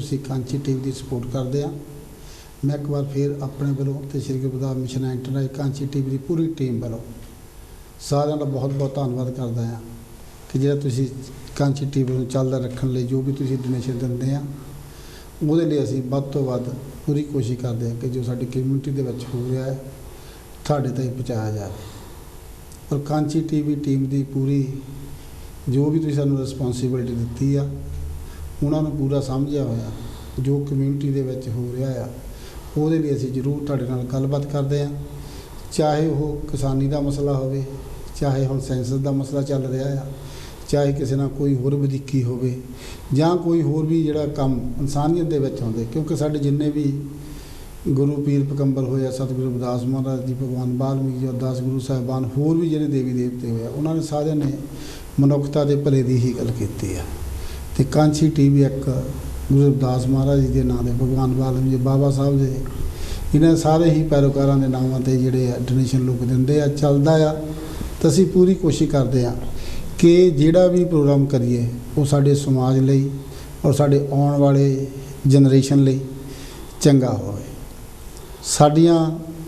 ਤੁਸੀਂ ਕਾਂਚੀ ਟੀਵੀ ਦੀ ਸਪੋਰਟ ਕਰਦੇ ਆ। मैं एक बार फिर अपने वालों तो Shri Guru Ravidas mission internet Kanchi TV की पूरी टीम वालों सारिਆਂ ਦਾ बहुत बहुत ਧੰਨਵਾਦ करदा हाँ कि ਜਿਹੜਾ ਤੁਸੀਂ ਕਾਂਚੀ टीवी ਨੂੰ ਚੱਲਦਾ ਰੱਖਣ ਲਈ ਜੋ भी ਤੁਸੀਂ ਡੋਨੇਸ਼ਨ ਦਿੰਦੇ ਆ ਉਹਦੇ ਲਈ ਅਸੀਂ ਵੱਧ ਤੋਂ ਵੱਧ ਪੂਰੀ ਕੋਸ਼ਿਸ਼ ਕਰਦੇ ਹਾਂ ਕਿ ਜੋ ਸਾਡੀ ਕਮਿਊਨਿਟੀ ਦੇ ਵਿੱਚ ਹੋ ਰਿਹਾ ਹੈ ਤੁਹਾਡੇ ਤੱਕ ਪਹੁੰਚਾਇਆ ਜਾਵੇ। ਔਰ ਕਾਂਚੀ टीवी ਟੀਮ ਦੀ ਪੂਰੀ ਜੋ ਵੀ ਤੁਸੀਂ ਸਾਨੂੰ ਰਿਸਪੌਂਸਿਬਿਲਿਟੀ ਦਿੱਤੀ ਆ ਉਹਨਾਂ ਨੂੰ ਪੂਰਾ ਸਮਝਿਆ ਹੋਇਆ ਜੋ ਕਮਿਊਨਿਟੀ ਦੇ ਵਿੱਚ ਹੋ ਰਿਹਾ ਆ ਉਹਦੇ ਲਈ ਅਸੀਂ ਜ਼ਰੂਰ ਤੁਹਾਡੇ ਨਾਲ ਗੱਲਬਾਤ ਕਰਦੇ ਹਾਂ। ਚਾਹੇ ਉਹ ਕਿਸਾਨੀ ਦਾ ਮਸਲਾ ਹੋਵੇ, ਚਾਹੇ ਹੁਣ ਸੈਂਸਸ ਦਾ ਮਸਲਾ ਚੱਲ ਰਿਹਾ ਆ, ਚਾਹੇ ਕਿਸੇ ਨਾਲ ਕੋਈ ਹੋਰ ਵਧੀਕੀ ਹੋਵੇ ਜਾਂ ਕੋਈ ਹੋਰ ਵੀ ਜਿਹੜਾ ਕੰਮ ਇਨਸਾਨੀਅਤ ਦੇ ਵਿੱਚ ਆਉਂਦੇ, ਕਿਉਂਕਿ ਸਾਡੇ ਜਿੰਨੇ ਵੀ ਗੁਰੂ ਪੀਰ ਪੈਗੰਬਰ ਹੋਏ, ਸਤਿਗੁਰੂ ਰਵਿਦਾਸ ਮਹਾਰਾਜ ਜੀ, ਭਗਵਾਨ ਵਾਲਮੀਕੀ ਜੀ, ਅਰਦਾਸ ਗੁਰੂ ਸਾਹਿਬਾਨ, ਹੋਰ ਵੀ ਜਿਹੜੇ ਦੇਵੀ ਦੇਵਤੇ ਹੋਏ ਉਹਨਾਂ ਨੇ ਸਾਰਿਆਂ ਨੇ ਮਨੁੱਖਤਾ ਦੇ ਭਲੇ ਦੀ ਹੀ ਗੱਲ ਕੀਤੀ ਆ। ਅਤੇ ਕਾਂਚੀ टीवी ਇੱਕ गुरु रविदास महाराज जी के नाम से, भगवान वाल्मीकि जी, बाबा साहब जी, इन्हें सारे ही पैरोकारों के नामों से जोड़े डोनेशन लोग देंगे चलता आ। तो असी पूरी कोशिश करते हैं कि जोड़ा भी प्रोग्राम करिए वो साडे समाज लई और साडे आने वाले जनरेशन लई चंगा होवे। साडियां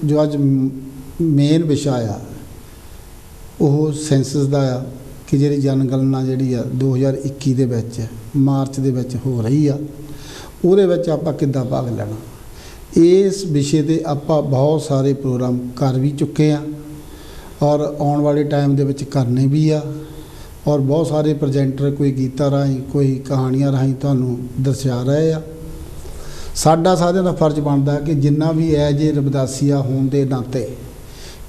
जो अज मेन विषय आ वो सेंसस दा आ कि जी जनगणना जी 2021 दे विच मार्च दे विच हो रही आ, उहदे विच आपां किद्दां भाग लैणा। इस विषय ते आपां बहुत सारे प्रोग्राम कर भी चुके हैं और आने वाले टाइम दे विच करने भी आ। और बहुत सारे प्रजेंटर कोई गीतां राहीं कोई कहानियां राहीं तुहानूं दर्शा रहे आ। साडा सारिਆਂ ਦਾ फर्ज बनदा कि जिन्ना भी एज ए रविदासिया होण दे नाते,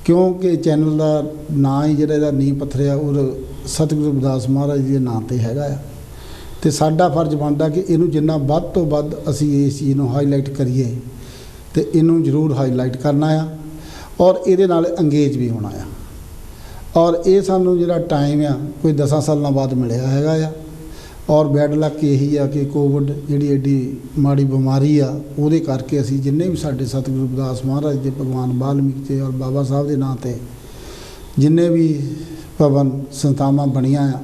क्योंकि चैनल का ना ही जिहड़ा नींह पत्थर आ और सतगुरु रविदास महाराज जी के नाम से हैगा आ। तो साडा फर्ज बनता कि इनू जिन्ना वध तो वध असी इस चीज़ को हाईलाइट करिए तो इनू जरूर हाईलाइट करना आ और ये अंगेज भी होना आ। और ये सानू जिहड़ा टाइम आ कोई 10 सालों बाद मिलिया हैगा आ। और बैड लक यही आ कि कोविड जिहड़ी एडी माड़ी बीमारी आ उहदे करके असी जिन्ने भी साडे सतगुरु रविदास महाराज जी, भगवान वाल्मीकि जी और बाबा साहब के नाम से जिन्ने भी भवन संस्थावां बणियां आ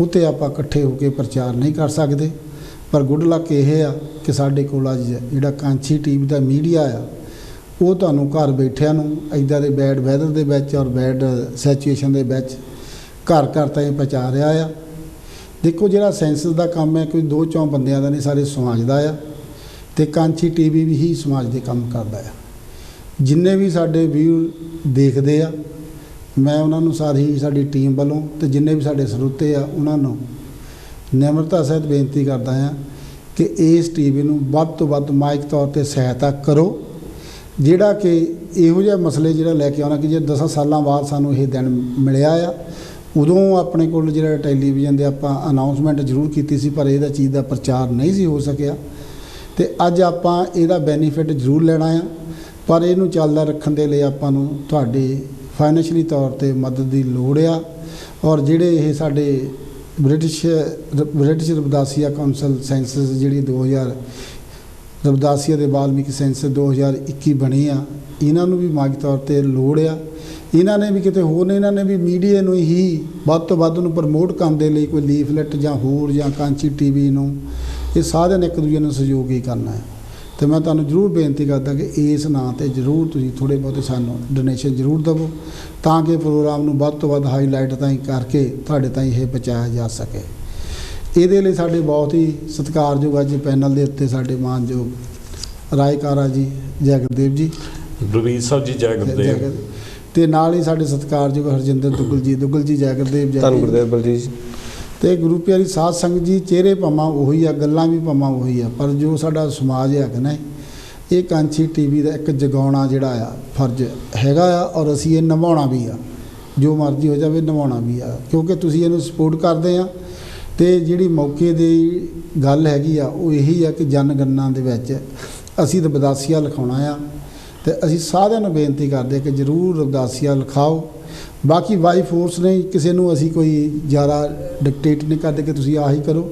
उत्ते आपां इकट्ठे होकर प्रचार नहीं कर सकते। पर गुड लक यह आ कि साडे कोल अज जिहड़ा कांची टीवी का मीडिया आ वो तुहानूं घर बैठिਆਂ ਨੂੰ इदां दे बैड वैदर दे विच और बैड सिचुएशन दे विच घर घर ताईं पहुँचा रहा आ। देखो जिहड़ा सेंसस का काम है कोई 2-4 बंदियां दा नहीं, सारे समाज का आ। तो कांची टीवी भी ही समाज के काम करता है। जिन्ने भी साडे व्यू देखते आ मैं उन्होंने सारी साडी टीम वालों तो जिन्ने भी साडे स्रोते आ उन्होंने निमरता सहित बेनती करता हाँ कि इस टीवी नूं वध तो वध माइक तौर पर सहायता करो, जिहड़ा कि इहो जिहा मसले जिहड़ा लैके आउणा कि जे 10 सालों बाद सानूं ये दिन मिलिया आ। उदों अपने कोल जिहड़ा टैलीविजन दे आपां अनाउंसमेंट जरूर कीती सी पर इहदा चीज़ का प्रचार नहीं सी हो सकिया। तो अज आपां इहदा बैनीफिट जरूर लेना आ, पर इहनूं चलदा रखण दे लई आपां नूं तुहाडे फाइनैशियली तौर पर मदद की लोड़ आ। और जिहड़े ये साडे ब्रिटिश रविदासिया काउंसल सेंसस जिहड़ी 2000 रविदासिया दे वाल्मीकि सेंसस 2021 बनी आ, इन्हां नूं भी मागी तौर पर लोड़ आ। इन्हां ने भी किते होर ने, इन्हां ने भी मीडिया नूं ही वध तो वध नूं प्रमोट करन दे लई कोई लीफलेट जां होर जां कांची टीवी नूं ये सारिਆਂ ने एक दूजे नूं सहयोग ही करना है। तो मैं तुहानूं जरूर बेनती करदा कि इस नां ते जरूर तुसीं थोड़े बहुते सानूं डोनेशन जरूर देवो तां कि प्रोग्राम नूं वध तो वध हाईलाइट ताईं करके तुहाडे ताईं ये पहुँचाया जा सके। इहदे लई साडे बहुत ही सत्कारयोग अज पैनल दे उत्ते साडे मानयोग रायकारा जी, जय गुरदेव जी, रवीर साहब जी, जय गुरदेव। तो नाल ही साडे सत्कारयोग हरजिंदर दुग्गल जी, जय गुरदेव, जय गुरदेव बलजीत। तो गुरु प्यारी साध संगत जी, चेहरे भावां उही आ, गल्लां भी भावां उही आ, पर जो साडा समाज है कि नहीं ये कांची टीवी का एक जगाउणा जिहड़ा आ फर्ज हैगा आ और असीं ये निभाउणा भी आ। जो मर्जी हो जाए निभाउणा भी आ, क्योंकि तुसीं इहनूं सपोर्ट करदे आ। तो जिहड़ी मौके दी गल हैगी आ वो यही आ कि जनगणना दे विच असीं रविदासिया लिखाउणा आ। तो असीं सारिਆਂ ਨੂੰ बेनती करदे कि जरूर रविदासिया लिखाओ। बाकी वाई फोर्स नहीं, किसी नूं असीं कोई ज़्यादा डिकटेट नहीं करते कि तुसीं आही करो,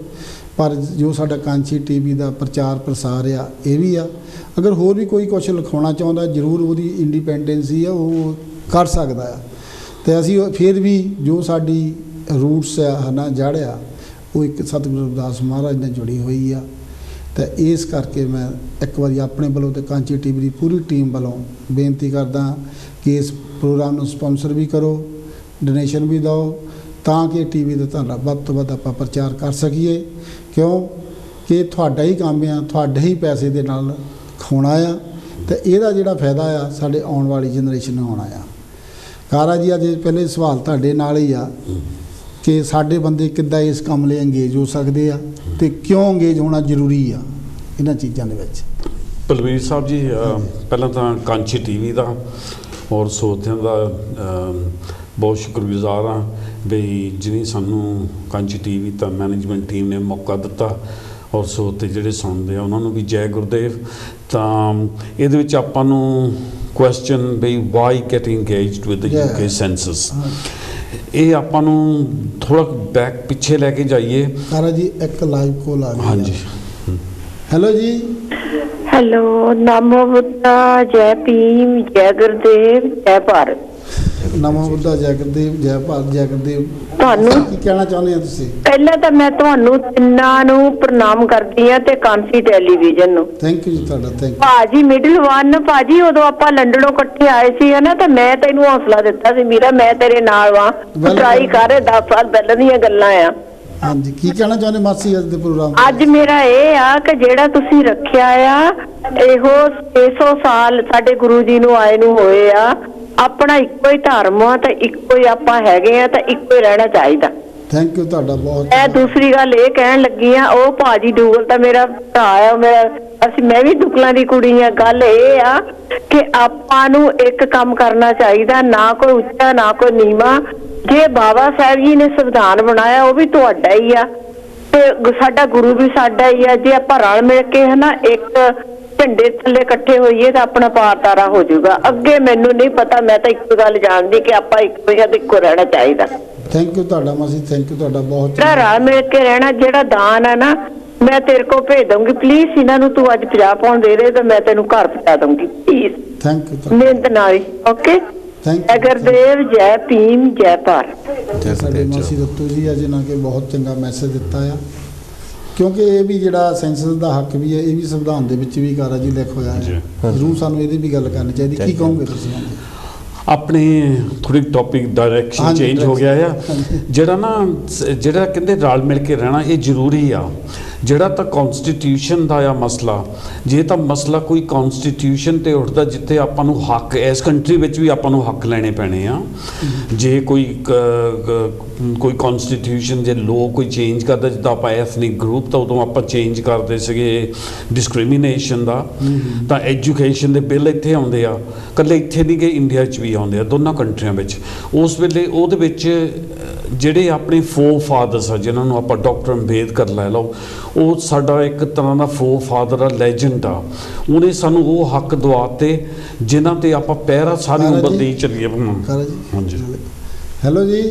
पर जो साडा कांची टीवी का प्रचार प्रसार आ ये भी आ। अगर होर भी कोई कुछ लिखाउणा चाहुंदा जरूर उहदी इंडिपेंडेंसी आ वो कर सकदा आ। तो असीं फिर भी जो साडी रूट्स है ना जड़ आ वो एक सतगुरु रविदास महाराज ने जुड़ी हुई आ। ਤੇ ਇਸ ਕਰਕੇ ਮੈਂ ਇੱਕ ਵਾਰੀ ਆਪਣੇ ਵੱਲੋਂ ਤੇ ਕਾਂਚੀ ਟੀਵੀ ਦੀ ਪੂਰੀ ਟੀਮ ਵੱਲੋਂ ਬੇਨਤੀ ਕਰਦਾ ਕਿ ਇਸ ਪ੍ਰੋਗਰਾਮ ਨੂੰ ਸਪਾਂਸਰ ਵੀ ਕਰੋ, ਡੋਨੇਸ਼ਨ ਵੀ ਦਿਓ, ਤਾਂ ਕਿ ਟੀਵੀ ਦਾ ਤੁਹਾਡਾ ਵੱਧ ਤੋਂ ਵੱਧ ਆਪਾਂ ਪ੍ਰਚਾਰ ਕਰ ਸਕੀਏ। ਕਿਉਂ ਕਿ ਤੁਹਾਡਾ ਹੀ ਕੰਮ ਆ, ਤੁਹਾਡੇ ਹੀ ਪੈਸੇ ਦੇ ਨਾਲ ਹੋਣਾ ਆ, ਤੇ ਇਹਦਾ ਜਿਹੜਾ ਫਾਇਦਾ ਆ ਸਾਡੇ ਆਉਣ ਵਾਲੀ ਜਨਰੇਸ਼ਨ ਨੂੰ ਹੋਣਾ ਆ। ਕਾਰਾ ਜੀ, ਅੱਜ ਪਹਿਲੇ ਸਵਾਲ ਤੁਹਾਡੇ ਨਾਲ ਹੀ ਆ ਕਿ ਸਾਡੇ ਬੰਦੇ ਕਿੱਦਾਂ ਇਸ ਕੰਮ ਲਈ ਅੰਗੇਜ ਹੋ ਸਕਦੇ ਆ ਤੇ ਕਿਉਂ ਅੰਗੇਜ ਹੋਣਾ ਜ਼ਰੂਰੀ ਆ ਇਹਨਾਂ ਚੀਜ਼ਾਂ ਦੇ ਵਿੱਚ। ਬਲਵੀਰ ਸਾਹਿਬ ਜੀ, ਪਹਿਲਾਂ ਤਾਂ ਕਾਂਚੀ ਟੀਵੀ ਦਾ ਔਰ ਸਰੋਤਿਆਂ ਦਾ ਬਹੁਤ ਸ਼ੁਕਰਗੁਜ਼ਾਰ ਹਾਂ ਵੀ ਜਿਹਨੇ ਸਾਨੂੰ ਕਾਂਚੀ ਟੀਵੀ ਤਾਂ ਮੈਨੇਜਮੈਂਟ ਟੀਮ ਨੇ ਮੌਕਾ ਦਿੱਤਾ, ਔਰ ਸਰੋਤੇ ਜਿਹੜੇ ਸੁਣਦੇ ਆ ਉਹਨਾਂ ਨੂੰ ਵੀ ਜੈ ਗੁਰਦੇਵ। ਤਾਂ ਇਹਦੇ ਵਿੱਚ ਆਪਾਂ ਨੂੰ ਕੁਐਸਚਨ ਵੀ why get engaged with the UK census, ਇਹ ਆਪਾਂ ਨੂੰ ਥੋੜਾ ਬੈਕ ਪਿੱਛੇ ਲੈ ਕੇ ਜਾਈਏ। ਕਾਰਾ ਜੀ, ਇੱਕ ਲਾਈਵ ਕਾਲ ਆ ਗਈ। ਹਾਂਜੀ, ਹੈਲੋ ਜੀ। ਹੈਲੋ, ਨਮੋ ਬੁੱਧਾ, ਜੈ ਭੀਮ, ਜੈ ਗੁਰਦੇਵ, ਜੈ ਭਾਰਤ। ਨਮੋ ਬੁੱਧਾ, ਜੈ ਗੁਰਦੇਵ, ਜੈ ਭਾਰਤ, ਜੈ ਗੁਰਦੇਵ। ਤੁਹਾਨੂੰ ਕੀ ਕਹਿਣਾ ਚਾਹੁੰਦੇ ਆ ਤੁਸੀਂ? ਪਹਿਲਾਂ ਤਾਂ ਮੈਂ ਤੁਹਾਨੂੰ ਤਿੰਨਾਂ ਨੂੰ ਪ੍ਰਣਾਮ ਕਰਦੀ ਆ ਤੇ ਕਾਂਸੀ ਟੈਲੀਵਿਜ਼ਨ ਨੂੰ। ਥੈਂਕ ਯੂ ਜੀ ਤੁਹਾਡਾ, ਥੈਂਕ ਯੂ ਭਾਜੀ। ਮਿਡਲ ਵਨ ਭਾਜੀ, ਉਦੋਂ ਆਪਾਂ ਲੰਡਨੋਂ ਇਕੱਠੇ ਆਏ ਸੀ ਨਾ, ਤਾਂ ਮੈਂ ਤੈਨੂੰ ਹੌਸਲਾ ਦਿੱਤਾ ਸੀ ਮੇਰਾ, ਮੈਂ ਤੇਰੇ ਨਾਲ ਵਾਂ, ਟਰਾਈ ਕਰ, 10 ਸਾਲ ਪਹਿਲਾਂ ਦੀਆਂ ਗੱਲਾਂ ਆ। ਹਾਂਜੀ, ਕੀ ਕਹਿਣਾ ਚਾਹੁੰਦੇ ਮਾਸੀ ਅੱਜ ਦੇ ਪ੍ਰੋਗਰਾਮ? ਅੱਜ ਮੇਰਾ ਇਹ ਆ ਕਿ ਜਿਹੜਾ ਤੁਸੀਂ ਰੱਖਿਆ ਆ, ਇਹੋ 600 ਸਾਲ ਸਾਡੇ ਗੁਰੂ ਜੀ ਨੂੰ ਆਏ ਨੂੰ ਹੋਏ ਆ। ਆਪਣਾ ਇੱਕੋ ਹੀ ਧਰਮ ਆ ਤੇ ਇੱਕੋ ਹੀ ਆਪਾਂ ਹੈਗੇ ਆ, ਤਾਂ ਇੱਕੋ ਹੀ ਰਹਿਣਾ ਚਾਹੀਦਾ। ਥੈਂਕ ਯੂ ਤੁਹਾਡਾ ਬਹੁਤ। ਮੈਂ ਦੂਸਰੀ ਗੱਲ ਇਹ ਕਹਿਣ ਲੱਗੀ ਆ, ਉਹ ਭਾਜੀ ਡੂਗਲ ਤਾਂ ਮੇਰਾ ਭਰਾ ਆ, ਮੈਂ ਵੀ ਦੁਗਲਾਂ ਦੀ ਕੁੜੀ ਆ। ਗੱਲ ਇਹ ਆ ਕਿ ਆਪਾਂ ਨੂੰ ਇੱਕ ਕੰਮ ਕਰਨਾ ਚਾਹੀਦਾ, ਨਾ ਕੋਈ ਉੱਚਾ ਨਾ ਕੋਈ ਨੀਵਾਂ। ਜੇ ਬਾਬਾ ਸਾਹਿਬ ਜੀ ਨੇ ਸੰਵਿਧਾਨ ਬਣਾਇਆ ਉਹ ਵੀ ਤੁਹਾਡਾ ਹੀ ਆ, ਤੇ ਸਾਡਾ ਗੁਰੂ ਵੀ ਸਾਡਾ ਹੀ ਆ। ਜੇ ਆਪਾਂ ਰਲ ਮਿਲ ਕੇ ਇੱਕ ਝੰਡੇ ਥੱਲੇ ਇਕੱਠੇ ਹੋਈਏ ਤਾਂ ਆਪਣਾ ਪਾਰਤਾਰਾ ਹੋ ਜਾਊਗਾ। ਅੱਗੇ ਮੈਨੂੰ ਨਹੀਂ ਪਤਾ, ਮੈਂ ਤਾਂ ਇੱਕ ਗੱਲ ਜਾਣਦੀ ਕਿ ਆਪਾਂ ਇੱਕੋ ਰਹਿਣਾ ਚਾਹੀਦਾ। ਥੈਂਕ ਯੂ ਤੁਹਾਡਾ ਮਾਸੀ, ਥੈਂਕ ਯੂ ਤੁਹਾਡਾ ਬਹੁਤ। ਜਿਹੜਾ ਰਲ ਮਿਲ ਕੇ ਰਹਿਣਾ, ਜਿਹੜਾ ਦਾਨ ਆ ਨਾ, ਮੈਂ ਤੇਰੇ ਕੋਲ ਭੇਜ ਦਊਂਗੀ। ਪਲੀਜ਼ ਇਹਨਾਂ ਨੂੰ ਤੂੰ ਅੱਜ 50 ਪਾਉਂਡ ਦੇ ਦੇ ਤਾਂ ਮੈਂ ਤੈਨੂੰ ਘਰ ਪਹੁੰਚਾ ਦਊਂਗੀ, ਪਲੀਜ਼। Thank you. ਮਿਹਨਤ ਨਾਲ। ਓਕੇ, ਜੈ ਗੁਰਦੇਵ, ਜੈ ਭੀਮ, ਜੈ ਭਾਰਤ। ਸਾਡੇ ਮਾਸੀ ਦੱਤੂ ਜੀ ਅੱਜ ਇਹਨਾਂ ਕੇ ਬਹੁਤ ਚੰਗਾ ਮੈਸੇਜ ਦਿੱਤਾ ਆ, ਕਿਉਂਕਿ ਇਹ ਵੀ ਜਿਹੜਾ ਸੈਂਸਸ ਦਾ ਹੱਕ ਵੀ ਹੈ, ਇਹ ਵੀ ਸੰਵਿਧਾਨ ਦੇ ਵਿੱਚ ਵੀ ਕਾਰਾ ਜੀ ਲਿਖ ਹੋਇਆ ਹੈ। ਜ਼ਰੂਰ ਸਾਨੂੰ ਇਹਦੀ ਵੀ ਗੱਲ ਕਰਨੀ ਚਾਹੀਦੀ। ਕੀ ਕਹੋਗੇ ਤੁਸੀਂ? ਆਪਣੇ ਥੋੜੀ ਟੌਪਿਕ ਡਾਇਰੈਕਸ਼ਨ ਚੇਂਜ ਹੋ ਗਿਆ ਆ। ਜਿਹੜਾ ਕਹਿੰਦੇ ਰਲ ਮਿਲ ਕੇ ਰਹਿਣਾ ਇਹ ਜ਼ਰੂਰੀ ਆ। ਜਿਹੜਾ ਤਾਂ ਕਨਸਟੀਟਿਊਸ਼ਨ ਦਾ ਆ ਮਸਲਾ, ਜੇ ਤਾਂ ਮਸਲਾ ਕੋਈ ਕਨਸਟੀਟਿਊਸ਼ਨ ਤੇ ਉੱਠਦਾ ਜਿੱਥੇ ਆਪਾਂ ਨੂੰ ਹੱਕ, ਇਸ ਕੰਟਰੀ ਵਿੱਚ ਵੀ ਆਪਾਂ ਨੂੰ ਹੱਕ ਲੈਣੇ ਪੈਣੇ ਆ। ਜੇ ਕੋਈ ਕਨਸਟੀਟਿਊਸ਼ਨ, ਜੇ ਲੋ ਕੋਈ ਚੇਂਜ ਕਰਦਾ, ਜਿੱਦਾਂ ਆਪਾਂ ਐਥਨਿਕ ਗਰੁੱਪ, ਤਾਂ ਉਦੋਂ ਆਪਾਂ ਚੇਂਜ ਕਰਦੇ ਸੀਗੇ ਡਿਸਕ੍ਰਿਮੀਨੇਸ਼ਨ ਦਾ। ਤਾਂ ਐਜੂਕੇਸ਼ਨ ਦੇ ਬਿੱਲ ਇੱਥੇ ਆਉਂਦੇ ਆ, ਇਕੱਲੇ ਇੱਥੇ ਨਹੀਂ ਗਏ, ਇੰਡੀਆ 'ਚ ਵੀ ਆਉਂਦੇ ਆ, ਦੋਨਾਂ ਕੰਟਰੀਆਂ ਵਿੱਚ। ਉਸ ਵੇਲੇ ਉਹਦੇ ਵਿੱਚ ਜਿਹੜੇ ਆਪਣੇ ਫਾਦਰਸ ਆ, ਜਿਨ੍ਹਾਂ ਨੂੰ ਆਪਾਂ ਡਾਕਟਰ ਅੰਬੇਦਕਰ ਲੈ ਲਓ, ਉਹ ਸਾਡਾ ਇੱਕ ਤਰ੍ਹਾਂ ਦਾ ਫਾਦਰ ਆ, ਲੈਜੈਂਡ ਆ। ਉਹਨੇ ਸਾਨੂੰ ਉਹ ਹੱਕ ਦਵਾਤੇ ਜਿਨ੍ਹਾਂ ਤੇ ਆਪਾਂ ਪਹਿਰਾ ਸਾਰੀ ਉਮਰ ਦੇ ਚੱਲੀਏ। ਹਾਂਜੀ, ਹੈਲੋ ਜੀ।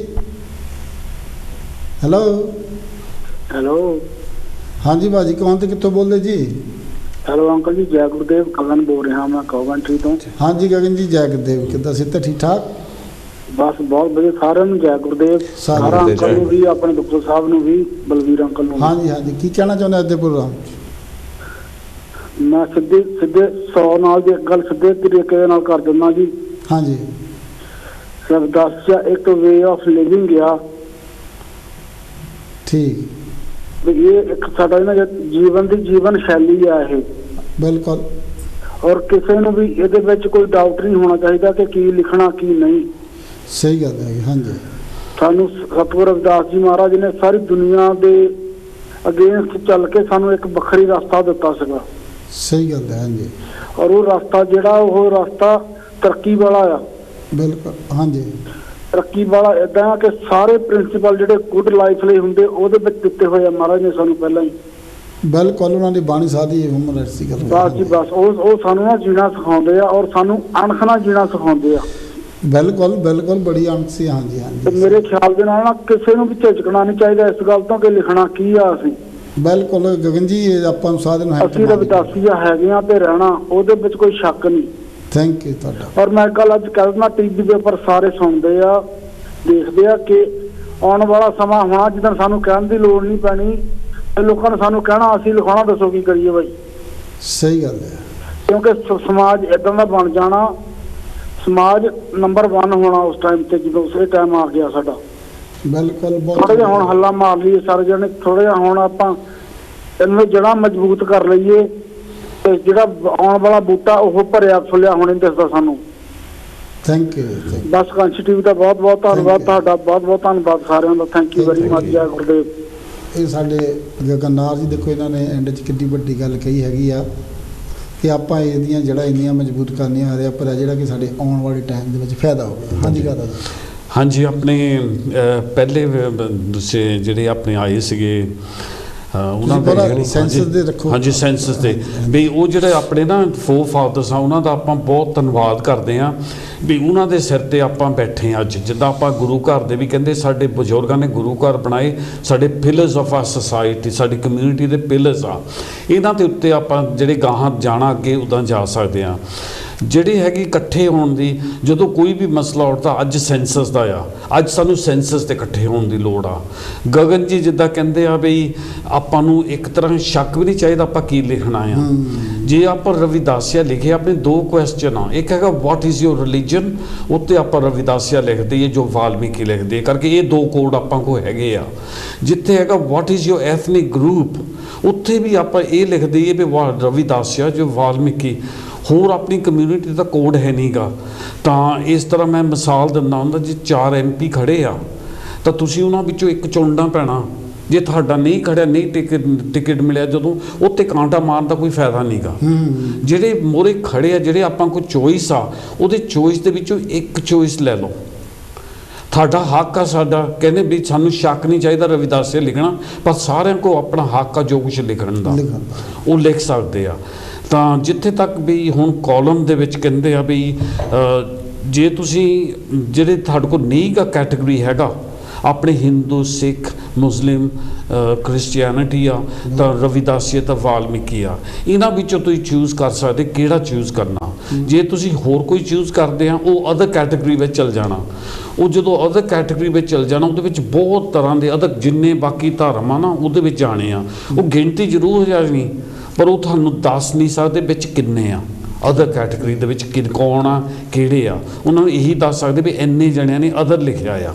ਹੈਲੋ ਹਾਂਜੀ ਭਾਜੀ, ਕੌਣ ਤੇ ਕਿੱਥੋਂ ਬੋਲਦੇ ਜੀ? ਹੈਲੋ ਅੰਕਲ ਜੀ, ਜੈ ਗੁਰਦੇਵ, ਗਗਨ ਬੋਲ ਰਿਹਾ ਮੈਂ ਕੋਵੈਂਟਰੀ ਤੋਂ। ਹਾਂਜੀ ਗਗਨ ਜੀ, ਜੈ ਗੁਰਦੇਵ। ਕਿੱਦਾਂ ਸਿੱਧਾ ਠੀਕ ਠਾਕ? ਬਸ ਬਹੁਤ ਵਧੀਆ, ਸਾਰਿਆਂ ਨੂੰ ਜੈ ਗੁਰਦੇਵ। ਸਾਰਾ ਅੰਕਲ ਨੂੰ ਵੀ, ਆਪਣੇ ਡਾਕਟਰ ਸਾਹਿਬ ਨੂੰ ਵੀ, ਬਲਵੀਰ ਅੰਕਲ ਨੂੰ। ਹਾਂਜੀ ਹਾਂਜੀ, ਕੀ ਕਹਿਣਾ ਚਾਹੁੰਦੇ ਅੱਜ ਦੇ ਪ੍ਰੋਗਰਾਮ? ਮੈਂ ਸਿੱਧੇ 100 ਨਾਲ ਦੀ ਗੱਲ ਸਿੱਧੇ ਤਰੀਕੇ ਦੇ ਨਾਲ ਕਰ ਦਿੰਦਾ ਜੀ। ਹਾਂਜੀ, ਸਭ ਦੱਸਿਆ ਇੱਕ ਵੇ ਆਫ ਲਿਵਿੰਗ ਆ। ਠੀਕ। ਇਹ ਇੱਕ ਸਾਡਾ ਜੀਵਨ ਦੀ ਜੀਵਨ ਸ਼ੈਲੀ ਆ ਇਹ। ਬਿਲਕੁਲ। ਔਰ ਕਿਸੇ ਨੂੰ ਵੀ ਇਹਦੇ ਵਿੱਚ ਕੋਈ ਡਾਊਟ ਨਹੀਂ ਹੋਣਾ ਚਾਹੀਦਾ ਕਿ ਕੀ ਲਿਖਣਾ ਕੀ ਨਹੀਂ। ਸਹੀ ਗੱਲ ਹੈ। ਹਾਂਜੀ, ਸਾਨੂੰ ਸਤਿਗੁਰੂ ਰਵਿਦਾਸ ਜੀ ਮਹਾਰਾਜ ਨੇ ਸਾਰੀ ਦੁਨੀਆ ਦੇ ਅਗੇਂਸਟ ਚੱਲ ਕੇ ਸਾਨੂੰ ਇੱਕ ਵੱਖਰੀ ਰਸਤਾ ਦਿੱਤਾ ਸੀਗਾ। ਸਹੀ ਗੱਲ ਹੈ। ਹਾਂਜੀ, ਔਰ ਉਹ ਰਸਤਾ ਜਿਹੜਾ ਉਹ ਰਸਤਾ ਤਰੱਕੀ ਵਾਲਾ ਆ। ਬਿਲਕੁਲ। ਹਾਂਜੀ, ਤਰੱਕੀ ਵਾਲਾ ਏਦਾਂ ਕਿ ਸਾਰੇ ਪ੍ਰਿੰਸੀਪਲ ਜਿਹੜੇ ਗੁੱਡ ਲਾਈਫ ਲਈ ਹੁੰਦੇ ਉਹਦੇ ਵਿੱਚ ਦਿੱਤੇ ਹੋਏ ਆ ਮਹਾਰਾਜ ਨੇ ਸਾਨੂੰ ਪਹਿਲਾਂ ਹੀ। ਬਿਲਕੁਲ, ਉਹਨਾਂ ਦੀ ਬਾਣੀ ਸਾਦੀ ਹਿਊਮਨ ਰਾਈਟਸ ਦੀ ਗੱਲ। ਬਸ ਜੀ ਬਸ, ਉਹ ਸਾਨੂੰ ਨਾ ਜੀਣਾ ਸਿਖਾਉਂਦੇ ਆ ਔਰ ਸਾਨੂੰ ਅਣਖ ਨਾਲ ਜੀਣਾ ਸਿਖਾਉਂਦੇ ਆ। ਬਿਲਕੁਲ ਬਿਲਕੁਲ, ਬੜੀ ਅਣਖ ਸੀ। ਹਾਂਜੀ ਹਾਂਜੀ, ਤੇ ਮੇਰੇ ਖਿਆਲ ਦੇ ਨਾਲ ਨਾ ਕਿਸੇ ਨੂੰ ਵੀ ਝਿਜਕਣਾ ਨਹੀਂ ਚਾਹੀਦਾ ਇਸ ਗੱਲ ਤੋਂ ਕਿ ਲਿਖਣਾ ਕੀ ਆ। ਅਸੀਂ ਬਿਲਕੁਲ ਗਗਨ ਜੀ, ਆਪਾਂ ਨੂੰ ਸਾਧਨ ਹੈ, ਅਸੀਂ ਰਵਿਦਾਸੀਆ ਹੈਗੇ ਆ ਤੇ ਰਹਿਣਾ, ਉਹਦੇ ਵਿੱਚ ਕੋਈ ਸ਼ੱਕ ਨਹੀਂ। ਥੈਂਕ ਯੂ ਤੁਹਾਡਾ। ਔਰ ਮੈਂ ਗੱਲ ਅੱਜ ਕਹਿ ਦਿੰਦਾ, ਟੀਵੀ ਦੇ ਉੱਪਰ ਸਾਰੇ ਸੁਣਦੇ ਆ, ਦੇਖਦੇ ਆ ਕਿ ਆਉਣ ਵਾਲਾ ਸਮਾਂ ਹੋਣਾ ਜਿੱਦਾਂ ਸਾਨੂੰ ਕਹਿਣ ਦੀ ਲੋੜ ਨਹੀਂ ਪੈਣੀ ਤੇ ਲੋਕਾਂ ਨੇ ਸਾਨੂੰ ਕਹਿਣਾ ਅਸੀਂ ਲਿਖਾਉਣਾ, ਦੱਸੋ ਕੀ ਕਰੀਏ ਬਾਈ। ਸਹੀ ਗੱਲ ਹੈ। ਕਿਉਂਕਿ ਸਮਾਜ ਇਦਾਂ ਦਾ ਬਣ ਜਾਣਾ, ਸਮਾਜ ਨੰਬਰ 1 ਹੋਣਾ ਉਸ ਟਾਈਮ ਤੇ, ਜਦੋਂ ਉਸੇ ਟਾਈਮ ਆ ਗਿਆ ਸਾਡਾ। ਬਿਲਕੁਲ। ਥੋੜਾ ਜਿਹਾ ਹੁਣ ਹੱਲਾ ਮਾਰ ਲਈਏ ਸਾਰੇ ਜਣੇ, ਥੋੜਾ ਜਿਹਾ ਹੁਣ ਆਪਾਂ ਇਹਨੂੰ ਜੜ੍ਹਾਂ ਮਜ਼ਬੂਤ ਕਰ ਲਈਏ ਤੇ ਜਿਹੜਾ ਆਉਣ ਵਾਲਾ ਬੂਟਾ ਉਹ ਭਰਿਆ ਫੁੱਲਿਆ ਹੋਣੇ ਦਿਸਦਾ ਸਾਨੂੰ। Thank you. ਬਸ ਕਾਂਚੀ ਟੀਵੀ ਦਾ ਬਹੁਤ ਬਹੁਤ ਧੰਨਵਾਦ ਤੁਹਾਡਾ, ਬਹੁਤ ਬਹੁਤ ਧੰਨਵਾਦ ਸਾਰਿਆਂ ਦਾ। Thank you very much. ਜੈ ਗੁਰਦੇਵ। ਇਹ ਸਾਡੇ ਗਗਨਨਾਥ ਜੀ, ਦੇਖੋ ਇਹਨਾਂ ਨੇ ਐਂਡ 'ਚ ਕਿੰਨੀ ਵੱਡੀ ਗੱਲ ਕਹੀ ਹੈਗੀ ਆ ਕਿ ਆਪਾਂ ਇਹਦੀਆਂ ਜੜ੍ਹਾਂ ਇੰਨੀਆਂ ਮਜ਼ਬੂਤ ਕਰਨੀਆਂ, ਹਰਿਆ ਭਰਿਆ, ਜਿਹੜਾ ਕਿ ਸਾਡੇ ਆਉਣ ਵਾਲੇ ਟਾਈਮ ਦੇ ਵਿੱਚ ਫਾਇਦਾ ਹੋਵੇ। ਹਾਂਜੀ ਦਾਦਾ ਜੀ। ਹਾਂਜੀ, ਆਪਣੇ ਪਹਿਲੇ ਦੂਸਰੇ ਜਿਹੜੇ ਆਪਣੇ ਆਏ ਸੀਗੇ ਉਹਨਾਂ ਦੇ ਸੈਂਸਸ ਦੇ ਰੱਖੋ। ਹਾਂਜੀ, ਸੈਂਸਸ ਦੇ ਵੀ ਉਹ ਜਿਹੜੇ ਆਪਣੇ ਨਾ ਫੋਰ ਫਾਦਰਸ ਆ, ਉਹਨਾਂ ਦਾ ਆਪਾਂ ਬਹੁਤ ਧੰਨਵਾਦ ਕਰਦੇ ਹਾਂ ਵੀ ਉਹਨਾਂ ਦੇ ਸਿਰ ਤੇ ਆਪਾਂ ਬੈਠੇ ਹਾਂ ਅੱਜ। ਜਿੱਦਾਂ ਆਪਾਂ ਗੁਰੂ ਘਰ ਦੇ ਵੀ ਕਹਿੰਦੇ ਸਾਡੇ ਬਜ਼ੁਰਗਾਂ ਨੇ ਗੁਰੂ ਘਰ ਬਣਾਏ, ਸਾਡੇ ਪਿਲਰਸ ਆਫ ਆ ਸੋਸਾਇਟੀ, ਸਾਡੀ ਕਮਿਊਨਿਟੀ ਦੇ ਪਿਲਰਸ ਆ, ਇਹਨਾਂ ਦੇ ਉੱਤੇ ਆਪਾਂ ਜਿਹੜੇ ਗਾਹਾਂ ਜਾਣਾ ਅੱਗੇ ਉੱਦਾਂ ਜਾ ਸਕਦੇ ਹਾਂ। ਜਿਹੜੀ ਹੈਗੀ ਇਕੱਠੇ ਹੋਣ ਦੀ, ਜਦੋਂ ਕੋਈ ਵੀ ਮਸਲਾ ਉੱਠਦਾ, ਅੱਜ ਸੈਂਸਸ ਦਾ ਆ, ਅੱਜ ਸਾਨੂੰ ਸੈਂਸਸ 'ਤੇ ਇਕੱਠੇ ਹੋਣ ਦੀ ਲੋੜ ਆ। ਗਗਨ ਜੀ ਜਿੱਦਾਂ ਕਹਿੰਦੇ ਆ ਵੀ ਆਪਾਂ ਨੂੰ ਇੱਕ ਤਰ੍ਹਾਂ ਸ਼ੱਕ ਵੀ ਨਹੀਂ ਚਾਹੀਦਾ ਆਪਾਂ ਕੀ ਲਿਖਣਾ ਆ। ਜੇ ਆਪਾਂ ਰਵਿਦਾਸੀਆ ਲਿਖੇ, ਆਪਣੇ 2 ਕੁਐਸਚਨ ਆ, ਇੱਕ ਹੈਗਾ ਵਾਟ ਇਜ਼ ਯੋਰ ਰਿਲੀਜਨ, ਉੱਤੇ ਆਪਾਂ ਰਵਿਦਾਸੀਆ ਲਿਖਦੇ ਹੈ ਜੋ ਵਾਲਮੀਕੀ ਲਿਖਦੇ, ਕਰਕੇ ਇਹ 2 ਕੋਡ ਆਪਾਂ ਕੋਲ ਹੈਗੇ ਆ। ਜਿੱਥੇ ਹੈਗਾ what is your ethnic group, ਉੱਥੇ ਵੀ ਆਪਾਂ ਇਹ ਲਿਖ ਦਈਏ ਵੀ ਰਵਿਦਾਸੀਆ ਜੋ ਵਾਲਮੀਕੀ। ਹੋਰ ਆਪਣੀ ਕਮਿਊਨਿਟੀ ਦਾ ਕੋਡ ਹੈ ਨਹੀਂ ਗਾ। ਤਾਂ ਇਸ ਤਰ੍ਹਾਂ ਮੈਂ ਮਿਸਾਲ ਦਿੰਦਾ ਹੁੰਦਾ, ਜੇ 4 MP ਖੜ੍ਹੇ ਆ ਤਾਂ ਤੁਸੀਂ ਉਹਨਾਂ ਵਿੱਚੋਂ ਇੱਕ ਚੁਣਨਾ ਪੈਣਾ। ਜੇ ਤੁਹਾਡਾ ਨਹੀਂ ਖੜਿਆ, ਨਹੀਂ ਟਿਕਟ ਮਿਲਿਆ, ਜਦੋਂ ਉੱਤੇ ਕਾਂਟਾ ਮਾਰਨ ਦਾ ਕੋਈ ਫਾਇਦਾ ਨਹੀਂ ਗਾ। ਜਿਹੜੇ ਮੋਰੇ ਖੜੇ ਆ, ਜਿਹੜੇ ਆਪਾਂ ਕੋਈ ਚੋਇਸ ਆ, ਉਹਦੇ ਚੋਇਸ ਦੇ ਵਿੱਚੋਂ ਇੱਕ ਚੋਇਸ ਲੈ ਲਓ। ਤੁਹਾਡਾ ਹੱਕ ਆ, ਸਾਡਾ ਕਹਿੰਦੇ ਵੀ ਸਾਨੂੰ ਸ਼ੱਕ ਨਹੀਂ ਚਾਹੀਦਾ ਰਵਿਦਾਸੀਆ ਲਿਖਣਾ, ਪਰ ਸਾਰਿਆਂ ਕੋਲ ਆਪਣਾ ਹੱਕ ਆ ਜੋ ਕੁਛ ਲਿਖਣ ਦਾ, ਉਹ ਲਿਖ ਸਕਦੇ ਆ। ਤਾਂ ਜਿੱਥੇ ਤੱਕ ਵੀ ਹੁਣ ਕਾਲਮ ਦੇ ਵਿੱਚ ਕਹਿੰਦੇ ਆ ਵੀ ਜੇ ਤੁਸੀਂ ਜਿਹੜੇ ਤੁਹਾਡੇ ਕੋਲ ਨਹੀਂ ਗਾ ਕੈਟੇਗਰੀ ਹੈਗਾ, ਆਪਣੇ ਹਿੰਦੂ, ਸਿੱਖ, ਮੁਸਲਿਮ, ਕ੍ਰਿਸਚੀਅਨਿਟੀ ਆ, ਤਾਂ ਰਵਿਦਾਸੀਆ ਤਾਂ ਵਾਲਮੀਕੀ ਆ, ਇਹਨਾਂ ਵਿੱਚੋਂ ਤੁਸੀਂ ਚੂਜ਼ ਕਰ ਸਕਦੇ ਕਿਹੜਾ ਚੂਜ਼ ਕਰਨਾ। ਜੇ ਤੁਸੀਂ ਹੋਰ ਕੋਈ ਚੂਜ਼ ਕਰਦੇ ਆ, ਉਹ ਅਦਰ ਕੈਟੇਗਰੀ ਵਿੱਚ ਚਲ ਜਾਣਾ। ਉਹ ਜਦੋਂ ਅਦਰ ਕੈਟੇਗਰੀ ਵਿੱਚ ਚਲ ਜਾਣਾ, ਉਹਦੇ ਵਿੱਚ ਬਹੁਤ ਤਰ੍ਹਾਂ ਦੇ ਅਦਰ ਜਿੰਨੇ ਬਾਕੀ ਧਰਮ ਆ ਨਾ, ਉਹਦੇ ਵਿੱਚ ਜਾਣੇ ਆ। ਉਹ ਗਿਣਤੀ ਜ਼ਰੂਰ ਹੋ ਜਾਣੀ, ਪਰ ਉਹ ਤੁਹਾਨੂੰ ਦੱਸ ਨਹੀਂ ਸਕਦੇ ਵਿੱਚ ਕਿੰਨੇ ਆ। ਅਦਰ ਕੈਟੇਗਰੀ ਦੇ ਵਿੱਚ ਕੌਣ ਆ, ਕਿਹੜੇ ਆ, ਉਹਨਾਂ ਨੂੰ ਇਹੀ ਦੱਸ ਸਕਦੇ ਵੀ ਇੰਨੇ ਜਣਿਆਂ ਨੇ ਅਦਰ ਲਿਖਿਆ ਆ।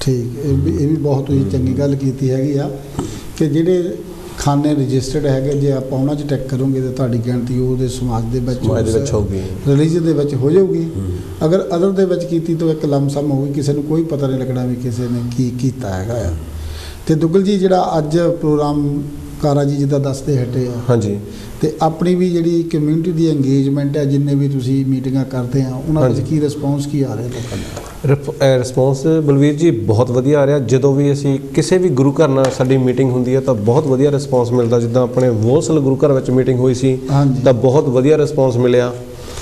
ਠੀਕ। ਇਹ ਵੀ ਬਹੁਤ ਹੀ ਚੰਗੀ ਗੱਲ ਕੀਤੀ ਹੈਗੀ ਆ ਕਿ ਜਿਹੜੇ ਖਾਨੇ ਰਜਿਸਟਰਡ ਹੈਗੇ, ਜੇ ਆਪਾਂ ਉਹਨਾਂ 'ਚ ਟੈਕ ਕਰੋਗੇ ਤਾਂ ਤੁਹਾਡੀ ਗਿਣਤੀ ਉਹਦੇ ਸਮਾਜ ਦੇ ਵਿੱਚ ਹੋਊਗੀ, ਰਿਲੀਜਨ ਦੇ ਵਿੱਚ ਹੋ ਜਾਊਗੀ। ਅਗਰ ਅਦਰ ਦੇ ਵਿੱਚ ਕੀਤੀ ਤਾਂ ਇੱਕ ਲਮਸਮ ਹੋਊਗੀ, ਕਿਸੇ ਨੂੰ ਕੋਈ ਪਤਾ ਨਹੀਂ ਲੱਗਣਾ ਵੀ ਕਿਸੇ ਨੇ ਕੀ ਕੀਤਾ ਹੈਗਾ ਆ। ਅਤੇ ਦੁੱਗਲ ਜੀ, ਜਿਹੜਾ ਅੱਜ ਪ੍ਰੋਗਰਾਮ ਕਾਰਾ ਜੀ ਜਿੱਦਾਂ ਦੱਸਦੇ ਹਟੇ ਆ, ਹਾਂਜੀ, ਤੇ ਆਪਣੀ ਵੀ ਜਿਹੜੀ ਕਮਿਊਨਿਟੀ ਦੀ ਇੰਗੇਜਮੈਂਟ ਹੈ, ਜਿੰਨੇ ਵੀ ਤੁਸੀਂ ਮੀਟਿੰਗਾਂ ਕਰਦੇ ਆ, ਉਹਨਾਂ ਵਿੱਚ ਕੀ ਰਿਸਪੌਂਸ ਕੀ ਆ ਰਿਹਾ ਲੋਕਾਂ ਦਾ? ਰਿਸਪੌਂਸ ਬਲਵੀਰ ਜੀ ਬਹੁਤ ਵਧੀਆ ਆ ਰਿਹਾ। ਜਦੋਂ ਵੀ ਅਸੀਂ ਕਿਸੇ ਵੀ ਗੁਰੂ ਘਰ ਨਾਲ ਸਾਡੀ ਮੀਟਿੰਗ ਹੁੰਦੀ ਹੈ ਤਾਂ ਬਹੁਤ ਵਧੀਆ ਰਿਸਪੌਂਸ ਮਿਲਦਾ। ਜਿੱਦਾਂ ਆਪਣੇ ਵੋਸਲ ਗੁਰੂ ਘਰ ਵਿੱਚ ਮੀਟਿੰਗ ਹੋਈ ਸੀ ਤਾਂ ਬਹੁਤ ਵਧੀਆ ਰਿਸਪੌਂਸ ਮਿਲਿਆ।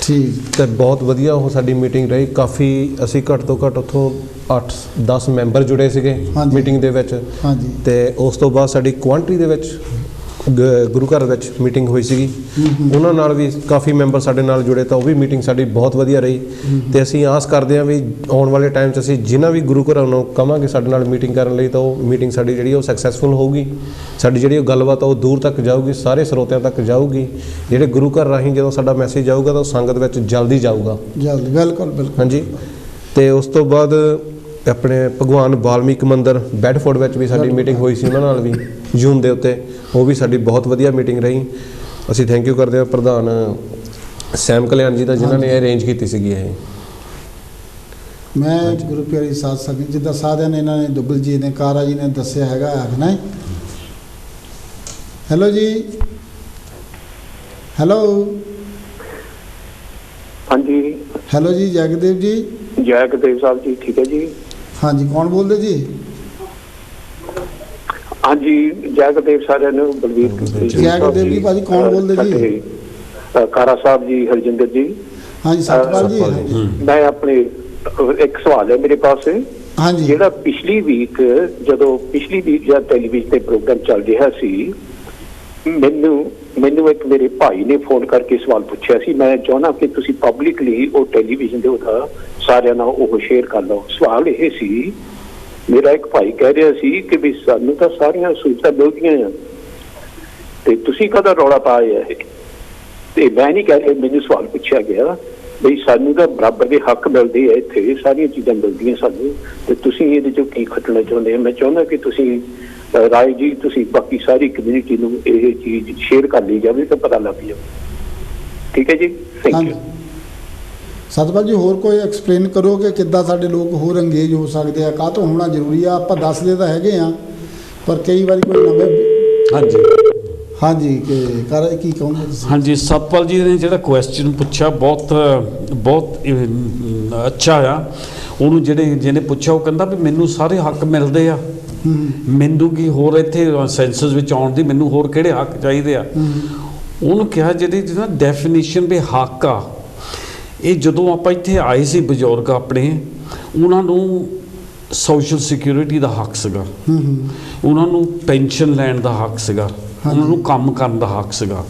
ਠੀਕ। ਤੇ ਬਹੁਤ ਵਧੀਆ ਉਹ ਸਾਡੀ ਮੀਟਿੰਗ ਰਹੀ। ਕਾਫੀ ਅਸੀਂ ਘੱਟ ਤੋਂ ਘੱਟ ਉੱਥੋਂ 8-10 ਮੈਂਬਰ ਜੁੜੇ ਸੀਗੇ ਮੀਟਿੰਗ ਦੇ ਵਿੱਚ। ਤੇ ਉਸ ਤੋਂ ਬਾਅਦ ਸਾਡੀ ਕੁਆਂਟਰੀ ਦੇ ਵਿੱਚ ਗੁਰੂ ਘਰ ਵਿੱਚ ਮੀਟਿੰਗ ਹੋਈ ਸੀਗੀ, ਉਹਨਾਂ ਨਾਲ ਵੀ ਕਾਫੀ ਮੈਂਬਰ ਸਾਡੇ ਨਾਲ ਜੁੜੇ, ਤਾਂ ਉਹ ਵੀ ਮੀਟਿੰਗ ਸਾਡੀ ਬਹੁਤ ਵਧੀਆ ਰਹੀ। ਤੇ ਅਸੀਂ ਆਸ ਕਰਦੇ ਹਾਂ ਵੀ ਆਉਣ ਵਾਲੇ ਟਾਈਮ 'ਚ ਅਸੀਂ ਜਿਨ੍ਹਾਂ ਵੀ ਗੁਰੂ ਘਰਾਂ ਨੂੰ ਕਹਾਂਗੇ ਸਾਡੇ ਨਾਲ ਮੀਟਿੰਗ ਕਰਨ ਲਈ, ਤਾਂ ਉਹ ਮੀਟਿੰਗ ਸਾਡੀ ਜਿਹੜੀ ਉਹ ਸਕਸੈਸਫੁਲ ਹੋਊਗੀ। ਸਾਡੀ ਜਿਹੜੀ ਉਹ ਗੱਲਬਾਤ ਉਹ ਦੂਰ ਤੱਕ ਜਾਊਗੀ, ਸਾਰੇ ਸਰੋਤਿਆਂ ਤੱਕ ਜਾਊਗੀ। ਜਿਹੜੇ ਗੁਰੂ ਘਰ ਰਾਹੀਂ ਜਦੋਂ ਸਾਡਾ ਮੈਸੇਜ ਜਾਊਗਾ ਤਾਂ ਉਹ ਸੰਗਤ ਵਿੱਚ ਜਲਦੀ ਜਾਊਗਾ। ਜਲਦੀ, ਬਿਲਕੁਲ ਬਿਲਕੁਲ। ਹਾਂਜੀ। ਤੇ ਉਸ ਤੋਂ ਬਾਅਦ ਆਪਣੇ ਭਗਵਾਨ ਵਾਲਮੀਕ ਮੰਦਿਰ ਬੈਡਫੋਰਡ ਵਿੱਚ ਵੀ ਸਾਡੀ ਮੀਟਿੰਗ ਹੋਈ ਸੀ, ਉਹਨਾਂ ਨਾਲ ਵੀ ਜੂਨ ਦੇ ਉੱਤੇ। ਉਹ ਵੀ ਸਾਡੀ ਬਹੁਤ ਵਧੀਆ ਮੀਟਿੰਗ ਰਹੀ। ਅਸੀਂ ਥੈਂਕ ਯੂ ਕਰਦੇ ਹਾਂ ਪ੍ਰਧਾਨ ਸੈਮ ਕਲਿਆਣ ਜੀ ਦਾ, ਜਿਨ੍ਹਾਂ ਨੇ ਇਹ ਅਰੇਂਜ ਕੀਤੀ ਸੀਗੀ। ਇਹ ਮੈਂ ਗੁਰੂ ਪਿਆਰੀ ਸਾਧ ਸੰਗਤ, ਜਿੱਦਾਂ ਸਾਧਿਆਂ ਨੇ, ਇਹਨਾਂ ਨੇ, ਦੁੱਗਲ ਜੀ ਨੇ, ਕਾਰਾ ਜੀ ਨੇ ਦੱਸਿਆ ਹੈਗਾ ਨਾ। ਹੈਲੋ ਜੀ, ਹੈਲੋ। ਹਾਂਜੀ, ਹੈਲੋ ਜੀ, ਜੈਗਦੇਵ ਜੀ। ਜੈਗਦੇਵ ਸਾਹਿਬ ਜੀ, ਠੀਕ ਹੈ ਜੀ। ਹਾਂਜੀ, ਕੌਣ ਬੋਲਦੇ ਜੀ? ਹਾਂਜੀ, ਜੈਗਦੇਵ ਸਾਰਿਆਂ ਨੂੰ ਬਲਵੀਰ ਜੈਗਦੇਵ ਜੀ। ਭਾਜੀ ਕੌਣ ਬੋਲਦੇ ਜੀ? ਕਾਰਾ ਸਾਹਿਬ ਜੀ, ਹਰਜਿੰਦਰ ਜੀ। ਹਾਂਜੀ, ਸਤਿਪਾਲ ਜੀ। ਮੈਂ ਆਪਣੇ ਇੱਕ ਸਵਾਲ ਹੈ ਮੇਰੇ ਪਾਸ। ਹਾਂਜੀ। ਜਿਹੜਾ ਪਿਛਲੀ ਵੀਕ ਜਦ ਟੈਲੀਵਿਜ਼ਨ ਤੇ ਪ੍ਰੋਗਰਾਮ ਚੱਲ ਰਿਹਾ ਸੀ, ਮੈਨੂੰ ਇੱਕ ਮੇਰੇ ਭਾਈ ਨੇ ਫੋਨ ਕਰਕੇ ਸਵਾਲ ਪੁੱਛਿਆ ਸੀ। ਮੈਂ ਚਾਹੁੰਦਾ ਕਿ ਤੁਸੀਂ ਪਬਲਿਕਲੀ ਉਹ ਟੈਲੀਵਿਜ਼ਨ ਦੇ ਉਹਦਾ ਸਾਰਿਆਂ ਨਾਲ ਉਹ ਸ਼ੇਅਰ ਕਰ ਲਓ। ਸਵਾਲ ਇਹ ਸੀ ਮੇਰਾ ਇੱਕ ਭਾਈ ਕਹਿ ਰਿਹਾ ਸੀ ਕਿ ਵੀ ਸਾਨੂੰ ਤਾਂ ਸਾਰੀਆਂ ਸਹੂਲਤਾਂ ਮਿਲਦੀਆਂ ਆ ਤੇ ਤੁਸੀਂ ਕਦਾ ਰੌਲਾ ਪਾਇਆ ਇਹ? ਤੇ ਮੈਂ ਨਹੀਂ ਕਹਿ ਰਿਹਾ, ਮੈਨੂੰ ਸਵਾਲ ਪੁੱਛਿਆ ਗਿਆ ਵੀ ਸਾਨੂੰ ਤਾਂ ਬਰਾਬਰ ਦੇ ਹੱਕ ਮਿਲਦੇ ਆ, ਇੱਥੇ ਸਾਰੀਆਂ ਚੀਜ਼ਾਂ ਮਿਲਦੀਆਂ ਸਾਨੂੰ, ਤੇ ਤੁਸੀਂ ਇਹਦੇ ਚੋਂ ਕੀ ਖੱਟਣਾ ਚਾਹੁੰਦੇ ਆ? ਮੈਂ ਚਾਹੁੰਦਾ ਕਿ ਤੁਸੀਂ ਰਾਏ ਜੀ ਤੁਸੀਂ ਬਾਕੀ ਸਾਰੀ ਕਮਿਊਨਿਟੀ ਨੂੰ ਇਹ ਚੀਜ਼ ਸ਼ੇਅਰ ਕਰ ਲਈ ਜਾਵੇ ਤਾਂ ਪਤਾ ਲੱਗ ਜਾਵੇ। ਠੀਕ ਹੈ ਜੀ, ਥੈਂਕ ਯੂ। ਸਤਪਾਲ ਜੀ, ਹੋਰ ਕੋਈ ਐਕਸਪਲੇਨ ਕਰੋ ਕਿ ਕਿੱਦਾਂ ਸਾਡੇ ਲੋਕ ਹੋਰ ਅੰਗੇਜ ਹੋ ਸਕਦੇ ਆ, ਕਾਹ ਤੋਂ ਹੋਣਾ ਜ਼ਰੂਰੀ ਆ? ਆਪਾਂ ਦੱਸਦੇ ਤਾਂ ਹੈਗੇ ਆ, ਪਰ ਕਈ ਵਾਰੀ ਕੋਈ ਨਵੇਂ ਹਾਂਜੀ ਕੀ ਕਹੋਗੇ ਤੁਸੀਂ? ਹਾਂਜੀ, ਸਤਪਾਲ ਜੀ ਨੇ ਜਿਹੜਾ ਕੁਐਸਚਨ ਪੁੱਛਿਆ ਬਹੁਤ ਅੱਛਾ ਆ। ਉਹਨੂੰ ਜਿਹਨੇ ਪੁੱਛਿਆ ਉਹ ਕਹਿੰਦਾ ਵੀ ਮੈਨੂੰ ਸਾਰੇ ਹੱਕ ਮਿਲਦੇ ਆ, ਮੈਨੂੰ ਕੀ ਹੋਰ ਇੱਥੇ ਸੈਂਸਸ ਵਿੱਚ ਆਉਣ ਦੀ ਮੈਨੂੰ ਹੋਰ ਕਿਹੜੇ ਹੱਕ ਚਾਹੀਦੇ ਆ? ਉਹਨੂੰ ਕਿਹਾ ਜਿਹੜਾ ਡੈਫੀਨੇਸ਼ਨ ਵੀ ਹੱਕ ਆ, ਇਹ ਜਦੋਂ ਆਪਾਂ ਇੱਥੇ ਆਏ ਸੀ ਬਜ਼ੁਰਗ ਆਪਣੇ, ਉਹਨਾਂ ਨੂੰ ਸੋਸ਼ਲ ਸਿਕਿਉਰਿਟੀ ਦਾ ਹੱਕ ਸੀਗਾ, ਉਹਨਾਂ ਨੂੰ ਪੈਨਸ਼ਨ ਲੈਣ ਦਾ ਹੱਕ ਸੀਗਾ, ਉਹਨਾਂ ਨੂੰ ਕੰਮ ਕਰਨ ਦਾ ਹੱਕ ਸੀਗਾ।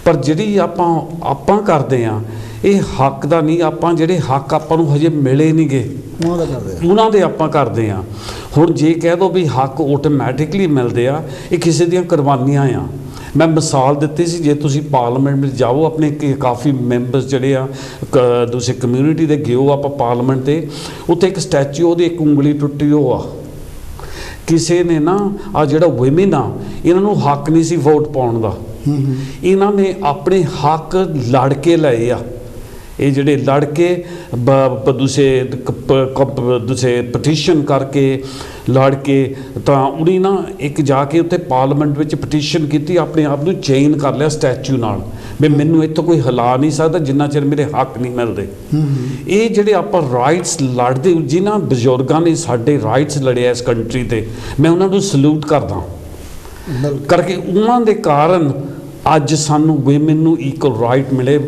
ਪਰ ਜਿਹੜੀ ਆਪਾਂ ਕਰਦੇ ਆ ਇਹ ਹੱਕ ਦਾ ਨਹੀਂ, ਆਪਾਂ ਜਿਹੜੇ ਹੱਕ ਆਪਾਂ ਨੂੰ ਹਜੇ ਮਿਲੇ ਨਹੀਂ ਗੇ ਉਹਨਾਂ ਦੇ ਆਪਾਂ ਕਰਦੇ ਆ। ਹੁਣ ਜੇ ਕਹਿ ਦੋ ਵੀ ਹੱਕ ਆਟੋਮੈਟਿਕਲੀ ਮਿਲਦੇ ਆ, ਇਹ ਕਿਸੇ ਦੀਆਂ ਕੁਰਬਾਨੀਆਂ ਆ। ਮੈਂ ਮਿਸਾਲ ਦਿੱਤੀ ਸੀ, ਜੇ ਤੁਸੀਂ ਪਾਰਲੀਮੈਂਟ ਵਿੱਚ ਜਾਓ, ਆਪਣੇ ਕਾਫੀ ਮੈਂਬਰਸ ਜਿਹੜੇ ਆ ਦੂਸਰੇ ਕਮਿਊਨਿਟੀ ਦੇ ਗਿਓ ਆਪਾਂ ਪਾਰਲੀਮੈਂਟ 'ਤੇ, ਉੱਥੇ ਇੱਕ ਸਟੈਚੂ ਉਹਦੀ ਇੱਕ ਉਂਗਲੀ ਟੁੱਟੀ ਉਹ ਆ। ਕਿਸੇ ਨੇ ਨਾ ਆ ਜਿਹੜਾ ਵੂਮਨ ਆ, ਇਹਨਾਂ ਨੂੰ ਹੱਕ ਨਹੀਂ ਸੀ ਵੋਟ ਪਾਉਣ ਦਾ, ਇਹਨਾਂ ਨੇ ਆਪਣੇ ਹੱਕ ਲੜ ਕੇ ਲਏ ਆ। ਇਹ ਜਿਹੜੇ ਲੜ ਕੇ ਦੂਸਰੇ ਪਟੀਸ਼ਨ ਕਰਕੇ ਲੜ ਕੇ ਤਾਂ ਉਹਨੇ ਨਾ ਇੱਕ ਜਾ ਕੇ ਉੱਥੇ ਪਾਰਲੀਮੈਂਟ ਵਿੱਚ ਪਟੀਸ਼ਨ ਕੀਤੀ, ਆਪਣੇ ਆਪ ਨੂੰ ਚੇਂਜ ਕਰ ਲਿਆ ਸਟੈਚੂ ਨਾਲ, ਵੀ ਮੈਨੂੰ ਇੱਥੋਂ ਕੋਈ ਹਿਲਾ ਨਹੀਂ ਸਕਦਾ ਜਿੰਨਾ ਚਿਰ ਮੇਰੇ ਹੱਕ ਨਹੀਂ ਮਿਲਦੇ। ਇਹ ਜਿਹੜੇ ਆਪਾਂ ਰਾਈਟਸ ਲੜਦੇ, ਜਿਨ੍ਹਾਂ ਬਜ਼ੁਰਗਾਂ ਨੇ ਸਾਡੇ ਰਾਈਟਸ ਲੜਿਆ ਇਸ ਕੰਟਰੀ 'ਤੇ, ਮੈਂ ਉਹਨਾਂ ਨੂੰ ਸਲੂਟ ਕਰਦਾ ਕਰਕੇ। ਉਹਨਾਂ ਦੇ ਕਾਰਨ ਅੱਜ ਸਾਨੂੰ ਵੂਮਨ ਨੂੰ ਇਕੁਅਲ ਰਾਈਟ ਮਿਲੇ,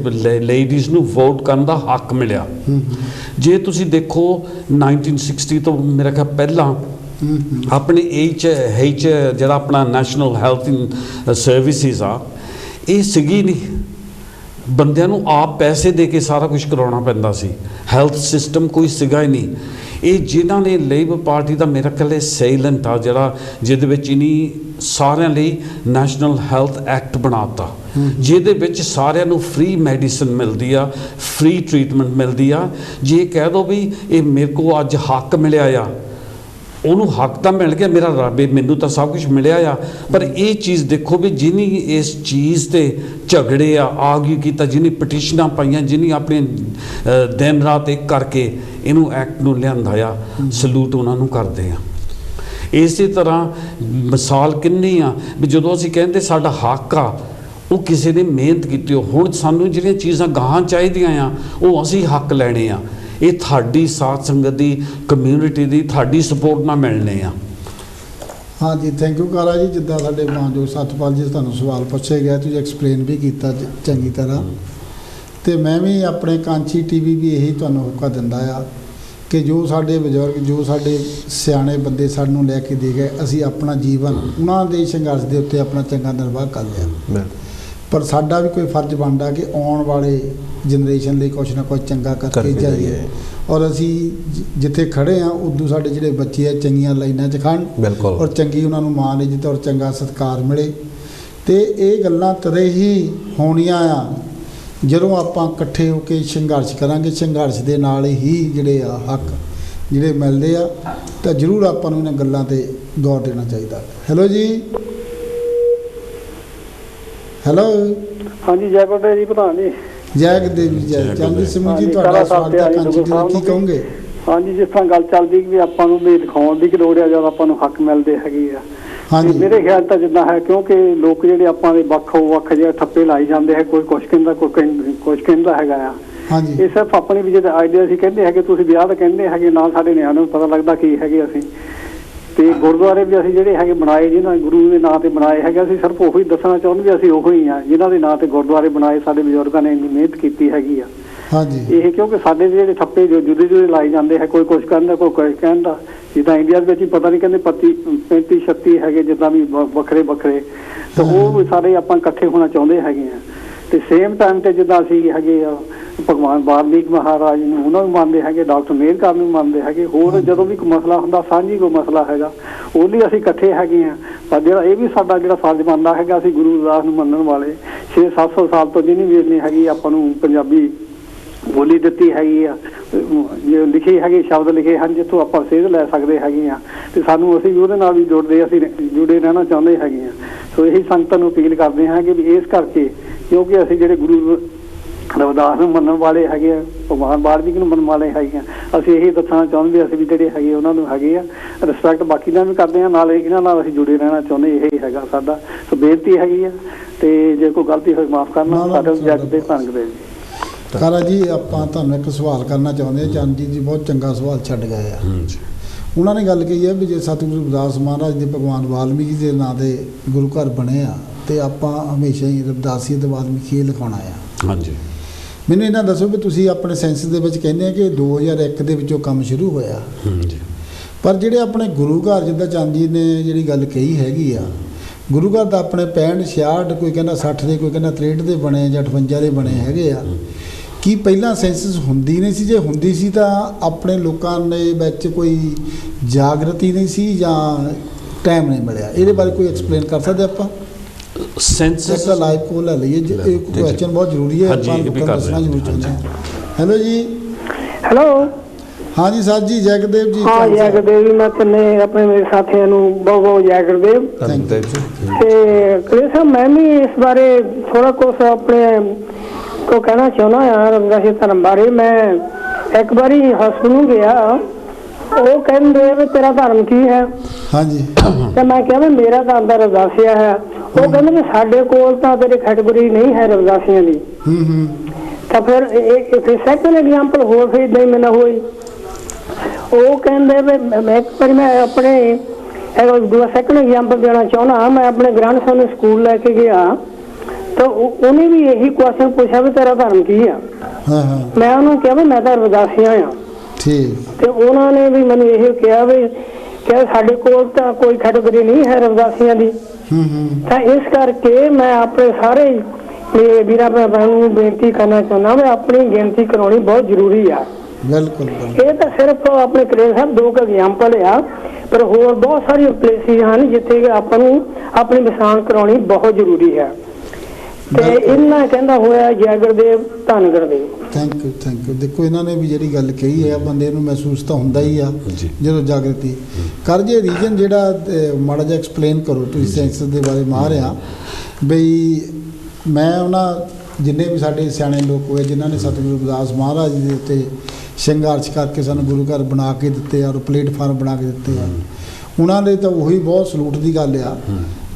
ਲੇਡੀਜ਼ ਨੂੰ ਵੋਟ ਕਰਨ ਦਾ ਹੱਕ ਮਿਲਿਆ। ਜੇ ਤੁਸੀਂ ਦੇਖੋ 1960 ਤੋਂ ਮੇਰਾ ਖਿਆਲ ਪਹਿਲਾਂ ਆਪਣੇ ਜਿਹੜਾ ਆਪਣਾ ਨੈਸ਼ਨਲ ਹੈਲਥ ਸਰਵਿਸਿਜ਼ ਆ, ਇਹ ਸੀਗੀ ਨਹੀਂ। ਬੰਦਿਆਂ ਨੂੰ ਆਪ ਪੈਸੇ ਦੇ ਕੇ ਸਾਰਾ ਕੁਝ ਕਰਾਉਣਾ ਪੈਂਦਾ ਸੀ, ਹੈਲਥ ਸਿਸਟਮ ਕੋਈ ਸੀਗਾ ਹੀ ਨਹੀਂ। ਇਹ ਜਿਨ੍ਹਾਂ ਨੇ ਲੇਬਰ ਪਾਰਟੀ ਦਾ ਮੇਰਾ ਖਿਆਲ ਸੇਲੈਂਟ ਆ, ਜਿਹੜਾ ਜਿਹਦੇ ਵਿੱਚ ਇਨੀ ਸਾਰਿਆਂ ਲਈ ਨੈਸ਼ਨਲ ਹੈਲਥ ਐਕਟ ਬਣਾਤਾ, ਜਿਹਦੇ ਵਿੱਚ ਸਾਰਿਆਂ ਨੂੰ ਫ੍ਰੀ ਮੈਡੀਸਨ ਮਿਲਦੀ ਆ, ਫ੍ਰੀ ਟ੍ਰੀਟਮੈਂਟ ਮਿਲਦੀ ਆ। ਜੇ ਕਹਿ ਦੋ ਵੀ ਇਹ ਮੇਰੇ ਕੋਲ ਅੱਜ ਹੱਕ ਮਿਲਿਆ ਆ, ਉਹਨੂੰ ਹੱਕ ਤਾਂ ਮਿਲ ਗਿਆ, ਮੇਰਾ ਰੱਬ ਮੈਨੂੰ ਤਾਂ ਸਭ ਕੁਝ ਮਿਲਿਆ ਆ। ਪਰ ਇਹ ਚੀਜ਼ ਦੇਖੋ ਵੀ ਜਿਹਨੀ ਇਸ ਚੀਜ਼ 'ਤੇ ਝਗੜੇ ਆ, ਆਰਗਿਊ ਕੀਤਾ, ਜਿਹਨੀ ਪਟੀਸ਼ਨਾਂ ਪਾਈਆਂ, ਜਿਹਨੀ ਆਪਣੇ ਦਿਨ ਰਾਤ ਇੱਕ ਕਰਕੇ ਇਹਨੂੰ ਐਕਟ ਨੂੰ ਲਿਆਂਦਾ ਆ, ਸਲੂਟ ਉਹਨਾਂ ਨੂੰ ਕਰਦੇ ਆ। ਇਸੇ ਤਰ੍ਹਾਂ ਮਿਸਾਲ ਕਿੰਨੀ ਆ ਵੀ ਜਦੋਂ ਅਸੀਂ ਕਹਿੰਦੇ ਸਾਡਾ ਹੱਕ ਆ, ਉਹ ਕਿਸੇ ਨੇ ਮਿਹਨਤ ਕੀਤੀ ਹੋ। ਹੁਣ ਸਾਨੂੰ ਜਿਹੜੀਆਂ ਚੀਜ਼ਾਂ ਗਾਹਾਂ ਚਾਹੀਦੀਆਂ ਆ, ਉਹ ਅਸੀਂ ਹੱਕ ਲੈਣੇ ਆ। ਇਹ ਤੁਹਾਡੀ ਸਾਥ ਸੰਗਤ ਦੀ, ਕਮਿਊਨਿਟੀ ਦੀ, ਤੁਹਾਡੀ ਸਪੋਰਟ ਨਾਲ ਮਿਲਣੇ ਆ। ਹਾਂਜੀ, ਥੈਂਕ ਯੂ ਕਾਲਾ ਜੀ। ਜਿੱਦਾਂ ਸਾਡੇ ਮਾਨਯੋਗ ਸਤਪਾਲ ਜੀ ਤੁਹਾਨੂੰ ਸਵਾਲ ਪੁੱਛੇ ਗਿਆ, ਤੁਸੀਂ ਐਕਸਪਲੇਨ ਵੀ ਕੀਤਾ ਚੰਗੀ ਤਰ੍ਹਾਂ। ਅਤੇ ਮੈਂ ਵੀ ਆਪਣੇ ਕਾਂਚੀ TV ਵੀ ਇਹੀ ਤੁਹਾਨੂੰ ਹੋਕਾ ਦਿੰਦਾ ਆ ਕਿ ਜੋ ਸਾਡੇ ਬਜ਼ੁਰਗ, ਜੋ ਸਾਡੇ ਸਿਆਣੇ ਬੰਦੇ ਸਾਨੂੰ ਲੈ ਕੇ ਦੇ ਗਏ, ਅਸੀਂ ਆਪਣਾ ਜੀਵਨ ਉਹਨਾਂ ਦੇ ਸੰਘਰਸ਼ ਦੇ ਉੱਤੇ ਆਪਣਾ ਚੰਗਾ ਨਿਰਵਾਹ ਕਰ ਲਿਆ। ਪਰ ਸਾਡਾ ਵੀ ਕੋਈ ਫਰਜ਼ ਬਣਦਾ ਕਿ ਆਉਣ ਵਾਲੇ ਜਨਰੇਸ਼ਨ ਲਈ ਕੁਛ ਨਾ ਕੁਛ ਚੰਗਾ ਕਰਕੇ ਜਾਈਏ, ਔਰ ਅਸੀਂ ਜਿੱਥੇ ਖੜ੍ਹੇ ਹਾਂ ਉਦੋਂ ਸਾਡੇ ਜਿਹੜੇ ਬੱਚੇ ਆ ਚੰਗੀਆਂ ਲਾਈਨਾਂ 'ਚ ਖੜ੍ਹਨ, ਔਰ ਚੰਗੀ ਉਹਨਾਂ ਨੂੰ ਮਾਣ ਇੱਜ਼ਤ ਔਰ ਚੰਗਾ ਸਤਿਕਾਰ ਮਿਲੇ। ਅਤੇ ਇਹ ਗੱਲਾਂ ਤਦੇ ਹੀ ਹੋਣੀਆਂ ਆ ਜਦੋਂ ਆਪਾਂ ਇਕੱਠੇ ਹੋ ਕੇ ਸੰਘਰਸ਼ ਕਰਾਂਗੇ। ਸੰਘਰਸ਼ ਦੇ ਨਾਲ ਹੀ ਜਿਹੜੇ ਆ ਹੱਕ ਜਿਹੜੇ ਮਿਲਦੇ ਆ, ਤਾਂ ਜ਼ਰੂਰ ਆਪਾਂ ਨੂੰ ਇਹਨਾਂ ਗੱਲਾਂ 'ਤੇ ਗੌਰ ਦੇਣਾ ਚਾਹੀਦਾ। ਹੈਲੋ ਜੀ, ਹੈਲੋ। ਹਾਂਜੀ, ਜੈ ਗੁਰਦੇਵ ਜੀ ਪ੍ਰਧਾਨ ਜੀ। ਜੈ ਗੁਰਦੇਵ ਜੀ, ਜੈ ਚੰਦ ਸਿੰਘ ਜੀ, ਤੁਹਾਡਾ ਸਵਾਗਤ ਹੈ ਕਾਂਚੀ TV, ਕੀ ਕਹੋਗੇ? ਹਾਂਜੀ, ਜਿਸ ਤਰ੍ਹਾਂ ਗੱਲ ਚੱਲਦੀ ਵੀ ਆਪਾਂ ਨੂੰ ਵੀ ਦਿਖਾਉਣ ਦੀ ਲੋੜ ਆ ਜਦ ਆਪਾਂ ਨੂੰ ਹੱਕ ਮਿਲਦੇ ਹੈਗੇ ਆ। ਹਾਂਜੀ, ਮੇਰੇ ਖਿਆਲ ਤਾਂ ਜਿੱਦਾਂ ਹੈ, ਕਿਉਂਕਿ ਲੋਕ ਜਿਹੜੇ ਆਪਾਂ ਦੇ ਵੱਖ ਜਿਹੇ ਠੱਪੇ ਲਾਈ ਜਾਂਦੇ ਹੈ, ਕੋਈ ਕੁਛ ਕਹਿੰਦਾ, ਕੋਈ ਕੁਛ ਕਹਿੰਦਾ ਹੈਗਾ ਆ। ਹਾਂਜੀ, ਇਹ ਸਿਰਫ ਆਪਣੀ ਵੀ ਜਿਹੜੇ ਆਈਡੀਆ ਅਸੀਂ ਕਹਿੰਦੇ ਹੈਗੇ, ਤੁਸੀਂ ਵਿਆਹ ਤਾਂ ਕਹਿੰਦੇ ਹੈਗੇ, ਨਾਲ ਸਾਡੇ ਨਿਆਣਿਆਂ ਨੂੰ ਪਤਾ ਲੱਗਦਾ ਕੀ ਹੈਗੇ ਅਸੀਂ। ਤੇ ਗੁਰਦੁਆਰੇ ਵੀ ਅਸੀਂ ਜਿਹੜੇ ਹੈਗੇ ਬਣਾਏ, ਜਿਹਨਾਂ ਗੁਰੂ ਦੇ ਨਾਂ ਤੇ ਬਣਾਏ ਹੈਗੇ, ਅਸੀਂ ਸਿਰਫ ਉਹੀ ਦੱਸਣਾ ਚਾਹੁੰਦੇ ਵੀ ਅਸੀਂ ਉਹੀ ਆ ਜਿਨ੍ਹਾਂ ਦੇ ਨਾਂ ਤੇ ਗੁਰਦੁਆਰੇ ਬਣਾਏ, ਸਾਡੇ ਬਜ਼ੁਰਗਾਂ ਨੇ ਇੰਨੀ ਮਿਹਨਤ ਕੀਤੀ ਹੈਗੀ ਆ। ਹਾਂਜੀ, ਇਹ ਕਿਉਂਕਿ ਸਾਡੇ ਜਿਹੜੇ ਠੱਪੇ ਜੋ ਜੁਦੇ ਲਾਏ ਜਾਂਦੇ ਹੈ, ਕੋਈ ਕੁਛ ਕਹਿੰਦਾ, ਕੋਈ ਕੁਛ ਕਹਿੰਦਾ। ਜਿੱਦਾਂ ਇੰਡੀਆ ਦੇ ਵਿੱਚ ਹੀ ਪਤਾ ਨਹੀਂ ਕਹਿੰਦੇ 35 36 ਹੈਗੇ, ਜਿੱਦਾਂ ਵੀ ਵੱਖਰੇ ਤਾਂ ਉਹ ਸਾਰੇ ਆਪਾਂ ਇਕੱਠੇ ਹੋਣਾ ਚਾਹੁੰਦੇ ਹੈਗੇ ਆ। ਤੇ ਸੇਮ ਟਾਈਮ ਤੇ ਜਿੱਦਾਂ ਅਸੀਂ ਹੈਗੇ ਆ ਭਗਵਾਨ ਵਾਲਮੀਕ ਮਹਾਰਾਜ ਨੂੰ ਉਹਨਾਂ ਨੂੰ ਮੰਨਦੇ ਹੈਗੇ, ਡਾਕਟਰ ਮੇਹਰਕਾਰ ਨੂੰ ਮੰਨਦੇ ਹੈਗੇ। ਹੋਰ ਜਦੋਂ ਵੀ ਕੋਈ ਮਸਲਾ ਹੁੰਦਾ, ਸਾਂਝੀ ਕੋਈ ਮਸਲਾ ਹੈਗਾ, ਉਹ ਲਈ ਅਸੀਂ ਇਕੱਠੇ ਹੈਗੇ ਹਾਂ। ਪਰ ਜਿਹੜਾ ਇਹ ਵੀ ਸਾਡਾ ਜਿਹੜਾ ਫਰਜ਼ ਬਣਦਾ ਹੈਗਾ, ਅਸੀਂ ਗੁਰੂ ਰਵਿਦਾਸ ਨੂੰ ਮੰਨਣ ਵਾਲੇ 600-700 ਸਾਲ ਤੋਂ ਜਿੰਨੀ ਵੀ ਇੰਨੀ ਹੈਗੀ ਆਪਾਂ ਨੂੰ ਪੰਜਾਬੀ ਬੋਲੀ ਦਿੱਤੀ ਹੈਗੀ ਆ, ਜੋ ਲਿਖੇ ਹੈਗੇ ਸ਼ਬਦ ਲਿਖੇ ਹਨ ਜਿੱਥੋਂ ਆਪਾਂ ਸੇਧ ਲੈ ਸਕਦੇ ਹੈਗੇ ਆ, ਤੇ ਸਾਨੂੰ ਅਸੀਂ ਉਹਦੇ ਨਾਲ ਵੀ ਅਸੀਂ ਜੁੜੇ ਰਹਿਣਾ ਚਾਹੁੰਦੇ ਹੈਗੇ ਆ। ਸੋ ਇਹੀ ਸੰਗਤਾਂ ਨੂੰ ਅਪੀਲ ਕਰਦੇ ਹਾਂ ਕਿ ਵੀ ਇਸ ਕਰਕੇ, ਕਿਉਂਕਿ ਅਸੀਂ ਜਿਹੜੇ ਗੁਰੂ ਰਵਿਦਾਸ ਨੂੰ ਮੰਨਣ ਵਾਲੇ ਹੈਗੇ ਆ, ਭਗਵਾਨ ਵਾਲਮੀਕ ਨੂੰ ਮੰਨਣ ਵਾਲੇ ਹੈਗੇ ਆ, ਅਸੀਂ ਇਹੀ ਦੱਸਣਾ ਚਾਹੁੰਦੇ ਅਸੀਂ ਵੀ ਜਿਹੜੇ ਹੈਗੇ ਉਹਨਾਂ ਨੂੰ ਹੈਗੇ ਆ ਰਿਸਪੈਕਟ ਬਾਕੀ ਨਾਲ ਵੀ ਕਰਦੇ ਹਾਂ, ਨਾਲੇ ਇਹਨਾਂ ਨਾਲ ਅਸੀਂ ਜੁੜੇ ਰਹਿਣਾ ਚਾਹੁੰਦੇ, ਇਹ ਹੈਗਾ ਸਾਡਾ। ਸੋ ਬੇਨਤੀ ਹੈਗੀ ਆ, ਤੇ ਜੇ ਕੋਈ ਗਲਤੀ ਹੋਈ ਮਾਫ ਕਰਨਾ। ਸਾਡੇ ਜੱਗ ਦੇ ਧੰਨਵਾਦ ਜੀ। ਕਾਰਾ ਜੀ, ਆਪਾਂ ਤੁਹਾਨੂੰ ਇੱਕ ਸਵਾਲ ਕਰਨਾ ਚਾਹੁੰਦੇ ਹਾਂ। ਚੰਦ ਜੀ ਬਹੁਤ ਚੰਗਾ ਸਵਾਲ ਛੱਡ ਗਏ ਆ। ਉਹਨਾਂ ਨੇ ਗੱਲ ਕਹੀ ਹੈ ਵੀ ਜੇ ਸਤਿਗੁਰੂ ਰਵਿਦਾਸ ਮਹਾਰਾਜ ਦੇ ਭਗਵਾਨ ਵਾਲਮੀਕੀ ਦੇ ਨਾਂ ਦੇ ਗੁਰੂ ਘਰ ਬਣੇ ਆ, ਤੇ ਆਪਾਂ ਹਮੇਸ਼ਾ ਹੀ ਰਵਿਦਾਸੀਅਤ ਵਾਲਮੀਕੀ ਲਿਖਾਉਣਾ ਆ। ਹਾਂਜੀ। ਮੈਨੂੰ ਇਹਨਾਂ ਦੱਸੋ ਵੀ ਤੁਸੀਂ ਆਪਣੇ ਸੈਂਸ ਦੇ ਵਿੱਚ ਕਹਿੰਦੇ ਆ ਕਿ 2001 ਦੇ ਵਿੱਚੋਂ ਕੰਮ ਸ਼ੁਰੂ ਹੋਇਆ, ਪਰ ਜਿਹੜੇ ਆਪਣੇ ਗੁਰੂ ਘਰ, ਜਿੱਦਾਂ ਚੰਦ ਜੀ ਨੇ ਜਿਹੜੀ ਗੱਲ ਕਹੀ ਹੈਗੀ ਆ, ਗੁਰੂ ਘਰ ਤਾਂ ਆਪਣੇ 65 66, ਕੋਈ ਕਹਿੰਦਾ 60 ਦੇ, ਕੋਈ ਕਹਿੰਦਾ 63 ਦੇ ਬਣੇ ਜਾਂ 58 ਦੇ ਬਣੇ ਹੈਗੇ ਆ। ਕੀ ਪਹਿਲਾਂ ਸੈਂਸਸ ਹੁੰਦੀ ਨਹੀਂ ਸੀ? ਜੇ ਹੁੰਦੀ ਸੀ ਤਾਂ ਆਪਣੇ ਲੋਕਾਂ ਦੇ ਵਿੱਚ ਕੋਈ ਜਾਗਰਤੀ ਨਹੀਂ ਸੀ ਜਾਂ ਟਾਈਮ ਨਹੀਂ ਮਿਲਿਆ? ਇਹਦੇ ਬਾਰੇ ਕੋਈ ਐਕਸਪਲੇਨ ਕਰ ਸਕਦੇ ਆਪਾਂ? ਸੈਂਸਸ ਦਾ ਲਾਈਵ ਕੋਲ ਲੈ ਲਈਏ, ਇਹ ਕੁਐਸਚਨ ਬਹੁਤ ਜ਼ਰੂਰੀ ਹੈ, ਆਪਾਂ ਨੂੰ ਦੱਸਣਾ ਜ਼ਰੂਰ ਚਾਹੁੰਦੇ ਹਾਂ। ਹੈਲੋ ਜੀ। ਹੈਲੋ। हाँ जी सर जी, जय गुरुदेव जी। हाँ जय गुरुदेव जी। मैं तन्ने अपने मेरे साथियों ਨੂੰ बहुत बहुत जय गुरुदेव। ਤੇ मैं भी इस बारे थोड़ा कुछ अपने को कहना चाहना यार रविदासी धर्म बारे। मैं एक बारी हस्बैंड गया, ਉਹ ਕਹਿੰਦੇ ਵੀ ਤੇਰਾ ਧਰਮ ਕੀ ਹੈ? ਹਾਂਜੀ। ਤੇ ਮੈਂ ਕਿਹਾ ਵੀ ਮੇਰਾ ਤਾਂ ਅੰਦਰ ਰਵਿਦਾਸੀਆ ਹੈ। ਉਹ ਕਹਿੰਦੇ ਵੀ ਸਾਡੇ ਕੋਲ ਤਾਂ ਤੇਰੀ ਕੈਟੇਗਰੀ ਨਹੀਂ ਹੈ ਰਵਿਦਾਸੀਆਂ ਦੀ। ਤਾਂ ਫਿਰ ਇੱਕ ਸੈਕੰਡ ਐਗਜ਼ਾਮਪਲ ਹੋਰ ਫਿਰ ਇਦਾਂ ਹੀ ਮੈਨੂੰ ਹੋਈ। ਉਹ ਕਹਿੰਦੇ ਵੀ ਮੈਂ ਇੱਕ ਵਾਰੀ ਮੈਂ ਆਪਣੇ ਦੂਆ ਸੈਕੰਡ ਐਗਜ਼ਾਮਪਲ ਦੇਣਾ ਚਾਹੁੰਦਾ। ਮੈਂ ਆਪਣੇ ਗ੍ਰੈਂਡਸਨ ਨੂੰ ਸਕੂਲ ਲੈ ਕੇ ਗਿਆ, ਤਾਂ ਉਹਨੇ ਵੀ ਇਹੀ ਕੁਐਸਚਨ ਪੁੱਛਿਆ ਵੀ ਤੇਰਾ ਧਰਮ ਕੀ ਆ? ਮੈਂ ਉਹਨੂੰ ਕਿਹਾ ਵੀ ਮੈਂ ਤਾਂ ਰਵਿਦਾਸੀਆ ਆ। ਤੇ ਉਹਨਾਂ ਨੇ ਵੀ ਮੈਨੂੰ ਇਹ ਕਿਹਾ ਵੀ ਕਿ ਸਾਡੇ ਕੋਲ ਤਾਂ ਕੋਈ ਕੈਟੇਗਰੀ ਨਹੀਂ ਹੈ ਰਵਿਦਾਸੀਆਂ ਦੀ। ਤਾਂ ਇਸ ਕਰਕੇ ਮੈਂ ਆਪਣੇ ਸਾਰੇ ਵੀਰਾਂ ਭਰਾਵਾਂ ਨੂੰ ਬੇਨਤੀ ਕਰਨਾ ਚਾਹੁੰਦਾ ਵੀ ਆਪਣੀ ਗਿਣਤੀ ਕਰਾਉਣੀ ਬਹੁਤ ਜ਼ਰੂਰੀ ਆ। ਬਿਲਕੁਲ। ਇਹ ਤਾਂ ਸਿਰਫ ਆਪਣੇ ਕਲੇਰ ਸਾਹਿਬ ਦੋ ਐਗਜ਼ਾਮਪਲ ਆ, ਪਰ ਹੋਰ ਬਹੁਤ ਸਾਰੀਆਂ ਪਲੇਸਿਸ ਹਨ ਜਿੱਥੇ ਆਪਾਂ ਨੂੰ ਆਪਣੀ ਪਛਾਣ ਕਰਾਉਣੀ ਬਹੁਤ ਜ਼ਰੂਰੀ ਹੈ। ਤੇ ਇਹਨਾਂ ਕਹਿੰਦਾ ਹੋਇਆ ਜੈ ਗੁਰਦੇਵ, ਧੰਨ ਗੁਰਦੇਵ। Thank you. ਦੇਖੋ ਇਹਨਾਂ ਨੇ ਵੀ ਜਿਹੜੀ ਗੱਲ ਕਹੀ ਹੈ, ਬੰਦੇ ਨੂੰ ਮਹਿਸੂਸ ਤਾਂ ਹੁੰਦਾ ਹੀ ਆ ਜਦੋਂ ਜਾਗਰਤੀ ਕਰ ਜੇ। ਰੀਜਨ ਜਿਹੜਾ ਮਾੜਾ ਜਿਹਾ ਐਕਸਪਲੇਨ ਕਰੋ ਤੁਸੀਂ ਸੈਂਸਸ ਦੇ ਬਾਰੇ ਮਾਰਿਆ ਬਈ। ਮੈਂ ਉਹਨਾਂ ਜਿੰਨੇ ਵੀ ਸਾਡੇ ਸਿਆਣੇ ਲੋਕ ਹੋਏ ਜਿਨ੍ਹਾਂ ਨੇ ਸਤਿਗੁਰੂ ਰਵਿਦਾਸ ਮਹਾਰਾਜ ਦੇ ਉੱਤੇ ਸੰਘਰਸ਼ ਕਰਕੇ ਸਾਨੂੰ ਗੁਰੂ ਘਰ ਬਣਾ ਕੇ ਦਿੱਤੇ ਔਰ ਪਲੇਟਫਾਰਮ ਬਣਾ ਕੇ ਦਿੱਤੇ ਆ, ਉਹਨਾਂ ਲਈ ਤਾਂ ਉਹੀ ਬਹੁਤ ਸਲੂਟ ਦੀ ਗੱਲ ਆ।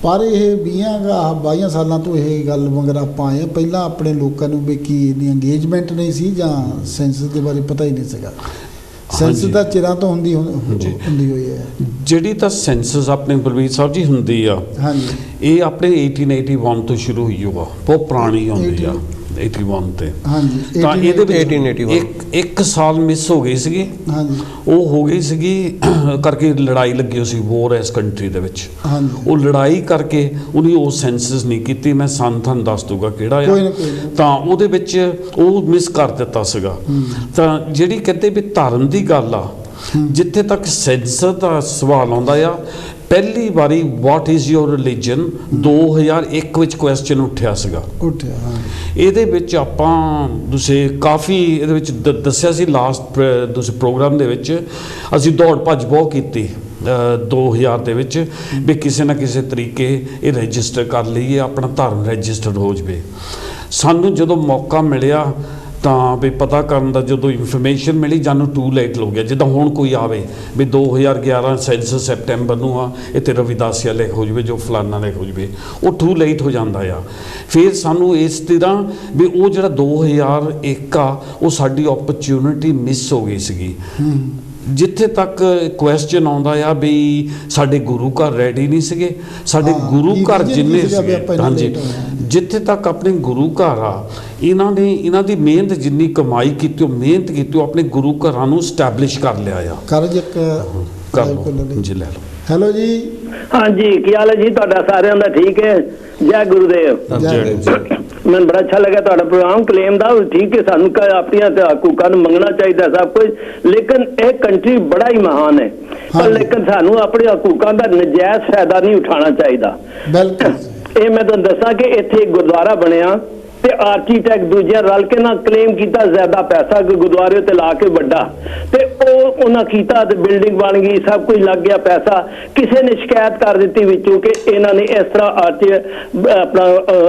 ਪਰ ਇਹ 20 ਸਾਲਾਂ ਤੋਂ ਇਹ ਗੱਲ ਮਗਰ ਆਪਾਂ ਆਏ। ਪਹਿਲਾਂ ਆਪਣੇ ਲੋਕਾਂ ਨੂੰ ਵੀ ਕੀ ਇੰਨੀ ਇੰਗੇਜਮੈਂਟ ਨਹੀਂ ਸੀ ਜਾਂ ਸੈਂਸਸ ਦੇ ਬਾਰੇ ਪਤਾ ਹੀ ਨਹੀਂ ਸੀਗਾ। ਸੈਂਸਸ ਦਾ ਚਿਰਾਂ ਤੋਂ ਹੁੰਦੀ ਹੋਈ ਹੈ। ਜਿਹੜੀ ਤਾਂ ਸੈਂਸਸ ਆਪਣੇ ਬਲਵੀਰ ਸਾਹਿਬ ਜੀ ਹੁੰਦੀ ਆ, ਹਾਂਜੀ, ਇਹ ਆਪਣੇ 1881 ਤੋਂ ਸ਼ੁਰੂ ਹੋਈ ਹੋਗਾ, ਬਹੁਤ ਪੁਰਾਣੀ ਹੁੰਦੀ ਆ 81 ਤੇ। ਹਾਂਜੀ। ਤਾਂ ਇਹਦੇ ਵਿੱਚ ਇੱਕ ਸਾਲ ਮਿਸ ਹੋ ਗਈ ਸੀਗੀ। ਹਾਂਜੀ। ਉਹ ਹੋ ਗਈ ਸੀਗੀ ਕਰਕੇ ਲੜਾਈ ਲੱਗੀ ਹੋਈ ਸੀ, ਵੋਰ ਇਸ ਕੰਟਰੀ ਦੇ ਵਿੱਚ। ਹਾਂਜੀ। ਉਹ ਲੜਾਈ ਕਰਕੇ ਉਹਨੇ ਉਹ ਸੈਂਸਸ ਨਹੀਂ ਕੀਤੀ। ਮੈਂ ਤੁਹਾਨੂੰ ਦੱਸ ਦੂੰਗਾ ਕਿਹੜਾ ਆ। ਤਾਂ ਉਹਦੇ ਵਿੱਚ ਉਹ ਮਿਸ ਕਰ ਦਿੱਤਾ ਸੀਗਾ। ਤਾਂ ਜਿਹੜੀ ਕਹਿੰਦੇ ਵੀ ਧਰਮ ਦੀ ਗੱਲ ਆ, ਜਿੱਥੇ ਤੱਕ ਸੈਂਸਸ ਦਾ ਸਵਾਲ ਆਉਂਦਾ ਆ, ਪਹਿਲੀ ਵਾਰੀ ਵਾਟ ਇਜ਼ ਯੋਰ ਰਿਲੀਜਨ 2001 ਵਿੱਚ ਕੁਐਸਚਨ ਉੱਠਿਆ ਸੀਗਾ। ਇਹਦੇ ਵਿੱਚ ਆਪਾਂ ਤੁਸੀਂ ਕਾਫੀ ਇਹਦੇ ਵਿੱਚ ਦੱਸਿਆ ਸੀ ਲਾਸਟ ਤੁਸੀਂ ਪ੍ਰੋਗਰਾਮ ਦੇ ਵਿੱਚ। ਅਸੀਂ ਦੌੜ ਭੱਜ ਬਹੁਤ ਕੀਤੀ 2000 ਦੇ ਵਿੱਚ ਵੀ ਕਿਸੇ ਨਾ ਕਿਸੇ ਤਰੀਕੇ ਇਹ ਰਜਿਸਟਰ ਕਰ ਲਈਏ, ਆਪਣਾ ਧਰਮ ਰਜਿਸਟਰ ਹੋ ਜਾਵੇ। ਸਾਨੂੰ ਜਦੋਂ ਮੌਕਾ ਮਿਲਿਆ ਤਾਂ ਵੀ ਪਤਾ ਕਰਨ ਦਾ, ਜਦੋਂ ਇਨਫੋਰਮੇਸ਼ਨ ਮਿਲੀ ਜਾਨੂੰ ਟੂ ਲੇਟ ਹੋ ਗਿਆ। ਜਿੱਦਾਂ ਹੁਣ ਕੋਈ ਆਵੇ ਵੀ 2011 ਸੈਂਸਸ ਸੈਪਟੈਂਬਰ ਨੂੰ ਆ, ਇੱਥੇ ਰਵਿਦਾਸੀਆ ਲਿਖ ਹੋ ਜਾਵੇ, ਜੋ ਫਲਾਨਾ ਲਿਖ ਹੋ ਜਾਵੇ, ਉਹ ਟੂ ਲੇਟ ਹੋ ਜਾਂਦਾ ਆ। ਫਿਰ ਸਾਨੂੰ ਇਸ ਤਰ੍ਹਾਂ ਵੀ ਉਹ ਜਿਹੜਾ 2001 ਆ, ਉਹ ਸਾਡੀ ਓਪਰਚੁਨਿਟੀ ਮਿਸ ਹੋ ਗਈ ਸੀਗੀ। ਜਿੱਥੇ ਤੱਕ ਕੁਐਸਚਨ ਆਉਂਦਾ ਆ ਵੀ ਸਾਡੇ ਗੁਰੂ ਘਰ ਰੈਡੀ ਨਹੀਂ ਸੀਗੇ, ਸਾਡੇ ਗੁਰੂ ਘਰ ਜਿੰਨੇ ਸੀਗੇ, ਹਾਂਜੀ, ਜਿੱਥੇ ਤੱਕ ਆਪਣੇ ਗੁਰੂ ਘਰ ਆ, ਇਹਨਾਂ ਦੀ ਮਿਹਨਤ ਜਿੰਨੀ ਕਮਾਈ ਕੀਤੀ, ਉਹ ਮਿਹਨਤ ਕੀਤੀ, ਉਹ ਆਪਣੇ ਗੁਰੂ ਘਰਾਂ ਨੂੰ ਸਟੈਬਲਿਸ਼ ਕਰ ਲਿਆ ਆ। ਕਰ ਲਓ ਜੀ, ਲੈ ਲਓ। ਹੈਲੋ ਜੀ। ਹਾਂਜੀ, ਕੀ ਹਾਲ ਹੈ ਜੀ ਤੁਹਾਡਾ ਸਾਰਿਆਂ ਦਾ? ਠੀਕ ਹੈ। ਜੈ ਗੁਰੂਦੇਵ। ਮੈਨੂੰ ਬੜਾ ਅੱਛਾ ਲੱਗਾ ਤੁਹਾਡਾ ਪ੍ਰੋਗਰਾਮ ਕਲੇਮ ਦਾ। ਠੀਕ ਹੈ, ਸਾਨੂੰ ਆਪਣੀਆਂ ਹਕੂਕਾਂ ਨੂੰ ਮੰਗਣਾ ਚਾਹੀਦਾ ਸਭ ਕੁਝ, ਲੇਕਿਨ ਇਹ ਕੰਟਰੀ ਬੜਾ ਹੀ ਮਹਾਨ ਹੈ, ਪਰ ਲੇਕਿਨ ਸਾਨੂੰ ਆਪਣੇ ਹਕੂਕਾਂ ਦਾ ਨਜਾਇਜ਼ ਫਾਇਦਾ ਨਹੀਂ ਉਠਾਉਣਾ ਚਾਹੀਦਾ। ਬਿਲਕੁਲ। ਇਹ ਮੈਂ ਤੁਹਾਨੂੰ ਦੱਸਾਂ ਕਿ ਇੱਥੇ ਗੁਰਦੁਆਰਾ ਬਣਿਆ ਤੇ ਆਰਕੀਟੈਕਟ ਦੂਜੇ ਰਲ ਕੇ ਨਾ ਕਲੇਮ ਕੀਤਾ ਜ਼ਿਆਦਾ ਪੈਸਾ ਕਿ ਗੁਰਦੁਆਰੇ ਤੇ ਲਾ ਕੇ ਵੱਡਾ, ਤੇ ਉਹ ਉਹਨਾਂ ਕੀਤਾ ਤੇ ਬਿਲਡਿੰਗ ਬਣ ਗਈ, ਸਭ ਕੁਝ ਲੱਗ ਗਿਆ ਪੈਸਾ। ਕਿਸੇ ਨੇ ਸ਼ਿਕਾਇਤ ਕਰ ਦਿੱਤੀ ਵਿੱਚੋਂ ਕਿ ਇਹਨਾਂ ਨੇ ਇਸ ਤਰ੍ਹਾਂ ਆਪਣਾ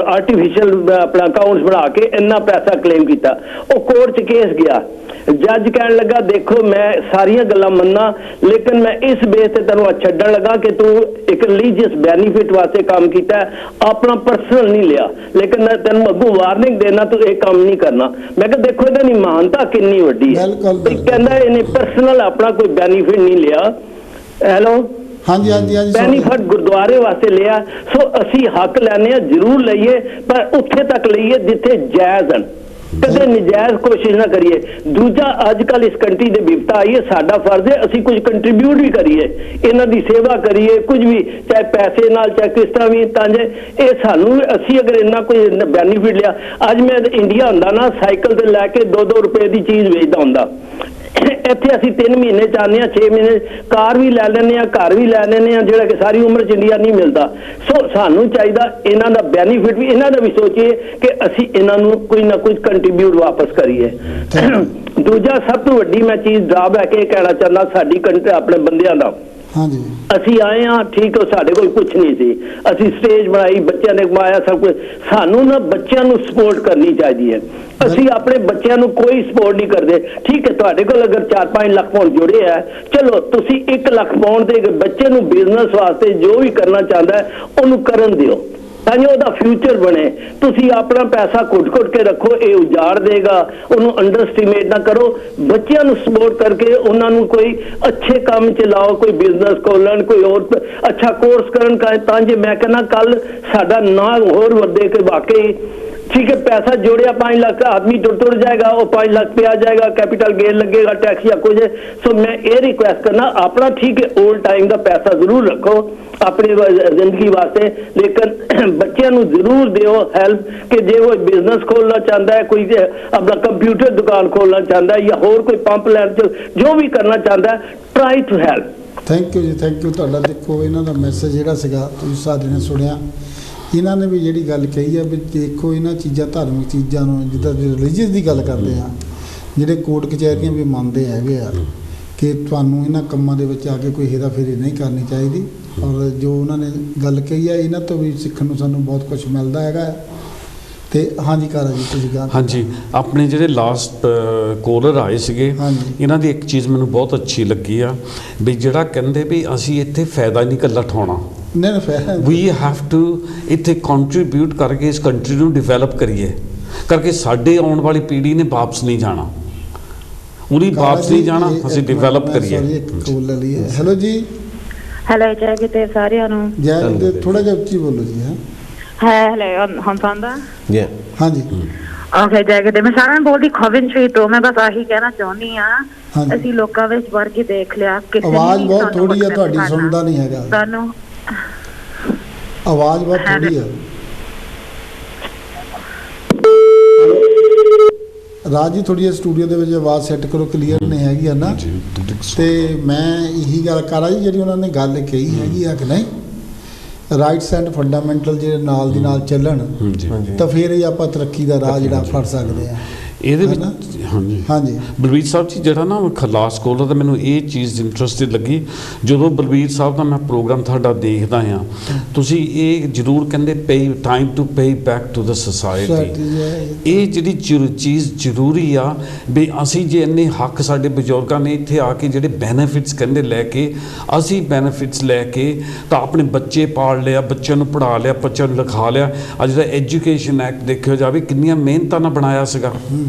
ਆਰਟੀਫਿਸ਼ੀਅਲ ਆਪਣਾ ਅਕਾਊਂਟਸ ਬਣਾ ਕੇ ਇੰਨਾ ਪੈਸਾ ਕਲੇਮ ਕੀਤਾ। ਉਹ ਕੋਰਟ 'ਚ ਕੇਸ ਗਿਆ, ਜੱਜ ਕਹਿਣ ਲੱਗਾ ਦੇਖੋ ਮੈਂ ਸਾਰੀਆਂ ਗੱਲਾਂ ਮੰਨਾਂ, ਲੇਕਿਨ ਮੈਂ ਇਸ ਬੇਸ ਤੇ ਤੈਨੂੰ ਛੱਡਣ ਲੱਗਾ ਕਿ ਤੂੰ ਇੱਕ ਰਿਲੀਜੀਅਸ ਬੈਨੀਫਿਟ ਵਾਸਤੇ ਕੰਮ ਕੀਤਾ, ਆਪਣਾ ਪਰਸਨਲ ਨਹੀਂ ਲਿਆ, ਲੇਕਿਨ ਮੈਂ ਤੈਨੂੰ ਅੱਗੋਂ ਵਾਰਨਿੰਗ ਦੇਣਾ ਤੂੰ ਇਹ ਕੰਮ ਨਹੀਂ ਕਰਨਾ। ਮੈਂ ਕਿਹਾ ਦੇਖੋ ਇਹਦਾ ਨਹੀਂ ਮਾਨਤਾ ਕਿੰਨੀ ਵੱਡੀ ਹੈ। ਕਹਿੰਦਾ ਇਹਨੇ ਪਰਸਨਲ ਆਪਣਾ ਕੋਈ ਬੈਨੀਫਿਟ ਨਹੀਂ ਲਿਆ। ਹੈਲੋ, ਹਾਂਜੀ ਹਾਂਜੀ ਹਾਂਜੀ, ਬੈਨੀਫਿਟ ਗੁਰਦੁਆਰੇ ਵਾਸਤੇ ਲਿਆ। ਸੋ ਅਸੀਂ ਹੱਕ ਲੈਣੇ ਆ, ਜ਼ਰੂਰ ਲਈਏ, ਪਰ ਉੱਥੇ ਤੱਕ ਲਈਏ ਜਿੱਥੇ ਜਾਇਜ਼ ਹਨ, ਕਦੇ ਨਜਾਇਜ਼ ਕੋਸ਼ਿਸ਼ ਨਾ ਕਰੀਏ। ਦੂਜਾ, ਅੱਜ ਕੱਲ ਇਸ ਕੰਟਰੀ ਦੇ ਵਿਪਤਾ ਆਈ ਹੈ, ਸਾਡਾ ਫਰਜ਼ ਹੈ ਅਸੀਂ ਕੁਝ ਕੰਟਰੀਬਿਊਟ ਵੀ ਕਰੀਏ, ਇਹਨਾਂ ਦੀ ਸੇਵਾ ਕਰੀਏ, ਕੁਝ ਵੀ, ਚਾਹੇ ਪੈਸੇ ਨਾਲ ਚਾਹੇ ਕਿਸ ਤਰ੍ਹਾਂ ਵੀ, ਤਾਂ ਜੇ ਇਹ ਸਾਨੂੰ ਅਸੀਂ ਅਗਰ ਇੰਨਾ ਕੋਈ ਬੈਨੀਫਿਟ ਲਿਆ। ਅੱਜ ਮੈਂ ਇੰਡੀਆ ਹੁੰਦਾ ਨਾ, ਸਾਈਕਲ ਤੇ ਲੈ ਕੇ 2-2 ਰੁਪਏ ਦੀ ਚੀਜ਼ ਵੇਚਦਾ ਹੁੰਦਾ, ਇੱਥੇ ਅਸੀਂ 3 ਮਹੀਨੇ ਚਾਹੁੰਦੇ ਹਾਂ, 6 ਮਹੀਨੇ ਕਾਰ ਵੀ ਲੈ ਲੈਂਦੇ ਹਾਂ, ਘਰ ਵੀ ਲੈ ਲੈਂਦੇ ਹਾਂ, ਜਿਹੜਾ ਕਿ ਸਾਰੀ ਉਮਰ 'ਚ ਇੰਡੀਆ ਨਹੀਂ ਮਿਲਦਾ। ਸੋ ਸਾਨੂੰ ਚਾਹੀਦਾ ਇਹਨਾਂ ਦਾ ਬੈਨੀਫਿਟ ਵੀ, ਇਹਨਾਂ ਦਾ ਵੀ ਸੋਚੀਏ ਕਿ ਅਸੀਂ ਇਹਨਾਂ ਨੂੰ ਕੋਈ ਨਾ ਕੋਈ ਕੰਟਰੀਬਿਊਟ ਵਾਪਸ ਕਰੀਏ। ਦੂਜਾ, ਸਭ ਤੋਂ ਵੱਡੀ ਮੈਂ ਚੀਜ਼ ਡਰਾਬੈਕ ਇਹ ਕਹਿਣਾ ਚਾਹੁੰਦਾ ਸਾਡੀ ਕੰਟਰੀ ਆਪਣੇ ਬੰਦਿਆਂ ਦਾ। ਹਾਂਜੀ, ਅਸੀਂ ਆਏ ਹਾਂ, ਠੀਕ ਹੈ, ਸਾਡੇ ਕੋਲ ਕੁਝ ਨਹੀਂ ਸੀ, ਅਸੀਂ ਸਟੇਜ ਬਣਾਈ, ਬੱਚਿਆਂ ਨੇ ਕਮਾਇਆ ਸਭ ਕੁਝ। ਸਾਨੂੰ ਨਾ ਬੱਚਿਆਂ ਨੂੰ ਸਪੋਰਟ ਕਰਨੀ ਚਾਹੀਦੀ ਹੈ। ਅਸੀਂ ਆਪਣੇ ਬੱਚਿਆਂ ਨੂੰ ਕੋਈ ਸਪੋਰਟ ਨਹੀਂ ਕਰਦੇ। ਠੀਕ ਹੈ, ਤੁਹਾਡੇ ਕੋਲ ਅਗਰ 4-5 ਲੱਖ ਪਾਉਂਡ ਜੁੜੇ ਹੈ, ਚਲੋ ਤੁਸੀਂ 1 ਲੱਖ ਪਾਉਂਡ ਦੇ ਬੱਚੇ ਨੂੰ ਬਿਜ਼ਨਸ ਵਾਸਤੇ ਜੋ ਵੀ ਕਰਨਾ ਚਾਹੁੰਦਾ ਹੈ ਉਹਨੂੰ ਕਰਨ ਦਿਓ, ਤਾਂ ਜੋ ਉਹਦਾ ਫਿਊਚਰ ਬਣੇ। ਤੁਸੀਂ ਆਪਣਾ ਪੈਸਾ ਘੁੱਟ ਕੇ ਰੱਖੋ, ਇਹ ਉਜਾੜ ਦੇਗਾ, ਉਹਨੂੰ ਅੰਡਰਸਟੀਮੇਟ ਨਾ ਕਰੋ। ਬੱਚਿਆਂ ਨੂੰ ਸਪੋਰਟ ਕਰਕੇ ਉਹਨਾਂ ਨੂੰ ਕੋਈ ਅੱਛੇ ਕੰਮ 'ਚ ਲਾਓ, ਕੋਈ ਬਿਜ਼ਨਸ ਖੋਲਣ, ਕੋਈ ਹੋਰ ਅੱਛਾ ਕੋਰਸ ਕਰਨ, ਤਾਂ ਜੇ ਮੈਂ ਕਹਿੰਦਾ ਕੱਲ ਸਾਡਾ ਨਾਂ ਹੋਰ ਵਧੇ ਕਿ ਵਾਕਈ ठीक है, पैसा जोड़िया 5 लाख का आदमी टुट जाएगा, वो 5 लाख पे आ जाएगा, कैपिटल गेन लगेगा, टैक्स या कुछ। सो मैं ये रिक्वेस्ट करना अपना, ठीक है ओल्ड टाइम का पैसा जरूर रखो अपनी जिंदगी वास्ते, लेकिन बच्चों को जरूर दियो हेल्प कि जे वो बिजनेस खोलना चाहता है, कोई अपना कंप्यूटर दुकान खोलना चाहता है या होर कोई पंप लैंड जो भी करना चाहता है, try to help. Thank you ji, thank you. ਤੁਹਾਡਾ ਦੇਖੋ ਇਹਨਾਂ ਦਾ ਮੈਸੇਜ ਜਿਹੜਾ ਸੀਗਾ ਤੁਸੀਂ ਸਾਡੇ ਨੇ ਸੁਣਿਆ। ਇਹਨਾਂ ਨੇ ਵੀ ਜਿਹੜੀ ਗੱਲ ਕਹੀ ਹੈ ਵੀ ਦੇਖੋ ਇਹਨਾਂ ਚੀਜ਼ਾਂ, ਧਾਰਮਿਕ ਚੀਜ਼ਾਂ ਨੂੰ, ਜਿੱਦਾਂ ਰਿਲੀਜੀਅਸ ਦੀ ਗੱਲ ਕਰਦੇ ਆ, ਜਿਹੜੇ ਕੋਰਟ ਕਚਹਿਰੀਆਂ ਵੀ ਮੰਨਦੇ ਹੈਗੇ ਆ ਕਿ ਤੁਹਾਨੂੰ ਇਹਨਾਂ ਕੰਮਾਂ ਦੇ ਵਿੱਚ ਆ ਕੇ ਕੋਈ ਹੇਰਾਫੇਰੀ ਨਹੀਂ ਕਰਨੀ ਚਾਹੀਦੀ। ਔਰ ਜੋ ਉਹਨਾਂ ਨੇ ਗੱਲ ਕਹੀ ਹੈ, ਇਹਨਾਂ ਤੋਂ ਵੀ ਸਿੱਖਣ ਨੂੰ ਸਾਨੂੰ ਬਹੁਤ ਕੁਝ ਮਿਲਦਾ ਹੈਗਾ। ਤੇ ਹਾਂਜੀ ਕਾਰਾ ਜੀ, ਤੁਸੀਂ ਗੱਲ। ਹਾਂਜੀ, ਆਪਣੇ ਜਿਹੜੇ ਲਾਸਟ ਕੋਲਰ ਆਏ ਸੀਗੇ, ਇਹਨਾਂ ਦੀ ਇੱਕ ਚੀਜ਼ ਮੈਨੂੰ ਬਹੁਤ ਅੱਛੀ ਲੱਗੀ ਆ ਵੀ ਜਿਹੜਾ ਕਹਿੰਦੇ ਵੀ ਅਸੀਂ ਇੱਥੇ ਫਾਇਦਾ ਨਹੀਂ ਇਕੱਲਾ ਉਠਾਉਣਾ, ਵੀ ਹੈਵ ਟੂ ਇੱਥੇ ਕੰਟਰੀਬਿਊਟ ਕਰਕੇ ਇਸ ਕੰਟਰੀ ਨੂੰ ਡਿਵੈਲਪ ਕਰੀਏ, ਕਰਕੇ ਸਾਡੇ ਆਉਣ ਵਾਲੀ ਪੀੜ੍ਹੀ ਨੇ ਵਾਪਸ ਨਹੀਂ ਜਾਣਾ, ਉਹਨੇ ਵਾਪਸ ਨਹੀਂ ਜਾਣਾ, ਅਸੀਂ ਡਿਵੈਲਪ ਕਰੀਏ। ਹੈਲੋ ਜੀ। ਹੈਲੋ, ਜੈ ਕਿਤੇ ਸਾਰਿਆਂ ਨੂੰ। ਜੈ ਕਿਤੇ, ਥੋੜਾ ਜਿਹਾ ਉੱਚੀ ਬੋਲੋ ਜੀ। ਹੈਲੋ, ਹੁਣ ਸੁਣਦਾ? ਹਾਂਜੀ। ਓਕੇ, ਜੈ ਕਿਤੇ। ਮੈਂ ਸਾਰਿਆਂ ਨੂੰ ਬੋਲਦੀ ਕੋਵੈਂਟਰੀ ਤੋਂ। ਮੈਂ ਬਸ ਆਹੀ ਕਹਿਣਾ ਚਾਹੁੰਦੀ ਆ, ਅਸੀਂ ਲੋਕਾਂ ਵਿੱਚ ਵੜ ਕੇ ਦੇਖ ਲਿਆ, ਕਿਸੇ ਨੇ ਆਵਾਜ਼ ਬਹੁਤ ਥੋੜੀ ਆ ਤੁਹਾਡੀ, ਸੁਣਦਾ ਨਹੀਂ ਹੈਗਾ ਸਾਨੂੰ, ਆਵਾਜ਼ ਬਹੁਤ ਥੋੜੀ ਆ। ਰਾਜੀ ਥੋੜੀ ਜਿਹੀ ਸਟੂਡੀਓ ਦੇ ਵਿੱਚ ਆਵਾਜ਼ ਸੈੱਟ ਕਰੋ, ਕਲੀਅਰ ਨਹੀਂ ਹੈਗੀ ਹੈ ਨਾ। ਤੇ ਮੈਂ ਇਹੀ ਗੱਲ ਕਰਾਂ ਜੀ, ਜਿਹੜੀ ਉਹਨਾਂ ਨੇ ਗੱਲ ਕਹੀ ਹੈਗੀ ਆ ਕਿ ਨਹੀਂ, ਰਾਈਟਸ ਐਂਡ ਫੰਡਾਮੈਂਟਲ ਜਿਹੜੇ ਨਾਲ ਦੀ ਨਾਲ ਚੱਲਣ ਤਾਂ ਫਿਰ ਹੀ ਆਪਾਂ ਤਰੱਕੀ ਦਾ ਰਾਹ ਜਿਹੜਾ ਫੜ ਸਕਦੇ ਆ ਇਹਦੇ ਵਿੱਚ। ਹਾਂਜੀ ਬਲਬੀਰ ਸਾਹਿਬ ਜੀ, ਜਿਹੜਾ ਨਾ ਲਾਸਟ ਕੋਲਰ ਤਾਂ ਮੈਨੂੰ ਇਹ ਚੀਜ਼ ਇੰਟਰਸਟਿੰਗ ਲੱਗੀ, ਜਦੋਂ ਬਲਬੀਰ ਸਾਹਿਬ ਦਾ ਮੈਂ ਪ੍ਰੋਗਰਾਮ ਤੁਹਾਡਾ ਦੇਖਦਾ ਹਾਂ, ਤੁਸੀਂ ਇਹ ਜ਼ਰੂਰ ਕਹਿੰਦੇ pay time to pay back to the society. ਇਹ ਜਿਹੜੀ ਚੀਜ਼ ਜ਼ਰੂਰੀ ਆ ਵੀ ਅਸੀਂ ਜੇ ਇੰਨੇ ਹੱਕ ਸਾਡੇ ਬਜ਼ੁਰਗਾਂ ਨੇ ਇੱਥੇ ਆ ਕੇ ਜਿਹੜੇ ਬੈਨੀਫਿਟਸ ਕਹਿੰਦੇ ਲੈ ਕੇ, ਅਸੀਂ ਬੈਨੀਫਿਟਸ ਲੈ ਕੇ ਤਾਂ ਆਪਣੇ ਬੱਚੇ ਪਾਲ ਲਿਆ, ਬੱਚਿਆਂ ਨੂੰ ਪੜ੍ਹਾ ਲਿਆ, ਬੱਚਿਆਂ ਨੂੰ ਲਿਖਾ ਲਿਆ। ਅੱਜ ਦਾ ਐਜੂਕੇਸ਼ਨ ਐਕਟ ਦੇਖਿਆ ਜਾਵੇ ਕਿੰਨੀਆਂ ਮਿਹਨਤਾਂ ਨਾਲ ਬਣਾਇਆ ਸੀਗਾ,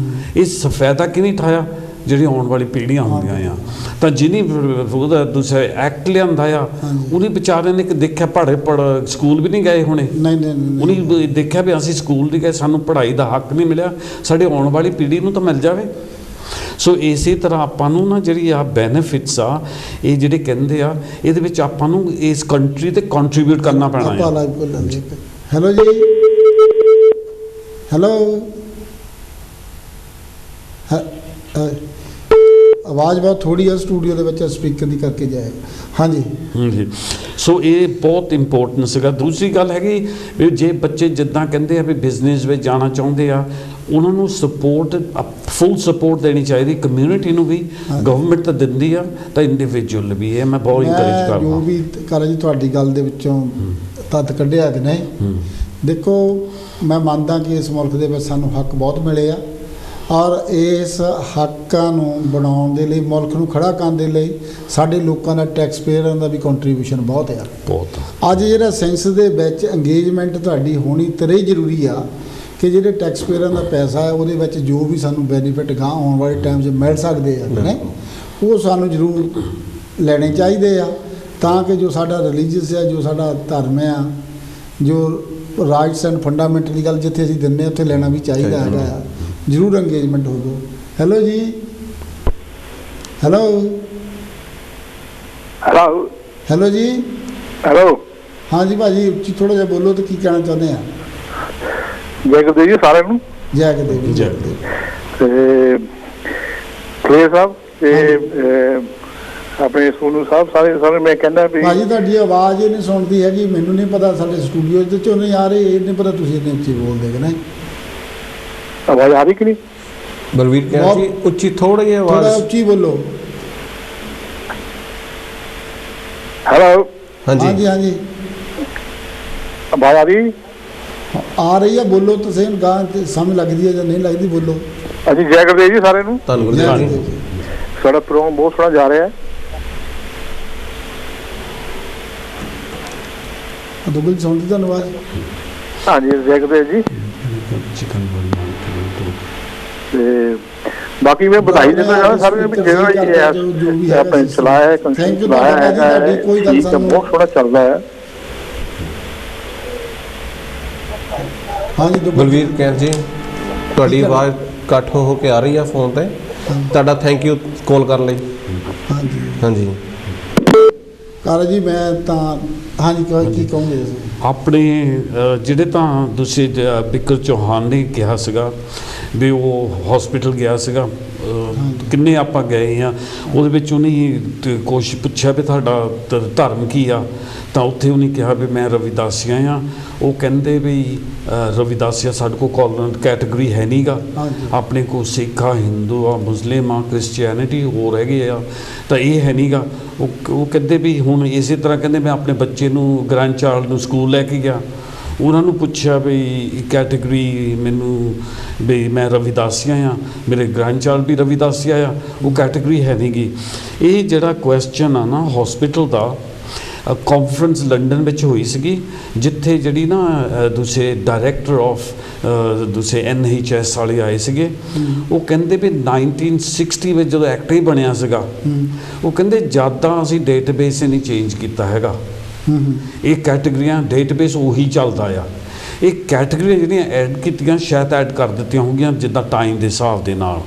ਇਸ ਫਾਇਦਾ ਕਿ ਨਹੀਂ ਉਠਾਇਆ ਜਿਹੜੀ ਆਉਣ ਵਾਲੀ ਪੀੜ੍ਹੀਆਂ ਹੁੰਦੀਆਂ ਆ। ਤਾਂ ਜਿਹਨੇ ਉਹਦਾ ਦੂਸਰਾ ਐਕਟ ਲਿਆਂਦਾ ਆ, ਉਹਨੇ ਵਿਚਾਰੇ ਨੇ ਦੇਖਿਆ ਪੜ੍ਹ ਸਕੂਲ ਵੀ ਨਹੀਂ ਗਏ ਹੋਣੇ, ਉਹਨੇ ਦੇਖਿਆ ਵੀ ਅਸੀਂ ਸਕੂਲ ਨਹੀਂ ਗਏ, ਸਾਨੂੰ ਪੜ੍ਹਾਈ ਦਾ ਹੱਕ ਨਹੀਂ ਮਿਲਿਆ, ਸਾਡੇ ਆਉਣ ਵਾਲੀ ਪੀੜ੍ਹੀ ਨੂੰ ਤਾਂ ਮਿਲ ਜਾਵੇ। ਸੋ ਇਸੇ ਤਰ੍ਹਾਂ ਆਪਾਂ ਨੂੰ ਨਾ ਜਿਹੜੀ ਆ ਬੈਨੀਫਿਟਸ ਆ, ਇਹ ਜਿਹੜੇ ਕਹਿੰਦੇ ਆ, ਇਹਦੇ ਵਿੱਚ ਆਪਾਂ ਨੂੰ ਇਸ ਕੰਟਰੀ ਤੇ ਕੰਟਰੀਬਿਊਟ ਕਰਨਾ ਪੈਣਾ ਹੈ। ਹੈਲੋ ਜੀ। ਹੈਲੋ, ਆਵਾਜ਼ ਬਹੁਤ ਥੋੜੀ ਹੈ ਸਟੂਡੀਓ ਦੇ ਵਿੱਚ, ਸਪੀਕਰ ਦੀ ਕਰਕੇ ਜਾਏ। ਹਾਂਜੀ ਜੀ, ਸੋ ਇਹ ਬਹੁਤ ਇੰਪੋਰਟੈਂਟ ਸੀਗਾ। ਦੂਸਰੀ ਗੱਲ ਹੈਗੀ ਵੀ ਜੇ ਬੱਚੇ ਜਿੱਦਾਂ ਕਹਿੰਦੇ ਆ ਵੀ ਬਿਜ਼ਨਸ ਵਿੱਚ ਜਾਣਾ ਚਾਹੁੰਦੇ ਆ, ਉਹਨਾਂ ਨੂੰ ਸਪੋਰਟ, ਫੁੱਲ ਸਪੋਰਟ ਦੇਣੀ ਚਾਹੀਦੀ, ਕਮਿਊਨਿਟੀ ਨੂੰ ਵੀ, ਗਵਰਨਮੈਂਟ ਤਾਂ ਦਿੰਦੀ ਆ, ਤਾਂ ਇੰਡੀਵਿਜੂਅਲ ਵੀ। ਇਹ ਮੈਂ ਬਹੁਤ ਇਨਕਰੇਜ ਕਰਦਾ। ਜੋ ਵੀ ਕਰ ਜੀ ਤੁਹਾਡੀ ਗੱਲ ਦੇ ਵਿੱਚੋਂ ਤੱਤ ਕੱਢਿਆ ਕਿ ਨਹੀਂ, ਦੇਖੋ ਮੈਂ ਮੰਨਦਾ ਕਿ ਇਸ ਮੁਲਕ ਦੇ ਵਿੱਚ ਸਾਨੂੰ ਹੱਕ ਬਹੁਤ ਮਿਲੇ ਆ, ਔਰ ਇਸ ਹੱਕਾਂ ਨੂੰ ਬਣਾਉਣ ਦੇ ਲਈ, ਮੁਲਕ ਨੂੰ ਖੜਾ ਕਰਨ ਦੇ ਲਈ ਸਾਡੇ ਲੋਕਾਂ ਦਾ, ਟੈਕਸ ਪੇਅਰਾਂ ਦਾ ਵੀ ਕੰਟਰੀਬਿਊਸ਼ਨ ਬਹੁਤ ਆ। ਬਹੁਤ ਅੱਜ ਜਿਹੜਾ ਸੈਂਸ ਦੇ ਵਿੱਚ ਇੰਗੇਜਮੈਂਟ ਤੁਹਾਡੀ ਹੋਣੀ ਤਰੇ ਜ਼ਰੂਰੀ ਆ ਕਿ ਜਿਹੜੇ ਟੈਕਸ ਪੇਅਰਾਂ ਦਾ ਪੈਸਾ ਹੈ ਉਹਦੇ ਵਿੱਚ ਜੋ ਵੀ ਸਾਨੂੰ ਬੈਨੀਫਿਟ ਗਾਂ ਆਉਣ ਵਾਲੇ ਟਾਈਮ 'ਚ ਮਿਲ ਸਕਦੇ ਆ ਨੇ, ਉਹ ਸਾਨੂੰ ਜ਼ਰੂਰ ਲੈਣੇ ਚਾਹੀਦੇ ਆ, ਤਾਂ ਕਿ ਜੋ ਸਾਡਾ ਰਿਲੀਜੀਅਸ ਆ, ਜੋ ਸਾਡਾ ਧਰਮ ਆ, ਜੋ ਰਾਈਟਸ ਐਂਡ ਫੰਡਾਮੈਂਟਲ ਗੱਲ ਜਿੱਥੇ ਅਸੀਂ ਦਿੰਦੇ ਉੱਥੇ ਲੈਣਾ ਵੀ ਚਾਹੀਦਾ ਹੈਗਾ ਆ। ਜ਼ਰੂਰ ਇੰਗੇਜਮੈਂਟ ਹੋ ਜਾਓ। ਹੈਲੋ ਜੀ, ਹੈਲੋ ਹੈਲੋ ਹੈਲੋ ਜੀ, ਹੈਲੋ। ਹਾਂਜੀ ਭਾਜੀ, ਉੱਚੀ ਥੋੜਾ ਜਿਹਾ ਬੋਲੋ ਤੇ ਕੀ ਕਹਿਣਾ ਚਾਹੁੰਦੇ ਆ? ਜੈ ਗੁਰਦੇਵ ਜੀ ਸਾਰਿਆਂ ਨੂੰ। ਜੈ ਗੁਰਦੇਵ ਜੀ। ਤੇ ਖੇ ਸਾਹਿਬ ਤੇ ਆਪਣੇ ਸੋਨੂ ਸਾਹਿਬ, ਸਾਰੇ ਮੈਂ ਕਹਿੰਦਾ ਵੀ ਭਾਜੀ ਤੁਹਾਡੀ ਆਵਾਜ਼ ਹੀ ਨਹੀਂ ਸੁਣਦੀ ਹੈਗੀ, ਮੈਨੂੰ ਨਹੀਂ ਪਤਾ ਸਾਡੇ ਸਟੂਡੀਓ ਦੇ ਚੋਂ ਨਹੀਂ ਆ ਰਹੀ, ਇਹ ਨਹੀਂ ਪਤਾ ਤੁਸੀਂ ਇੰਨੇ ਉੱਚੀ ਬੋਲਦੇ ਕਿ ਨਹੀਂ। ਆਵਾਜ਼ ਆ ਰਹੀ ਕਿ ਨਹੀਂ? ਬਲਵੀਰ ਕਹਿ ਜੀ ਉੱਚੀ ਥੋੜੀ ਜਿਹੀ ਆਵਾਜ਼, ਥੋੜਾ ਉੱਚੀ ਬੋਲੋ। ਹੈਲੋ, ਹਾਂਜੀ ਹਾਂਜੀ, ਆਵਾਜ਼ ਆ ਰਹੀ ਆ ਬੋਲੋ ਤਾਂ ਸਹੀ, ਗਾਂ ਤੇ ਸਮਝ ਲੱਗਦੀ ਹੈ ਜਾਂ ਨਹੀਂ ਲੱਗਦੀ, ਬੋਲੋ। ਅਸੀਂ ਜੈ ਗੁਰਦੇਵ ਜੀ ਸਾਰਿਆਂ ਨੂੰ। ਧੰਨਵਾਦ ਜੀ। ਸਾਡਾ ਪ੍ਰੋਗਰਾਮ ਬਹੁਤ ਸੋਹਣਾ ਜਾ ਰਿਹਾ ਹੈ। ਦੁਗਲ ਸੁਣਦੀ ਤੁਹਾਨੂੰ ਆਵਾਜ਼? ਹਾਂਜੀ ਜੈ ਗੁਰਦੇਵ ਜੀ। ਤੇ ਬਾਕੀ ਮੈਂ ਵਧਾਈ ਦਿੰਦਾ ਜਾਣਾ ਸਾਰਿਆਂ ਨੂੰ, ਜਿਹੜਾ ਆਪਣੇ ਚਲਾਇਆ ਹੈ, ਚਲਾਇਆ ਹੈ, ਕੋਈ ਗੱਲ ਬਹੁਤ ਸੋਹਣਾ ਚੱਲਦਾ ਹੈ। ਹਾਂਜੀ ਬਲਵੀਰ ਕਹਿ ਜੀ, ਤੁਹਾਡੀ ਆਵਾਜ਼ ਕੱਟ ਹੋ ਕੇ ਆ ਰਹੀ ਆ ਫੋਨ ਤੇ, ਤੁਹਾਡਾ ਥੈਂਕ ਯੂ ਕਾਲ ਕਰਨ ਲਈ। ਹਾਂਜੀ ਹਾਂਜੀ ਕਾਰ ਜੀ, ਮੈਂ ਤਾਂ ਹਾਂਜੀ ਕੀ ਕਹੋਗੇ ਆਪਣੇ ਜਿਹੜੇ ਤਾਂ ਤੁਸੀਂ ਬਿਕਰ ਚੌਹਾਨ ਨੇ ਕਿਹਾ ਸੀਗਾ ਵੀ ਉਹ ਹਸਪੀਟਲ ਗਿਆ ਸੀਗਾ, ਕਿੰਨੇ ਆਪਾਂ ਗਏ ਆ, ਉਹਦੇ ਵਿੱਚ ਉਹਨੇ ਕੁਛ ਪੁੱਛਿਆ ਵੀ ਤੁਹਾਡਾ ਧਰਮ ਕੀ ਆ, ਤਾਂ ਉੱਥੇ ਉਹਨੇ ਕਿਹਾ ਵੀ ਮੈਂ ਰਵਿਦਾਸੀਆ ਆ। ਉਹ ਕਹਿੰਦੇ ਵੀ ਰਵਿਦਾਸੀਆ ਸਾਡੇ ਕੋਲ ਕਾਲਨ ਕੈਟੇਗਰੀ ਹੈ ਨਹੀਂ ਗਾ, ਆਪਣੇ ਕੋਲ ਸਿੱਖ ਆ, ਹਿੰਦੂ ਆ, ਮੁਸਲਿਮ ਆ, ਕ੍ਰਿਸਚੀਅਨਿਟੀ ਹੋਰ ਹੈਗੇ ਆ, ਤਾਂ ਇਹ ਹੈ ਨਹੀਂ ਗਾ। ਉਹ ਕਹਿੰਦੇ ਵੀ ਹੁਣ ਇਸੇ ਤਰ੍ਹਾਂ ਕਹਿੰਦੇ ਮੈਂ ਆਪਣੇ ਬੱਚੇ ਨੂੰ, ਗ੍ਰੈਂਡ ਚਾਈਲਡ ਨੂੰ ਸਕੂਲ ਲੈ ਕੇ ਗਿਆ, ਉਹਨਾਂ ਨੂੰ ਪੁੱਛਿਆ ਵੀ ਕੈਟੇਗਰੀ ਮੈਨੂੰ ਵੀ ਮੈਂ ਰਵਿਦਾਸੀਆ ਆ, ਮੇਰੇ ਗ੍ਰੈਂਡ ਚਾਈਲਡ ਵੀ ਰਵਿਦਾਸੀਆ ਆ, ਉਹ ਕੈਟੇਗਰੀ ਹੈ ਨਹੀਂ ਗੀ। ਇਹ ਜਿਹੜਾ ਕੁਐਸਚਨ ਆ ਨਾ ਹਸਪੀਟਲ ਦਾ, ਕਾਨਫਰੰਸ ਲੰਡਨ ਵਿੱਚ ਹੋਈ ਸੀਗੀ, ਜਿੱਥੇ ਜਿਹੜੀ ਨਾ ਦੂਸਰੇ ਡਾਇਰੈਕਟਰ ਆਫ ਦੂਸਰੇ NHS ਵਾਲੇ ਆਏ ਸੀਗੇ। ਉਹ ਕਹਿੰਦੇ ਵੀ 1960 ਵਿੱਚ ਜਦੋਂ ਐਕਟ ਹੀ ਬਣਿਆ ਸੀਗਾ, ਉਹ ਕਹਿੰਦੇ ਜ਼ਿਆਦਾ ਅਸੀਂ ਡੇਟਾਬੇਸ ਨਹੀਂ ਚੇਂਜ ਕੀਤਾ ਹੈਗਾ, ਇਹ ਕੈਟੇਗਰੀਆਂ ਡੇਟਾਬੇਸ ਉਹੀ ਚੱਲਦਾ ਆ। ਇਹ ਕੈਟੇਗਰੀਆਂ ਜਿਹੜੀਆਂ ਐਡ ਕੀਤੀਆਂ ਸ਼ਾਇਦ ਐਡ ਕਰ ਦਿੱਤੀਆਂ ਹੋਣਗੀਆਂ ਜਿੱਦਾਂ ਟਾਈਮ ਦੇ ਹਿਸਾਬ ਦੇ ਨਾਲ।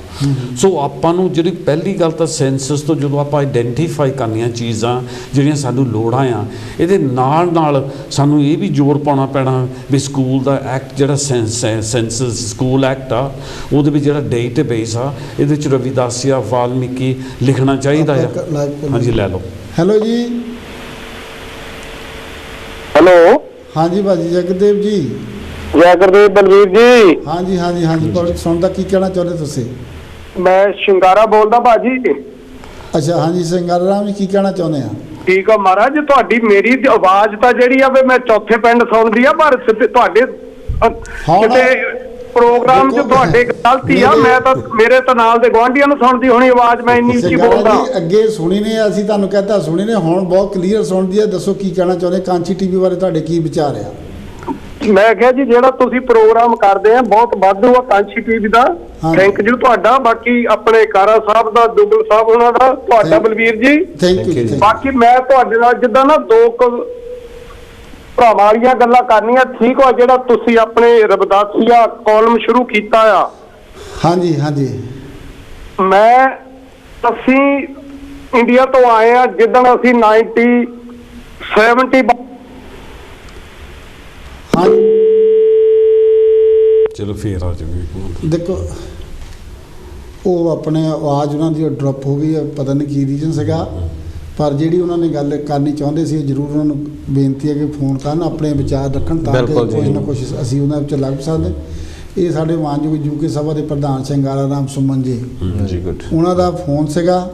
ਸੋ ਆਪਾਂ ਨੂੰ ਜਿਹੜੀ ਪਹਿਲੀ ਗੱਲ ਤਾਂ ਸੈਂਸਸ ਤੋਂ ਜਦੋਂ ਆਪਾਂ ਆਈਡੈਂਟੀਫਾਈ ਕਰਨੀਆਂ ਚੀਜ਼ਾਂ ਜਿਹੜੀਆਂ ਸਾਨੂੰ ਲੋੜਾਂ ਆ, ਇਹਦੇ ਨਾਲ ਨਾਲ ਸਾਨੂੰ ਇਹ ਵੀ ਜ਼ੋਰ ਪਾਉਣਾ ਪੈਣਾ ਵੀ ਸਕੂਲ ਦਾ ਐਕਟ ਜਿਹੜਾ ਸੈਂਸਸ ਸਕੂਲ ਐਕਟ ਆ, ਉਹਦੇ ਵਿੱਚ ਜਿਹੜਾ ਡੇਟਾਬੇਸ ਆ, ਇਹਦੇ ਵਿੱਚ ਰਵਿਦਾਸੀਆ, ਵਾਲਮੀਕੀ ਲਿਖਣਾ ਚਾਹੀਦਾ ਆ। ਹਾਂਜੀ ਲੈ ਲਓ। ਹੈਲੋ ਜੀ। ਹੈਲੋ ਹਾਂਜੀ ਭਾਜੀ ਜਗਦੇਵ ਜੀ। ਜੈ ਗੁਰਦੇਵ ਬਲਵੀਰ ਜੀ। ਹਾਂਜੀ ਹਾਂਜੀ ਹਾਂਜੀ, ਸੁਣਦਾ ਕੀ ਕਹਿਣਾ ਚਾਹੁੰਦੇ ਤੁਸੀਂ? ਮੈਂ ਸ਼ਿੰਗਾਰਾ ਬੋਲਦਾ ਭਾਜੀ। ਅੱਛਾ ਹਾਂਜੀ, ਸਿੰਗਾਰਾ ਰਾਮ ਜੀ ਕੀ ਕਹਿਣਾ ਚਾਹੁੰਦੇ ਆ? ਠੀਕ ਆ ਮਹਾਰਾਜ, ਤੁਹਾਡੀ ਮੇਰੀ ਆਵਾਜ਼ ਤਾਂ ਜਿਹੜੀ ਆ ਵੀ ਮੈਂ ਚੌਥੇ ਪਿੰਡ ਸੁਣਦੀ ਆ, ਪਰ ਤੁਹਾਡੇ ਕਿਤੇ ਪ੍ਰੋਗਰਾਮ 'ਚ ਤੁਹਾਡੇ ਗਲਤੀ ਆ। ਮੈਂ ਤਾਂ ਮੇਰੇ ਤਾਂ ਨਾਲ ਦੇ ਗੁਆਂਢੀਆਂ ਨੂੰ ਸੁਣਦੀ ਹੋਣੀ ਆਵਾਜ਼, ਮੈਂ ਇੰਨੀ ਉੱਚੀ ਬੋਲਦਾ। ਅੱਗੇ ਸੁਣੀ ਨੇ, ਅਸੀਂ ਤੁਹਾਨੂੰ ਕਹਤਾ ਸੁਣੀ ਨੇ, ਹੁਣ ਬਹੁਤ ਕਲੀਅਰ ਸੁਣਦੀ ਆ। ਦੱਸੋ ਕੀ ਕਹਿਣਾ ਚਾਹੁੰਦੇ? ਕਾਂਚੀ ਟੀਵੀ ਬਾਰੇ ਤੁਹਾਡੇ ਕੀ ਵਿਚਾਰ ਆ? ਮੈਂ ਕਿਹਾ ਜੀ ਜਿਹੜਾ ਤੁਸੀਂ ਪ੍ਰੋਗਰਾਮ ਕਰਦੇ ਆ ਬਹੁਤ ਵਾਧੂ ਆ Kanchi TV the, thank you ਤੁਹਾਡਾ। ਬਾਕੀ ਆਪਣੇ ਕਾਰਾ ਸਾਹਿਬ ਦਾ, ਦੁੱਗਲ ਸਾਹਿਬ ਉਹਨਾਂ ਦਾ, ਤੁਹਾਡਾ ਬਲਵੀਰ ਜੀ ਥੈਂਕ ਯੂ। ਬਾਕੀ ਮੈਂ ਤੁਹਾਡੇ ਨਾਲ ਜਿੱਦਾਂ ਨਾ ਦੋ ਭਰਾਵਾਂ ਵਾਲੀਆਂ ਗੱਲਾਂ ਕਰਨੀਆਂ, ਠੀਕ ਹੋ? ਜਿਹੜਾ ਤੁਸੀਂ ਆਪਣੇ ਰਵਿਦਾਸੀਆ ਕਾਲਮ ਸ਼ੁਰੂ ਕੀਤਾ ਆ। ਹਾਂਜੀ ਹਾਂਜੀ, ਅਸੀਂ ਇੰਡੀਆ ਤੋਂ ਆਏ ਆ ਜਿੱਦਣ ਅਸੀਂ 1970 ਚਲੋ ਫੇਰ ਆ ਜਾਵੇ। ਦੇਖੋ ਉਹ ਆਪਣੇ ਆਵਾਜ਼ ਉਹਨਾਂ ਦੀ ਡ੍ਰੌਪ ਹੋ ਗਈ, ਪਤਾ ਨਹੀਂ ਕੀ ਰੀਜ਼ਨ ਸੀਗਾ, ਪਰ ਜਿਹੜੀ ਉਹਨਾਂ ਨੇ ਗੱਲ ਕਰਨੀ ਚਾਹੁੰਦੇ ਸੀ ਜ਼ਰੂਰ ਉਹਨਾਂ ਨੂੰ ਬੇਨਤੀ ਹੈ ਕਿ ਫੋਨ ਕਰਨ, ਆਪਣੇ ਵਿਚਾਰ ਰੱਖਣ ਤਾਂ ਕਿ ਕੁਝ ਨਾ ਕੁਝ ਅਸੀਂ ਉਹਨਾਂ ਵਿੱਚ ਲੱਗ ਸਕਦੇ। ਇਹ ਸਾਡੇ ਮਾਨਯੋਗ ਯੂਕੇ ਸਭਾ ਦੇ ਪ੍ਰਧਾਨ ਸ਼ਿੰਗਾਰਾ ਰਾਮ ਸੁਮਨ ਜੀ, ਉਹਨਾਂ ਦਾ ਫੋਨ ਸੀਗਾ।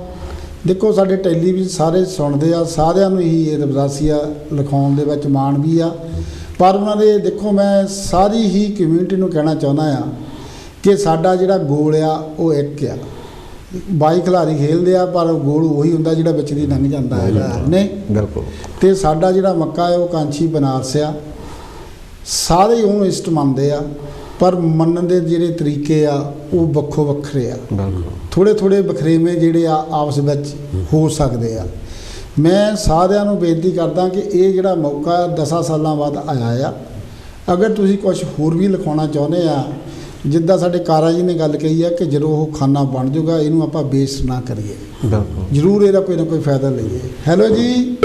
ਦੇਖੋ ਸਾਡੇ ਟੈਲੀਵਿਜ਼ਨ ਸਾਰੇ ਸੁਣਦੇ ਆ, ਸਾਰਿਆਂ ਨੂੰ ਹੀ ਇਹ ਰਵਿਦਾਸੀਆ ਲਿਖਾਉਣ ਦੇ ਵਿੱਚ ਮਾਣ ਵੀ ਆ, ਪਰ ਉਹਨਾਂ ਦੇ ਦੇਖੋ ਮੈਂ ਸਾਰੀ ਹੀ ਕਮਿਊਨਿਟੀ ਨੂੰ ਕਹਿਣਾ ਚਾਹੁੰਦਾ ਆ ਕਿ ਸਾਡਾ ਜਿਹੜਾ ਗੋਲ ਆ ਉਹ ਇੱਕ ਆ। 22 ਖਿਡਾਰੀ ਖੇਡਦੇ ਆ ਪਰ ਗੋਲ ਉਹੀ ਹੁੰਦਾ ਜਿਹੜਾ ਵਿੱਚ ਦੀ ਲੰਘ ਜਾਂਦਾ ਹੈਗਾ, ਨਹੀਂ ਬਿਲਕੁਲ। ਤੇ ਸਾਡਾ ਜਿਹੜਾ ਮੱਕਾ ਹੈ ਉਹ ਕਾਂਚੀ ਬਨਾਰਸ ਆ, ਸਾਰੇ ਉਹਨੂੰ ਇਸ਼ਟ ਮੰਨਦੇ ਆ, ਪਰ ਮੰਨਣ ਦੇ ਜਿਹੜੇ ਤਰੀਕੇ ਆ ਉਹ ਵੱਖੋ ਵੱਖਰੇ ਆ, ਥੋੜ੍ਹੇ ਥੋੜ੍ਹੇ ਵਖਰੇਵੇਂ ਜਿਹੜੇ ਆ ਆਪਸ ਵਿੱਚ ਹੋ ਸਕਦੇ ਆ। ਮੈਂ ਸਾਰਿਆਂ ਨੂੰ ਬੇਨਤੀ ਕਰਦਾ ਕਿ ਇਹ ਜਿਹੜਾ ਮੌਕਾ 10 ਸਾਲਾਂ ਬਾਅਦ ਆਇਆ ਆ, ਅਗਰ ਤੁਸੀਂ ਕੁਝ ਹੋਰ ਵੀ ਲਿਖਾਉਣਾ ਚਾਹੁੰਦੇ ਆ, ਜਿੱਦਾਂ ਸਾਡੇ ਕਾਰਾ ਜੀ ਨੇ ਗੱਲ ਕਹੀ ਆ ਕਿ ਜਦੋਂ ਉਹ ਖਾਨਾ ਬਣ ਜਾਊਗਾ ਇਹਨੂੰ ਆਪਾਂ ਵੇਸਟ ਨਾ ਕਰੀਏ, ਜ਼ਰੂਰ ਇਹਦਾ ਕੋਈ ਨਾ ਕੋਈ ਫਾਇਦਾ ਲਈਏ। ਹੈਲੋ ਜੀ,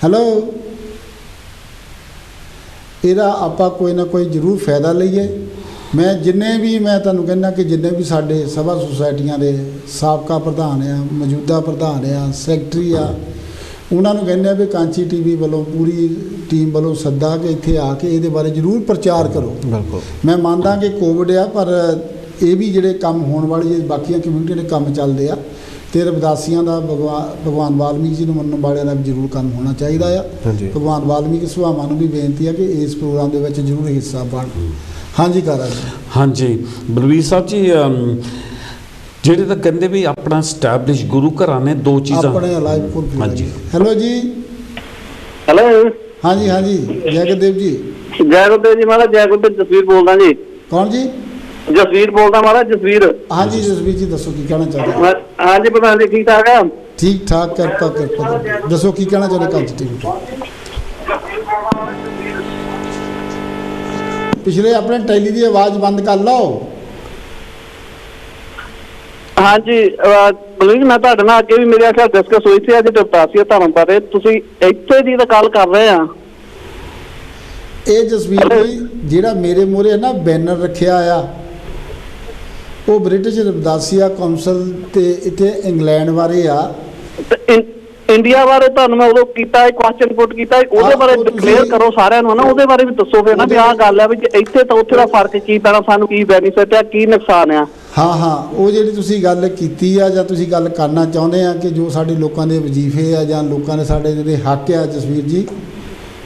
ਹੈਲੋ, ਇਹਦਾ ਆਪਾਂ ਕੋਈ ਨਾ ਕੋਈ ਜ਼ਰੂਰ ਫਾਇਦਾ ਲਈਏ। ਮੈਂ ਜਿੰਨੇ ਵੀ ਮੈਂ ਤੁਹਾਨੂੰ ਕਹਿੰਦਾ ਕਿ ਜਿੰਨੇ ਵੀ ਸਾਡੇ ਸਭਾ ਸੁਸਾਇਟੀਆਂ ਦੇ ਸਾਬਕਾ ਪ੍ਰਧਾਨ ਆ, ਮੌਜੂਦਾ ਪ੍ਰਧਾਨ ਆ, ਸੈਕਟਰੀ ਆ, ਉਹਨਾਂ ਨੂੰ ਕਹਿੰਦੇ ਆ ਵੀ ਕਾਂਚੀ ਟੀਵੀ ਵੱਲੋਂ ਪੂਰੀ ਟੀਮ ਵੱਲੋਂ ਸੱਦਾ ਕਿ ਇੱਥੇ ਆ ਕੇ ਇਹਦੇ ਬਾਰੇ ਜ਼ਰੂਰ ਪ੍ਰਚਾਰ ਕਰੋ। ਮੈਂ ਮੰਨਦਾ ਕਿ ਕੋਵਿਡ ਆ, ਪਰ ਇਹ ਵੀ ਜਿਹੜੇ ਕੰਮ ਹੋਣ ਵਾਲੇ ਜੇ ਬਾਕੀਆਂ ਕਮਿਊਨਿਟੀ ਦੇ ਕੰਮ ਚੱਲਦੇ ਆ, ਤੇ ਰਵਿਦਾਸੀਆਂ ਦਾ ਭਗਵਾਨ ਵਾਲਮੀਕ ਜੀ ਨੂੰ ਮੰਨਣ ਵਾਲਿਆਂ ਦਾ ਵੀ ਜ਼ਰੂਰ ਕੰਮ ਹੋਣਾ ਚਾਹੀਦਾ ਆ। ਭਗਵਾਨ ਵਾਲਮੀਕ ਸਭਾਵਾਂ ਨੂੰ ਵੀ ਬੇਨਤੀ ਆ ਕਿ ਇਸ ਪ੍ਰੋਗਰਾਮ ਦੇ ਵਿੱਚ ਜ਼ਰੂਰ ਹਿੱਸਾ ਪਾਉਣ। ਹਾਂਜੀ ਕਾਰਾ ਜੀ। ਹਾਂਜੀ ਬਲਵੀਰ ਸਾਹਿਬ ਜੀ, ਜਿਹੜੇ ਤਾਂ ਕਹਿੰਦੇ ਵੀ ਆਪਣਾ ਸਟੈਬਲਿਸ਼ ਗੁਰੂ ਘਰਾਂ ਨੇ ਦੋ ਚੀਜ਼ਾਂ ਆਪਣੇ ਲਾਈਵ ਕੋਲ। ਹਾਂਜੀ ਹੈਲੋ ਜੀ। ਹੈਲੋ। ਹਾਂਜੀ ਹਾਂਜੀ, ਜੈ ਗੁਰਦੇਵ ਜੀ। ਜੈ ਗੁਰਦੇਵ ਜੀ ਮਹਾਰਾਜ। ਜੈ ਗੁਰਦੇਵ। ਜਸਵੀਰ ਬੋਲਦਾ ਜੀ। ਕੌਣ ਜੀ? ਜਸਵੀਰ ਬੋਲਦਾ ਮਹਾਰਾਜ। ਜਸਵੀਰ। ਹਾਂਜੀ ਜਸਵੀਰ ਜੀ, ਦੱਸੋ ਕੀ ਕਹਿਣਾ ਚਾਹੁੰਦੇ? ਹਾਂਜੀ ਪ੍ਰਧਾਨ ਜੀ, ਠੀਕ ਠਾਕ ਆ? ਠੀਕ ਠਾਕ, ਕਿਰਪਾ ਦੱਸੋ ਕੀ ਕਹਿਣਾ ਚਾਹੁੰਦੇ ਕਾਂਚੀ ਟੀਵੀ ਤੋਂ? ਪਿਛਲੇ ਆਪਣੇ ਟੈਲੀ ਦੀ ਆਵਾਜ਼ ਬੰਦ ਕਰ ਲਓ। ਹਾਂਜੀ ਬਲਵੀਰ, ਮੈਂ ਤੁਹਾਡੇ ਨਾਲ ਅੱਗੇ ਵੀ ਮੇਰੇ ਖਿਆਲ ਡਿਸਕਸ ਹੋਈ ਸੀ ਅੱਜ ਰਵਿਦਾਸੀਆ ਧਰਮ ਬਾਰੇ, ਤੁਸੀਂ ਇੱਥੇ ਦੀ ਤਾਂ ਗੱਲ ਕਰ ਰਹੇ ਆ। ਇਹ ਜਸਵੀਰ ਜੀ ਜਿਹੜਾ ਮੇਰੇ ਮੂਹਰੇ ਹੈ ਨਾ ਬੈਨਰ ਰੱਖਿਆ ਆ, ਉਹ ਬ੍ਰਿਟਿਸ਼ ਰਵਿਦਾਸੀਆ ਕੌਂਸਲ ਤੇ ਇੱਥੇ ਇੰਗਲੈਂਡ ਬਾਰੇ ਆ। ਇੰਡੀਆ ਬਾਰੇ ਤੁਹਾਨੂੰ ਮੈਂ ਉਦੋਂ ਕੀਤਾ ਕੁਐਸਚਨ ਪੁੱਟ ਕੀਤਾ, ਉਹਦੇ ਬਾਰੇ ਡਿਕਲੇਅਰ ਕਰੋ ਸਾਰਿਆਂ ਨੂੰ ਨਾ, ਉਹਦੇ ਬਾਰੇ ਵੀ ਦੱਸੋ ਫਿਰ ਨਾ ਵੀ ਆਹ ਗੱਲ ਹੈ ਵੀ ਇੱਥੇ ਤਾਂ ਉੱਥੇ ਦਾ ਫਰਕ ਕੀ ਪੈਣਾ, ਸਾਨੂੰ ਕੀ ਬੈਨੀਫਿਟ ਆ, ਕੀ ਨੁਕਸਾਨ ਆ। ਹਾਂ, ਉਹ ਜਿਹੜੀ ਤੁਸੀਂ ਗੱਲ ਕੀਤੀ ਆ ਜਾਂ ਤੁਸੀਂ ਗੱਲ ਕਰਨਾ ਚਾਹੁੰਦੇ ਆ ਕਿ ਜੋ ਸਾਡੇ ਲੋਕਾਂ ਦੇ ਵਜ਼ੀਫੇ ਆ ਜਾਂ ਲੋਕਾਂ ਦੇ ਸਾਡੇ ਜਿਹੜੇ ਹੱਕ ਆ, ਜਸਵੀਰ ਜੀ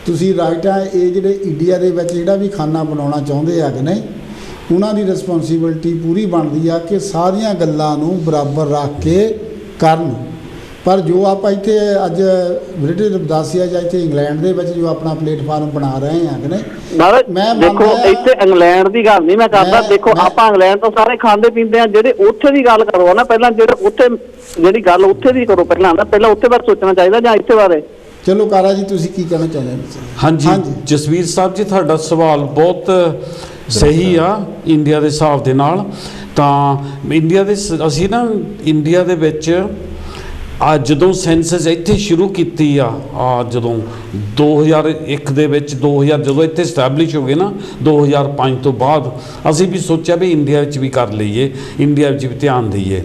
ਤੁਸੀਂ ਰਾਈਟ ਆ। ਇਹ ਜਿਹੜੇ ਇੰਡੀਆ ਦੇ ਵਿੱਚ ਜਿਹੜਾ ਵੀ ਖਾਨਾ ਬਣਾਉਣਾ ਚਾਹੁੰਦੇ ਆ ਕਿ ਨਹੀਂ, ਉਹਨਾਂ ਦੀ ਰਿਸਪੌਂਸਿਬਿਲਟੀ ਪੂਰੀ ਬਣਦੀ ਆ ਕਿ ਸਾਰੀਆਂ ਗੱਲਾਂ ਨੂੰ ਬਰਾਬਰ ਰੱਖ ਕੇ ਕਰਨ। ਪਰ ਜੋ ਆਪਾਂ ਇੱਥੇ ਅੱਜ ਬ੍ਰਿਟਿਸ਼ ਰਵਿਦਾਸੀਆ ਜਾਂ ਇੱਥੇ ਇੰਗਲੈਂਡ ਦੇ ਵਿੱਚ ਜੋ ਆਪਣਾ ਪਲੇਟਫਾਰਮ ਬਣਾ ਰਹੇ ਆ ਕਿ ਨਹੀਂ, ਮੈਂ ਦੇਖੋ ਇੱਥੇ ਇੰਗਲੈਂਡ ਦੀ ਗੱਲ ਨਹੀਂ ਮੈਂ ਕਰਦਾ। ਦੇਖੋ ਆਪਾਂ ਇੰਗਲੈਂਡ ਤੋਂ ਸਾਰੇ ਖਾਂਦੇ ਪੀਂਦੇ ਆ, ਜਿਹੜੇ ਉੱਥੇ ਦੀ ਗੱਲ ਕਰੋ ਨਾ ਪਹਿਲਾਂ, ਜਿਹੜੇ ਉੱਥੇ ਜਿਹੜੀ ਗੱਲ ਉੱਥੇ ਦੀ ਕਰੋ ਪਹਿਲਾਂ ਨਾ, ਪਹਿਲਾਂ ਉੱਥੇ ਬਾਰੇ ਸੋਚਣਾ ਚਾਹੀਦਾ ਜਾਂ ਇੱਥੇ ਬਾਰੇ। ਚਲੋ ਕਾਰਾ ਜੀ, ਤੁਸੀਂ ਕੀ ਕਹਿਣਾ ਚਾਹੁੰਦੇ ਹੋ? ਹਾਂਜੀ ਜਸਵੀਰ ਸਾਹਿਬ ਜੀ, ਤੁਹਾਡਾ ਸਵਾਲ ਬਹੁਤ ਸਹੀ ਆ। ਇੰਡੀਆ ਦੇ ਹਿਸਾਬ ਦੇ ਨਾਲ ਤਾਂ ਇੰਡੀਆ ਦੇ ਅਸੀਂ ਨਾ ਇੰਡੀਆ ਦੇ ਵਿੱਚ ਜਦੋਂ ਸੈਂਸਸ ਇੱਥੇ ਸ਼ੁਰੂ ਕੀਤੀ ਆ, ਜਦੋਂ 2001 ਦੇ ਵਿੱਚ 2000 ਜਦੋਂ ਇੱਥੇ ਸਟੈਬਲਿਸ਼ ਹੋ ਗਏ ਨਾ 2005 ਤੋਂ ਬਾਅਦ, ਅਸੀਂ ਵੀ ਸੋਚਿਆ ਵੀ ਇੰਡੀਆ ਵਿੱਚ ਵੀ ਕਰ ਲਈਏ, ਇੰਡੀਆ ਵਿੱਚ ਵੀ ਧਿਆਨ ਦਈਏ।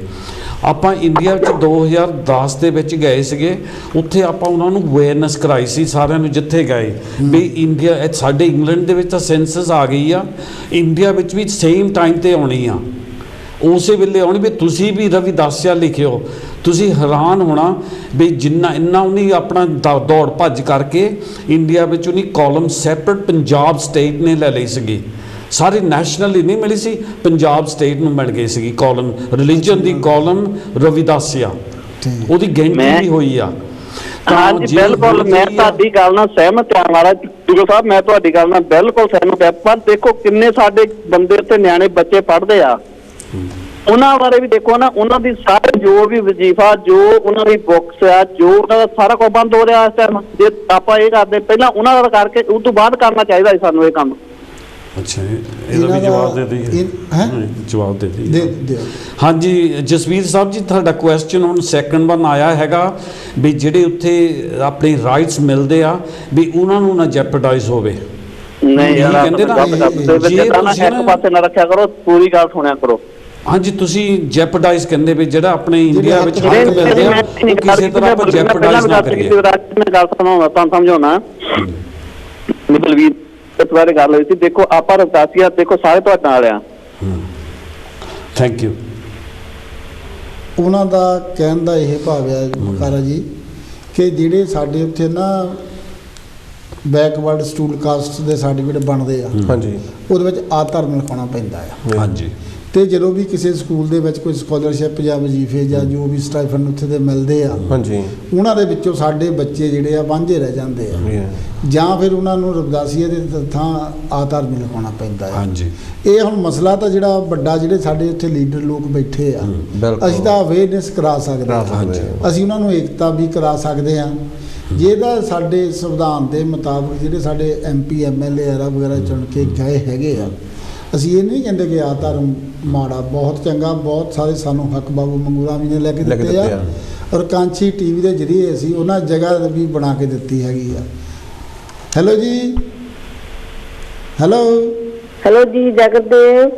ਆਪਾਂ ਇੰਡੀਆ ਵਿੱਚ 2010 ਦੇ ਵਿੱਚ ਗਏ ਸੀਗੇ, ਉੱਥੇ ਆਪਾਂ ਉਹਨਾਂ ਨੂੰ ਅਵੇਅਰਨੈਸ ਕਰਾਈ ਸੀ ਸਾਰਿਆਂ ਨੂੰ ਜਿੱਥੇ ਗਏ ਵੀ ਇੰਡੀਆ ਸਾਡੇ ਇੰਗਲੈਂਡ ਦੇ ਵਿੱਚ ਤਾਂ ਸੈਂਸਸ ਆ ਗਈ ਆ, ਇੰਡੀਆ ਵਿੱਚ ਵੀ ਸੇਮ ਟਾਈਮ 'ਤੇ ਆਉਣੀ ਆ, ਉਸੇ ਵੇਲੇ ਆਉਣੀ ਵੀ ਤੁਸੀਂ ਵੀ ਰਵਿਦਾਸੀਆ ਲਿਖਿਓ। ਤੁਸੀਂ ਹੈਰਾਨ ਹੋਣਾ ਵੀ ਇੰਨਾ ਉਹਨੇ ਆਪਣਾ ਦੌੜ ਭੱਜ ਕਰਕੇ ਇੰਡੀਆ ਵਿੱਚ ਉਹਨੇ ਕਾਲਮ ਸੈਪਰੇਟ ਪੰਜਾਬ ਸਟੇਟ ਨੇ ਲੈ ਲਈ ਸੀਗੀ, ਸਾਰੇ ਨੈਸ਼ਨਲੀ ਨਹੀਂ ਮਿਲੀ ਸੀ, ਪੰਜਾਬ ਸਟੇਟ ਨੂੰ ਮਿਲ ਗਈ ਸੀਗੀ ਕਾਲਮ, ਰਿਲੀਜਨ ਦੀ ਕਾਲਮ ਰਵਿਦਾਸੀਆ, ਉਹਦੀ ਗਿਣਤੀ ਵੀ ਹੋਈ ਆ। ਹਾਂਜੀ ਬਿਲਕੁਲ, ਮੈਂ ਤੁਹਾਡੀ ਗੱਲ ਨਾਲ ਸਹਿਮਤ ਹਾਂ ਮਹਾਰਾਜ ਗੁਰੂ ਸਾਹਿਬ, ਮੈਂ ਤੁਹਾਡੀ ਗੱਲ ਨਾਲ ਬਿਲਕੁਲ ਸਹਿਮਤ ਹਾਂ। ਪਰ ਦੇਖੋ ਕਿੰਨੇ ਸਾਡੇ ਬੰਦੇ ਉੱਤੇ ਨਿਆਣੇ ਬੱਚੇ ਪੜ੍ਹਦੇ ਆ, ਉਹਨਾਂ ਬਾਰੇ ਵੀ ਦੇਖੋ ਨਾ, ਉਹਨਾਂ ਦੀ ਸਾਰੇ ਜੋ ਵੀ ਵਜ਼ੀਫਾ, ਜੋ ਉਹਨਾਂ ਦੀ ਬੁੱਕਸ ਆ, ਜੋ ਉਹਨਾਂ ਦਾ ਸਾਰਾ ਕੁਝ ਬੰਦ ਹੋ ਰਿਹਾ ਇਸ ਟਾਈਮ। ਜੇ ਆਪਾਂ ਇਹ ਕਰਦੇ ਪਹਿਲਾਂ ਉਹਨਾਂ ਦਾ ਕਰਕੇ ਉਸ ਤੋਂ ਬਾਅਦ ਕਰਨਾ ਚਾਹੀਦਾ ਸੀ ਸਾਨੂੰ ਇਹ ਕੰਮ। ਅੱਛਾ, ਇਹਦਾ ਵੀ ਜਵਾਬ ਦੇ ਦਈਏ? ਜਵਾਬ ਦੇ ਦਈਏ। ਹਾਂਜੀ ਜਸਵੀਰ ਸਾਹਿਬ ਜੀ, ਤੁਹਾਡਾ ਕੁਐਸਚਨ ਹੁਣ ਸੈਕੰਡ ਵਨ ਆਇਆ ਹੈਗਾ ਵੀ ਜਿਹੜੇ ਉੱਥੇ ਆਪਣੇ ਰਾਈਟਸ ਮਿਲਦੇ ਆ ਵੀ ਉਹਨਾਂ ਨੂੰ ਨਾ ਜੈਪਰਡਾਈਜ਼ ਹੋਵੇ। ਨਹੀਂ ਯਾਰ ਕਹਿੰਦੇ ਨਾ, ਜੇ ਤੁਸੀਂ ਇੱਕ ਪਾਸੇ ਨਾ ਰੱਖਿਆ ਕਰੋ, ਪੂਰੀ ਗੱਲ ਸੁਣਿਆ ਕਰੋ। ਹਾਂਜੀ, ਤੁਸੀਂ ਜੈਪਡਾਈਜ਼ ਕਹਿੰਦੇ ਵੀ ਜਿਹੜਾ ਆਪਣੇ ਇੰਡੀਆ ਵਿੱਚ ਹੱਕ ਮਿਲਦੇ ਆ ਉਹ ਕਿਸੇ ਤਰ੍ਹਾਂ ਆਪਾਂ ਜੈਪਡਾਈਜ਼ ਨਾ ਕਰੀਏ। ਮੈਂ ਗੱਲ ਸੁਣਾਉਂਦਾ, ਤੁਹਾਨੂੰ ਸਮਝਾਉਣਾ। ਬਲਵੀਰ ਇਸ ਬਾਰੇ ਗੱਲ ਹੋਈ ਸੀ। ਦੇਖੋ ਆਪਾਂ ਰਵਿਦਾਸੀਆ ਦੇਖੋ ਸਾਰੇ ਤੁਹਾਡੇ ਨਾਲ ਆ। Thank you. ਉਹਨਾਂ ਦਾ ਕਹਿਣ ਦਾ ਇਹ ਭਾਵ ਹੈ ਬਕਾਰਾ ਜੀ ਕਿ ਜਿਹੜੇ ਸਾਡੇ ਉੱਥੇ ਨਾ ਬੈਕਵਰਡ ਸਟੂਲ ਕਾਸਟ ਦੇ ਸਰਟੀਫਿਕੇਟ ਬਣਦੇ ਆ, ਹਾਂਜੀ, ਉਹਦੇ ਵਿੱਚ ਆ ਧਰਮ ਲਿਖਾਉਣਾ ਪੈਂਦਾ ਆ। ਹਾਂਜੀ, ਤੇ ਜਦੋਂ ਵੀ ਕਿਸੇ ਸਕੂਲ ਦੇ ਵਿੱਚ ਕੋਈ ਸਕਾਲਰਸ਼ਿਪ ਜਾਂ ਵਜ਼ੀਫੇ ਜਾਂ ਜੋ ਵੀ ਸਟਾਈਫੰਡ ਉੱਥੇ ਦੇ ਮਿਲਦੇ ਆ, ਹਾਂਜੀ, ਉਹਨਾਂ ਦੇ ਵਿੱਚੋਂ ਸਾਡੇ ਬੱਚੇ ਜਿਹੜੇ ਆ ਵਾਂਝੇ ਰਹਿ ਜਾਂਦੇ ਆ, ਜਾਂ ਫਿਰ ਉਹਨਾਂ ਨੂੰ ਰਵਿਦਾਸੀਏ ਦੇ ਥਾਂ ਆ ਧਰਮ ਲਿਖਾਉਣਾ ਪੈਂਦਾ ਹੈ। ਹਾਂਜੀ, ਇਹ ਹੁਣ ਮਸਲਾ ਤਾਂ ਜਿਹੜਾ ਵੱਡਾ, ਜਿਹੜੇ ਸਾਡੇ ਉੱਥੇ ਲੀਡਰ ਲੋਕ ਬੈਠੇ ਆ, ਅਸੀਂ ਤਾਂ ਅਵੇਅਰਨੈਸ ਕਰਾ ਸਕਦੇ ਹਾਂ, ਅਸੀਂ ਉਹਨਾਂ ਨੂੰ ਏਕਤਾ ਵੀ ਕਰਾ ਸਕਦੇ ਹਾਂ। ਜਿਹਦਾ ਸਾਡੇ ਸੰਵਿਧਾਨ ਦੇ ਮੁਤਾਬਕ ਜਿਹੜੇ ਸਾਡੇ MP MLA ਐਰਾ ਵਗੈਰਾ ਚੁਣ ਕੇ ਗਏ ਹੈਗੇ ਆ, ਅਸੀਂ ਇਹ ਨਹੀਂ ਕਹਿੰਦੇ ਕਿ ਆ ਧਰਮ ਮਾੜਾ, ਬਹੁਤ ਚੰਗਾ, ਬਹੁਤ ਸਾਰੇ ਸਾਨੂੰ ਹੱਕ ਬਾਬੂ ਮੰਗੂਰਾ ਵੀ ਨੇ ਲੈ ਕੇ ਦਿੱਤੇ ਆ, ਔਰ ਕਾਂਚੀ TV ਦੇ ਜ਼ਰੀਏ ਅਸੀਂ ਉਹਨਾਂ ਜਗ੍ਹਾ ਵੀ ਬਣਾ ਕੇ ਦਿੱਤੀ ਹੈਗੀ ਆ। ਹੈਲੋ ਜੀ, ਹੈਲੋ ਜੀ, ਜਗਦੇਵ।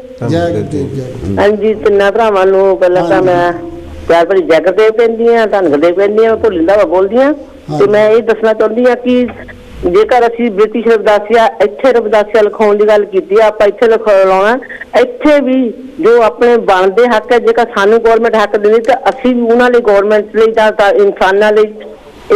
ਹਾਂਜੀ, ਤਿੰਨਾਂ ਭਰਾਵਾਂ ਨੂੰ ਪਹਿਲਾਂ ਤਾਂ ਮੈਂ ਪਿਆਰ ਭਰੀ ਜਗਦੇਵ ਕਹਿੰਦੀ ਹਾਂ, ਧੰਨਗਦੇਵ ਕਹਿੰਦੀ ਹਾਂ, ਭੁੱਲਿੰਦਾ ਬੋਲਦੀ ਹਾਂ। ਤੇ ਮੈਂ ਇਹ ਦੱਸਣਾ ਚਾਹੁੰਦੀ ਹਾਂ ਕਿ ਜੇਕਰ ਅਸੀਂ ਬ੍ਰਿਟਿਸ਼ ਰਵਿਦਾਸੀਆ ਇੱਥੇ ਰਵਿਦਾਸੀਆ ਲਿਖਾਉਣ ਦੀ ਗੱਲ ਕੀਤੀ ਆ, ਆਪਾਂ ਇੱਥੇ ਲਿਖਾਉਣਾ, ਇੱਥੇ ਵੀ ਜੋ ਆਪਣੇ ਬਣਦੇ ਹੱਕ ਹੈ, ਜੇਕਰ ਸਾਨੂੰ ਗੌਰਮੈਂਟ ਹੱਕ ਦਿੰਦੀ ਤਾਂ ਅਸੀਂ ਵੀ ਉਹਨਾਂ ਲਈ, ਗੌਰਮੈਂਟ ਲਈ ਜਾਂ ਇਨਸਾਨਾਂ ਲਈ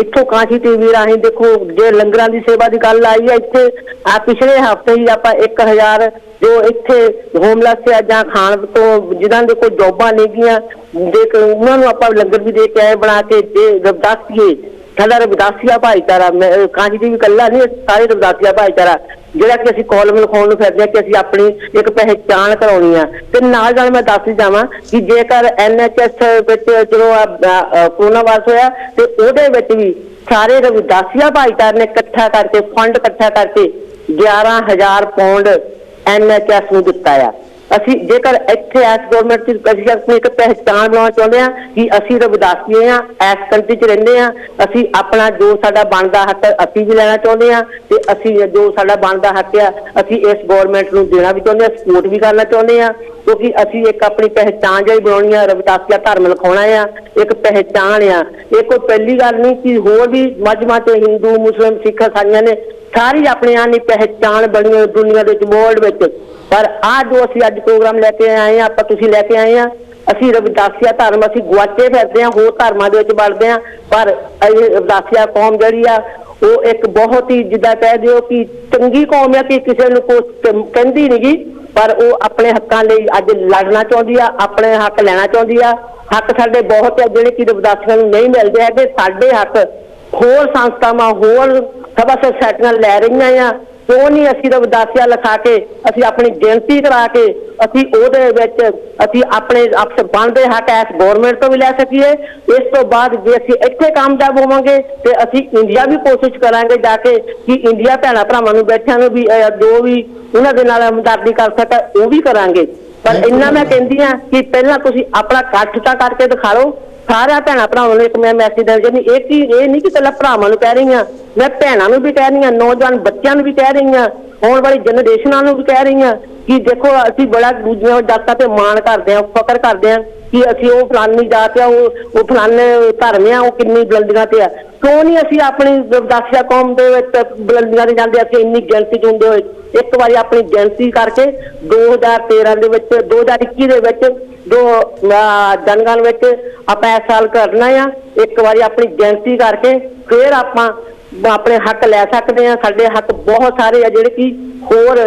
ਇੱਥੋਂ ਕਾਂਚੀ TV ਰਾਹੀਂ ਦੇਖੋ, ਜੇ ਲੰਗਰਾਂ ਦੀ ਸੇਵਾ ਦੀ ਗੱਲ ਆਈ ਹੈ ਇੱਥੇ ਆ ਪਿਛਲੇ ਹਫ਼ਤੇ ਹੀ ਆਪਾਂ 1000 ਜੋ ਇੱਥੇ ਹੋਮਲੈਸ ਆ ਜਾਂ ਖਾਣ ਤੋਂ ਜਿਨ੍ਹਾਂ ਦੇ ਕੋਈ ਜੋਬਾਂ ਨਹੀਂ ਗਈਆਂ, ਉਹਨਾਂ ਨੂੰ ਆਪਾਂ ਲੰਗਰ ਵੀ ਦੇ ਕੇ ਆਏ ਬਣਾ ਕੇ। ਜੇ ਰਵਿਦਾਸੀਏ ਸਾਡਾ ਰਵਿਦਾਸੀਆ ਭਾਈਚਾਰਾ, ਕਾਂਚੀ TV ਇਕੱਲਾ ਨਹੀਂ, ਸਾਰੇ ਰਵਿਦਾਸੀਆ ਭਾਈਚਾਰਾ ਜਿਹੜਾ ਕਿ ਅਸੀਂ ਕਾਲਮ ਲਿਖਾਉਣ ਨੂੰ ਫਿਰਦੇ ਹਾਂ ਕਿ ਅਸੀਂ ਆਪਣੀ ਇੱਕ ਪਹਿਚਾਣ ਕਰਾਉਣੀ ਆ। ਤੇ ਨਾਲ ਮੈਂ ਦੱਸ ਜਾਵਾਂ ਕਿ ਜੇਕਰ NHS ਵਿੱਚ ਜਦੋਂ ਕੋਰੋਨਾ ਵਾਇਰਸ ਹੋਇਆ ਤੇ ਉਹਦੇ ਵਿੱਚ ਵੀ ਸਾਰੇ ਰਵਿਦਾਸੀਆ ਭਾਈਚਾਰੇ ਨੇ ਇਕੱਠਾ ਕਰਕੇ ਫੰਡ ਇਕੱਠਾ ਕਰਕੇ 11,000 ਪਾਉਂਡ NHS ਨੂੰ ਦਿੱਤਾ ਆ। ਅਸੀਂ ਜੇਕਰ ਇੱਥੇ ਇਸ ਗੌਰਮੈਂਟ 'ਚ ਅਸੀਂ ਆਪਣੀ ਇੱਕ ਪਹਿਚਾਣ ਬਣਾਉਣਾ ਚਾਹੁੰਦੇ ਹਾਂ ਕਿ ਅਸੀਂ ਰਵਿਦਾਸੀਏ ਹਾਂ, ਇਸ ਕੰਟਰੀ 'ਚ ਰਹਿੰਦੇ ਹਾਂ, ਅਸੀਂ ਆਪਣਾ ਜੋ ਸਾਡਾ ਬਣਦਾ ਹੱਕ ਅਸੀਂ ਵੀ ਲੈਣਾ ਚਾਹੁੰਦੇ ਹਾਂ ਤੇ ਅਸੀਂ ਜੋ ਸਾਡਾ ਬਣਦਾ ਹੱਕ ਆ ਅਸੀਂ ਇਸ ਗੌਰਮੈਂਟ ਨੂੰ ਦੇਣਾ ਵੀ ਚਾਹੁੰਦੇ ਹਾਂ, ਸਪੋਰਟ ਵੀ ਕਰਨਾ ਚਾਹੁੰਦੇ ਹਾਂ, ਕਿਉਂਕਿ ਅਸੀਂ ਇੱਕ ਆਪਣੀ ਪਹਿਚਾਣ ਜਿਹੜੀ ਬਣਾਉਣੀ ਆ, ਰਵਿਦਾਸੀਆ ਧਰਮ ਲਿਖਾਉਣਾ ਆ, ਇੱਕ ਪਹਿਚਾਣ ਆ। ਇਹ ਕੋਈ ਪਹਿਲੀ ਗੱਲ ਨਹੀਂ ਕਿ ਹੋਰ ਵੀ ਮਜ਼੍ਹਬਾਂ 'ਚ ਹਿੰਦੂ, ਮੁਸਲਿਮ, ਸਿੱਖ, ਇਸਾਈਆਂ ਨੇ ਸਾਰੀ ਆਪਣੇ ਆਪ ਦੀ ਪਹਿਚਾਣ ਬਣੀ ਹੋਈ ਦੁਨੀਆ ਦੇ ਵਿੱਚ, ਵਰਲਡ ਵਿੱਚ। ਪਰ ਆਹ ਜੋ ਅਸੀਂ ਅੱਜ ਪ੍ਰੋਗਰਾਮ ਲੈ ਕੇ ਆਏ ਹਾਂ, ਆਪਾਂ ਤੁਸੀਂ ਲੈ ਕੇ ਆਏ ਹਾਂ, ਅਸੀਂ ਰਵਿਦਾਸੀਆ ਧਰਮ ਅਸੀਂ ਗੁਆਚੇ ਫਿਰਦੇ ਹਾਂ, ਹੋਰ ਧਰਮਾਂ ਦੇ ਵਿੱਚ ਵੜਦੇ ਹਾਂ, ਪਰ ਇਹ ਰਵਿਦਾਸੀਆ ਕੌਮ ਜਿਹੜੀ ਆ ਉਹ ਇੱਕ ਬਹੁਤ ਹੀ ਜਿੱਦਾਂ ਕਹਿ ਦਿਓ ਕਿ ਚੰਗੀ ਕੌਮ ਆ ਕਿ ਕਿਸੇ ਨੂੰ ਕੁਛ ਕਹਿੰਦੀ ਨਹੀਂ ਗੀ, ਪਰ ਉਹ ਆਪਣੇ ਹੱਕਾਂ ਲਈ ਅੱਜ ਲੜਨਾ ਚਾਹੁੰਦੀ ਆ, ਆਪਣੇ ਹੱਕ ਲੈਣਾ ਚਾਹੁੰਦੀ ਆ। ਹੱਕ ਸਾਡੇ ਬਹੁਤ ਆ ਜਿਹੜੇ ਕਿ ਰਵਿਦਾਸੀਆਂ ਨੂੰ ਨਹੀਂ ਮਿਲਦੇ ਹੈਗੇ। ਸਾਡੇ ਹੱਕ ਹੋਰ ਸੰਸਥਾਵਾਂ, ਹੋਰ ਸਭਾ ਸੁਸਾਇਟੀਆਂ ਲੈ ਰਹੀਆਂ ਆ। ਕਿਉਂ ਨਹੀਂ ਅਸੀਂ ਰਵਿਦਾਸੀਆ ਲਿਖਾ ਕੇ ਅਸੀਂ ਆਪਣੀ ਗਿਣਤੀ ਕਰਾ ਕੇ ਅਸੀਂ ਉਹਦੇ ਵਿੱਚ ਅਸੀਂ ਆਪਣੇ ਬਣਦੇ ਹੱਕ ਇਸ ਗੌਰਮੈਂਟ ਤੋਂ ਵੀ ਲੈ ਸਕੀਏ। ਇਸ ਤੋਂ ਬਾਅਦ ਜੇ ਅਸੀਂ ਇੱਥੇ ਕਾਮਯਾਬ ਹੋਵਾਂਗੇ ਤੇ ਅਸੀਂ ਇੰਡੀਆ ਵੀ ਕੋਸ਼ਿਸ਼ ਕਰਾਂਗੇ ਜਾ ਕੇ ਕਿ ਇੰਡੀਆ ਭੈਣਾਂ ਭਰਾਵਾਂ ਨੂੰ ਬੈਠਿਆਂ ਨੂੰ ਵੀ ਜੋ ਵੀ ਉਹਨਾਂ ਦੇ ਨਾਲ ਹਮਦਰਦੀ ਕਰ ਸਕਾ ਉਹ ਵੀ ਕਰਾਂਗੇ। ਪਰ ਇੰਨਾ ਮੈਂ ਕਹਿੰਦੀ ਹਾਂ ਕਿ ਪਹਿਲਾਂ ਤੁਸੀਂ ਆਪਣਾ ਇਕੱਠ ਤਾਂ ਕਰਕੇ ਦਿਖਾ ਲਓ। ਸਾਰਿਆਂ ਭੈਣਾਂ ਭਰਾਵਾਂ ਨੂੰ ਇੱਕ ਮੈਂ ਮੈਸੇਜ ਦੇਣਾ ਚਾਹੁੰਦੀ, ਇਹ ਨਹੀਂ ਕਿ ਪਹਿਲਾਂ ਭਰਾਵਾਂ ਨੂੰ ਕਹਿ ਰਹੀ ਹਾਂ, ਮੈਂ ਭੈਣਾਂ ਨੂੰ ਵੀ ਕਹਿ ਰਹੀ ਹਾਂ, ਨੌਜਵਾਨ ਬੱਚਿਆਂ ਨੂੰ ਵੀ ਕਹਿ ਰਹੀ ਹਾਂ, ਆਉਣ ਵਾਲੀ ਜਨਰੇਸ਼ਨਾਂ ਨੂੰ ਵੀ ਕਹਿ ਰਹੀ ਹਾਂ ਕਿ ਦੇਖੋ ਅਸੀਂ ਬੜਾ ਦੂਜੀਆਂ ਜਾਤਾਂ ਤੇ ਮਾਣ ਕਰਦੇ ਹਾਂ, ਫਕਰ ਕਰਦੇ ਹਾਂ ਕਿ ਅਸੀਂ ਉਹ ਫਲਾਨੀ ਜਾਤ ਆ, ਉਹ ਫਲਾਨੇ ਧਰਮ ਆ, ਉਹ ਕਿੰਨੀ ਬੁਲੰਦੀਆਂ ਤੇ ਆ। ਕਿਉਂ ਨਹੀਂ ਅਸੀਂ ਆਪਣੀ ਰਵਿਦਾਸੀਆ ਕੌਮ ਦੇ ਵਿੱਚ ਬੁਲੰਦੀਆਂ ਤੇ ਜਾਂਦੇ? ਅਸੀਂ ਇੰਨੀ ਗਿਣਤੀ 'ਚ ਹੁੰਦੇ ਹੋਏ ਇੱਕ ਵਾਰੀ ਆਪਣੀ ਗਿਣਤੀ ਕਰਕੇ 2013 ਦੇ ਵਿੱਚ 2021 ਦੇ ਵਿੱਚ ਜੋ ਜਨਗਣ ਵਿੱਚ ਆਪਾਂ ਇਸ ਸਾਲ ਕਰਨਾ ਆ, ਇੱਕ ਵਾਰੀ ਆਪਣੀ ਗਿਣਤੀ ਕਰਕੇ ਫਿਰ ਆਪਾਂ ਆਪਣੇ ਹੱਕ ਲੈ ਸਕਦੇ ਹਾਂ। ਸਾਡੇ ਹੱਕ ਬਹੁਤ ਸਾਰੇ ਆ ਜਿਹੜੇ ਕਿ ਹੋਰ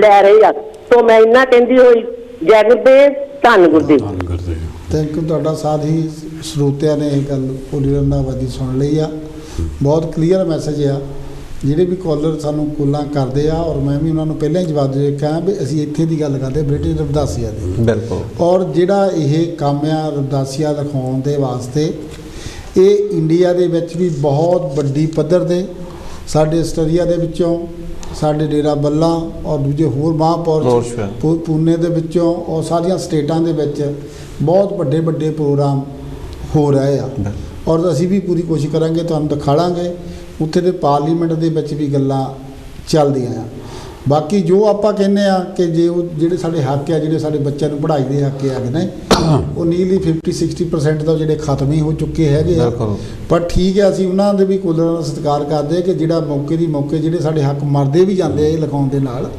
ਲੈ ਰਹੇ ਆ। ਸੋ ਮੈਂ ਇੰਨਾ ਕਹਿੰਦੀ ਹੋਈ ਜਗਦੇਵ, ਧੰਨ ਗੁਰਦੇਵ। Thank you. ਤੁਹਾਡਾ ਸਾਥ ਹੀ ਸਰੋਤਿਆਂ ਨੇ ਇਹ ਗੱਲ ਭੋਲੀ ਰੰਧਾਵਾ ਸੁਣ ਲਈ ਆ। ਬਹੁਤ ਕਲੀਅਰ ਮੈਸੇਜ ਆ। ਜਿਹੜੇ ਵੀ ਕਾਲਰ ਸਾਨੂੰ ਕੋਲਾਂ ਕਰਦੇ ਆ ਔਰ ਮੈਂ ਵੀ ਉਹਨਾਂ ਨੂੰ ਪਹਿਲਾਂ ਹੀ ਜਵਾਬ ਦੇ ਕਿਹਾ ਵੀ ਅਸੀਂ ਇੱਥੇ ਦੀ ਗੱਲ ਕਰਦੇ ਬ੍ਰਿਟਿਸ਼ ਰਵਿਦਾਸੀਆ ਦੀ। ਬਿਲਕੁਲ। ਔਰ ਜਿਹੜਾ ਇਹ ਕੰਮ ਆ ਰਵਿਦਾਸੀਆ ਲਿਖਾਉਣ ਦੇ ਵਾਸਤੇ, ਇਹ ਇੰਡੀਆ ਦੇ ਵਿੱਚ ਵੀ ਬਹੁਤ ਵੱਡੀ ਪੱਧਰ 'ਤੇ ਸਾਡੇ ਆਸਟ੍ਰੇਲੀਆ ਦੇ ਵਿੱਚੋਂ, ਸਾਡੇ ਡੇਰਾ ਬੱਲਾ ਔਰ ਦੂਜੇ ਹੋਰ ਮਹਾਂਪੁਰ ਪੂਨੇ ਦੇ ਵਿੱਚੋਂ ਔਰ ਸਾਰੀਆਂ ਸਟੇਟਾਂ ਦੇ ਵਿੱਚ ਬਹੁਤ ਵੱਡੇ ਵੱਡੇ ਪ੍ਰੋਗਰਾਮ ਹੋ ਰਹੇ ਆ। ਔਰ ਅਸੀਂ ਵੀ ਪੂਰੀ ਕੋਸ਼ਿਸ਼ ਕਰਾਂਗੇ, ਤੁਹਾਨੂੰ ਦਿਖਾਵਾਂਗੇ। ਉੱਥੇ ਦੇ ਪਾਰਲੀਮੈਂਟ ਦੇ ਵਿੱਚ ਵੀ ਗੱਲਾਂ ਚੱਲਦੀਆਂ ਆ। ਬਾਕੀ ਜੋ ਆਪਾਂ ਕਹਿੰਦੇ ਆ ਕਿ ਜੇ ਉਹ ਜਿਹੜੇ ਸਾਡੇ ਹੱਕ ਆ, ਜਿਹੜੇ ਸਾਡੇ ਬੱਚਿਆਂ ਨੂੰ ਪੜ੍ਹਾਈ ਦੇ ਹੱਕ ਆ ਨੇ, ਉਹ ਨੀਲੀ 50-60% ਦਾ ਜਿਹੜੇ ਖਤਮ ਹੀ ਹੋ ਚੁੱਕੇ ਹੈਗੇ ਆ। ਪਰ ਠੀਕ ਹੈ, ਅਸੀਂ ਉਹਨਾਂ ਦੇ ਵੀ ਕੁਦਰਤ ਦਾ ਸਤਿਕਾਰ ਕਰਦੇ ਕਿ ਜਿਹੜਾ ਮੌਕੇ ਜਿਹੜੇ ਸਾਡੇ ਹੱਕ ਮਰਦੇ ਵੀ ਜਾਂਦੇ ਆ ਇਹ ਲਿਖਾਉਣ ਦੇ ਨਾਲ,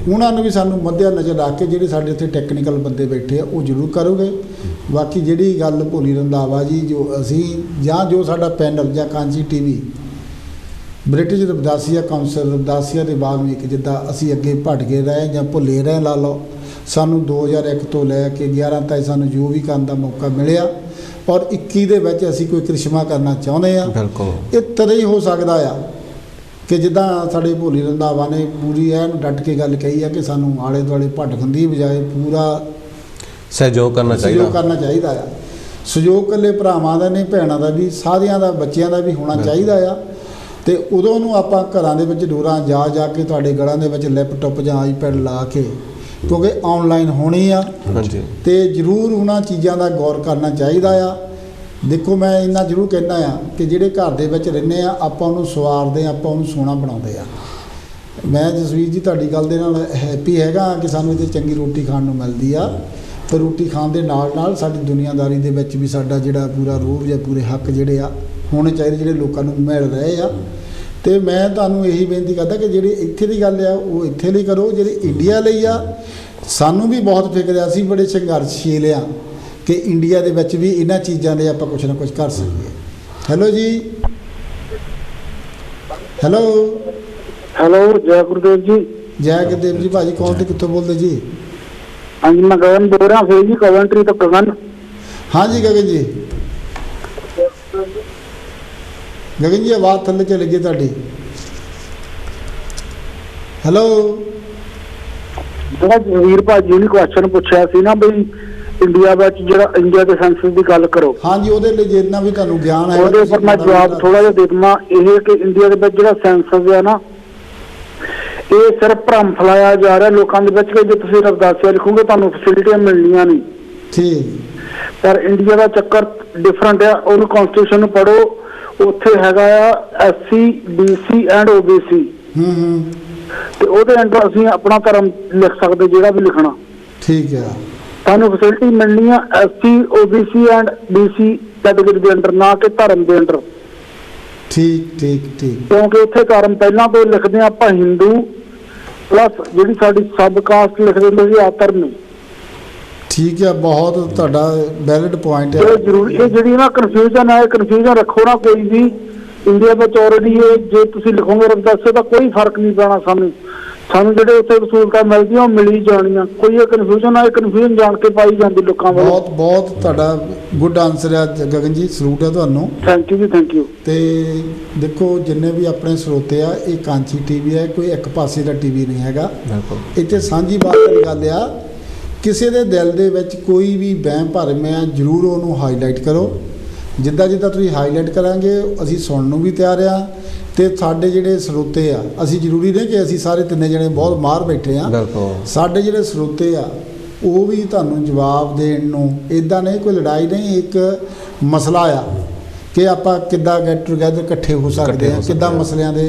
ਉਹਨਾਂ ਨੂੰ ਵੀ ਸਾਨੂੰ ਮੱਦਿਆ ਨਜ਼ਰ ਰੱਖ ਕੇ ਜਿਹੜੇ ਸਾਡੇ ਇੱਥੇ ਟੈਕਨੀਕਲ ਬੰਦੇ ਬੈਠੇ ਆ ਉਹ ਜ਼ਰੂਰ ਕਰੋਗੇ। ਬਾਕੀ ਜਿਹੜੀ ਗੱਲ ਭੋਲੀ ਰੰਧਾਵਾ ਜੀ, ਜੋ ਅਸੀਂ ਜਾਂ ਜੋ ਸਾਡਾ ਪੈਨਲ ਜਾਂ Kanchi TV British Ravidassia council Ravidassia ਦੇ ਵਾਲਮੀਕ, ਜਿੱਦਾਂ ਅਸੀਂ ਅੱਗੇ ਭਟ ਕੇ ਰਹੇ ਜਾਂ ਭੁੱਲੇ ਰਹੇ ਲਾ ਲਓ, ਸਾਨੂੰ 2001 ਤੋਂ ਲੈ ਕੇ 11 ਤੱਕ ਸਾਨੂੰ ਜੋ ਵੀ ਕਰਨ ਦਾ ਮੌਕਾ ਮਿਲਿਆ, ਔਰ 21 ਦੇ ਵਿੱਚ ਅਸੀਂ ਕੋਈ ਕ੍ਰਿਸ਼ਮਾ ਕਰਨਾ ਚਾਹੁੰਦੇ ਆ। ਇਹ ਤਰ੍ਹਾਂ ਹੀ ਹੋ ਸਕਦਾ ਆ ਕਿ ਜਿੱਦਾਂ ਸਾਡੇ ਭੋਲੀ ਰੰਧਾਵਾ ਨੇ ਪੂਰੀ ਐਨ ਡਟ ਕੇ ਗੱਲ ਕਹੀ ਆ ਕਿ ਸਾਨੂੰ ਆਲੇ ਦੁਆਲੇ ਭਟਕਣ ਦੀ ਬਜਾਏ ਪੂਰਾ ਸਹਿਯੋਗ ਕਰਨਾ ਚਾਹੀਦਾ ਆ। ਸਹਿਯੋਗ ਇਕੱਲੇ ਭਰਾਵਾਂ ਦਾ ਨਹੀਂ, ਭੈਣਾਂ ਦਾ ਵੀ, ਸਾਰਿਆਂ ਦਾ, ਬੱਚਿਆਂ ਦਾ ਵੀ ਹੋਣਾ ਚਾਹੀਦਾ ਆ। ਤੇ ਉਦੋਂ ਨੂੰ ਆਪਾਂ ਘਰਾਂ ਦੇ ਵਿੱਚ ਡੋਰਾਂ ਜਾ ਕੇ ਤੁਹਾਡੇ ਗਲਾਂ ਦੇ ਵਿੱਚ ਲੈਪਟਾਪ ਜਾਂ ਆਈਪੈਡ ਲਾ ਕੇ, ਕਿਉਂਕਿ ਆਨਲਾਈਨ ਹੋਣੀ ਆ, ਤੇ ਜ਼ਰੂਰ ਉਹਨਾਂ ਚੀਜ਼ਾਂ ਦਾ ਗੌਰ ਕਰਨਾ ਚਾਹੀਦਾ ਆ। ਦੇਖੋ, ਮੈਂ ਇੰਨਾ ਜ਼ਰੂਰ ਕਹਿਣਾ ਆ ਕਿ ਜਿਹੜੇ ਘਰ ਦੇ ਵਿੱਚ ਰਹਿੰਦੇ ਆ, ਆਪਾਂ ਉਹਨੂੰ ਸਵਾਰਦੇ ਆ, ਆਪਾਂ ਉਹਨੂੰ ਸੋਹਣਾ ਬਣਾਉਂਦੇ ਆ। ਮੈਂ ਜਸਵੀਰ ਜੀ ਤੁਹਾਡੀ ਗੱਲ ਦੇ ਨਾਲ ਹੈਪੀ ਹੈਗਾ ਕਿ ਸਾਨੂੰ ਇੱਥੇ ਚੰਗੀ ਰੋਟੀ ਖਾਣ ਨੂੰ ਮਿਲਦੀ ਆ, ਪਰ ਰੋਟੀ ਖਾਣ ਦੇ ਨਾਲ ਸਾਡੀ ਦੁਨੀਆਦਾਰੀ ਦੇ ਵਿੱਚ ਵੀ ਸਾਡਾ ਜਿਹੜਾ ਪੂਰਾ ਰੋਹ ਜਾਂ ਪੂਰੇ ਹੱਕ ਜਿਹੜੇ ਆ ਹੋਣੇ ਚਾਹੀਦੇ, ਜਿਹੜੇ ਲੋਕਾਂ ਨੂੰ ਮਿਲ ਰਹੇ ਆ। ਤੇ ਮੈਂ ਤੁਹਾਨੂੰ ਇਹੀ ਬੇਨਤੀ ਕਰਦਾ ਕਿ ਜਿਹੜੀ ਇੱਥੇ ਦੀ ਗੱਲ ਆ ਉਹ ਇੱਥੇ ਲਈ ਕਰੋ, ਜਿਹੜੀ ਇੰਡੀਆ ਲਈ ਆ ਸਾਨੂੰ ਵੀ ਬਹੁਤ ਫਿਕਰ ਆ, ਅਸੀਂ ਬੜੇ ਸੰਘਰਸ਼ੀਲ ਆ ਕਿ ਇੰਡੀਆ ਦੇ ਵਿੱਚ ਵੀ ਇਹਨਾਂ ਚੀਜ਼ਾਂ ਦੇ ਆਪਾਂ ਕੁਛ ਨਾ ਕੁਛ ਕਰ ਸਕੀਏ। ਹੈਲੋ ਜੀ, ਹੈਲੋ, ਜੈ ਗੁਰਦੇਵ ਜੀ। ਜੈ ਗੁਰਦੇਵ ਜੀ ਭਾਜੀ, ਕੌਣ ਤੇ ਕਿੱਥੋਂ ਬੋਲਦੇ ਜੀ? ਹਾਂਜੀ, ਮੈਂ ਗਗਨ ਬੋਲ ਰਿਹਾ ਫਿਰ ਜੀ, ਕਵੈਂਟਰੀ ਤੋਂ। ਗਗਨ? ਹਾਂਜੀ ਗਗਨ ਜੀ, ਆਵਾਜ਼ ਥੱਲੇ ਚਲੀ ਗਈ ਤੁਹਾਡੀ। ਹੈਲੋ, ਜਿਹੜਾ ਜਸਵੀਰ ਭਾਜੀ ਨੇ ਕੁਐਸਚਨ ਪੁੱਛਿਆ ਸੀ ਨਾ ਬਈ ਇੰਡੀਆ ਵਿੱਚ ਜਿਹੜਾ ਇੰਡੀਆ ਦੇ ਸੈਂਸਸ ਦੀ ਗੱਲ ਕਰੋ, ਹਾਂਜੀ, ਉਹਦੇ ਲਈ ਜਿੰਨਾ ਵੀ ਤੁਹਾਨੂੰ ਗਿਆਨ ਹੈ ਉਹਦੇ ਉੱਪਰ ਮੈਂ ਜਵਾਬ ਥੋੜਾ ਜਿਹਾ ਦੇ ਦਵਾਂ। ਇਹ ਕਿ ਇੰਡੀਆ ਦੇ ਵਿੱਚ ਜਿਹੜਾ ਸੈਂਸਸ ਹੈ ਨਾ, ਇਹ ਸਿਰਫ ਭਰਮ ਫੈਲਾਇਆ ਜਾ ਰਿਹਾ ਲੋਕਾਂ ਦੇ ਵਿੱਚ ਕਿ ਜੇ ਤੁਸੀਂ ਰਵਿਦਾਸੀਆ ਲਿਖੋਗੇ ਤੁਹਾਨੂੰ ਫੈਸਿਲਿਟੀਆਂ ਮਿਲਣੀਆਂ ਨਹੀਂ। ਠੀਕ, ਪਰ ਇੰਡੀਆ ਦਾ ਚੱਕਰ ਡਿਫਰੈਂਟ ਆ। ਉਹਨੂੰ ਕਨਸਟੀਟਿਊਸ਼ਨ ਨੂੰ ਪੜ੍ਹੋ, ਉੱਥੇ ਹੈਗਾ ਆ SC BC ਐਂਡ OBC, ਤੇ ਉਹਦੇ ਅੰਦਰ ਅਸੀਂ ਆਪਣਾ ਧਰਮ ਲਿਖ ਸਕਦੇ, ਜਿਹੜਾ ਵੀ ਲਿਖਣਾ। ਠੀਕ ਹੈ, ਸਾਨੂੰ ਫੈਸਿਲਿਟੀ ਮਿਲਣੀ ਆ SC OBC and BC category ਦੇ ਅੰਦਰ, ਨਾ ਕਿ ਧਰਮ ਦੇ ਅੰਦਰ। ਠੀਕ, ਕਿਉਂਕਿ ਉੱਥੇ ਧਰਮ ਪਹਿਲਾਂ ਤੋਂ ਲਿਖਦੇ ਆ ਆਪਾਂ ਹਿੰਦੂ ਪਲੱਸ ਜਿਹੜੀ ਸਾਡੀ ਸਬ ਕਾਸਟ ਲਿਖ ਦਿੰਦੇ ਸੀ ਆਤਰਨੀ। ਠੀਕ ਹੈ, ਬਹੁਤ ਤੁਹਾਡਾ ਵੈਲਿਡ ਪੁਆਇੰਟ ਹੈ। ਜ਼ਰੂਰੀ ਇਹ ਜਿਹੜੀ ਨਾ ਕਨਫਿਊਜ਼ਨ ਹੈ, ਕਨਫਿਊਜ਼ਨ ਰੱਖੋ ਨਾ ਕੋਈ ਵੀ। ਇੰਡੀਆ ਵਿੱਚ ਆਲਰੇਡੀ ਇਹ ਜੇ ਤੁਸੀਂ ਲਿਖੋਗੇ ਰਵਿਦਾਸੀਆ ਦਾ ਕੋਈ ਫਰਕ ਨਹੀਂ ਪੈਣਾ। ਸਾਨੂੰ ਜਿਹੜੇ ਉੱਥੇ ਵਸੂਲਤਾਂ ਮਿਲਦੀਆਂ ਉਹ ਮਿਲੀ ਜਾਣੀਆਂ। ਕੋਈ ਇਹ ਕਨਫਿਊਜ਼ਨ ਆ, ਇਹ ਕਨਫਿਊਜ਼ਨ ਜਾਣ ਕੇ ਪਾਈ ਜਾਂਦੀ ਲੋਕਾਂ ਵੱਲੋਂ। ਬਹੁਤ ਤੁਹਾਡਾ ਗੁੱਡ ਆਨਸਰ ਹੈ ਗਗਨ ਜੀ, ਸਲੂਟ ਹੈ ਤੁਹਾਨੂੰ। ਥੈਂਕ ਯੂ ਜੀ, ਥੈਂਕ ਯੂ। ਤੇ ਦੇਖੋ, ਜਿੰਨੇ ਵੀ ਆਪਣੇ ਸਰੋਤੇ ਆ, ਇਹ ਕਾਂਚੀ ਟੀਵੀ ਹੈ, ਕੋਈ ਇੱਕ ਪਾਸੇ ਦਾ ਟੀਵੀ ਨਹੀਂ ਹੈਗਾ। ਇੱਥੇ ਸਾਂਝੀ ਬਾਤ ਦੀ ਗੱਲ ਆ, ਕਿਸੇ ਦੇ ਦਿਲ ਦੇ ਵਿੱਚ ਕੋਈ ਵੀ ਵਹਿਮ ਭਰਮ ਆ, ਜ਼ਰੂਰ ਉਹਨੂੰ ਹਾਈਲਾਈਟ ਕਰੋ। ਜਿੱਦਾਂ ਤੁਸੀਂ ਹਾਈਲਾਈਟ ਕਰਾਂਗੇ, ਅਸੀਂ ਸੁਣਨ ਨੂੰ ਵੀ ਤਿਆਰ ਆ। ਤੇ ਸਾਡੇ ਜਿਹੜੇ ਸਰੋਤੇ ਆ, ਅਸੀਂ ਜ਼ਰੂਰੀ ਨਹੀਂ ਕਿ ਅਸੀਂ ਸਾਰੇ ਤਿੰਨੇ ਜਣੇ ਬਹੁਤ ਮਾਹਰ ਬੈਠੇ ਆ। ਸਾਡੇ ਜਿਹੜੇ ਸਰੋਤੇ ਆ ਉਹ ਵੀ ਤੁਹਾਨੂੰ ਜਵਾਬ ਦੇਣ ਨੂੰ, ਇੱਦਾਂ ਨਹੀਂ ਕੋਈ ਲੜਾਈ ਨਹੀਂ, ਇੱਕ ਮਸਲਾ ਆ ਕਿ ਆਪਾਂ ਕਿੱਦਾਂ ਗੈਟ ਟੂਗੈਦਰ ਇਕੱਠੇ ਹੋ ਸਕਦੇ ਆ, ਕਿੱਦਾਂ ਮਸਲਿਆਂ ਦੇ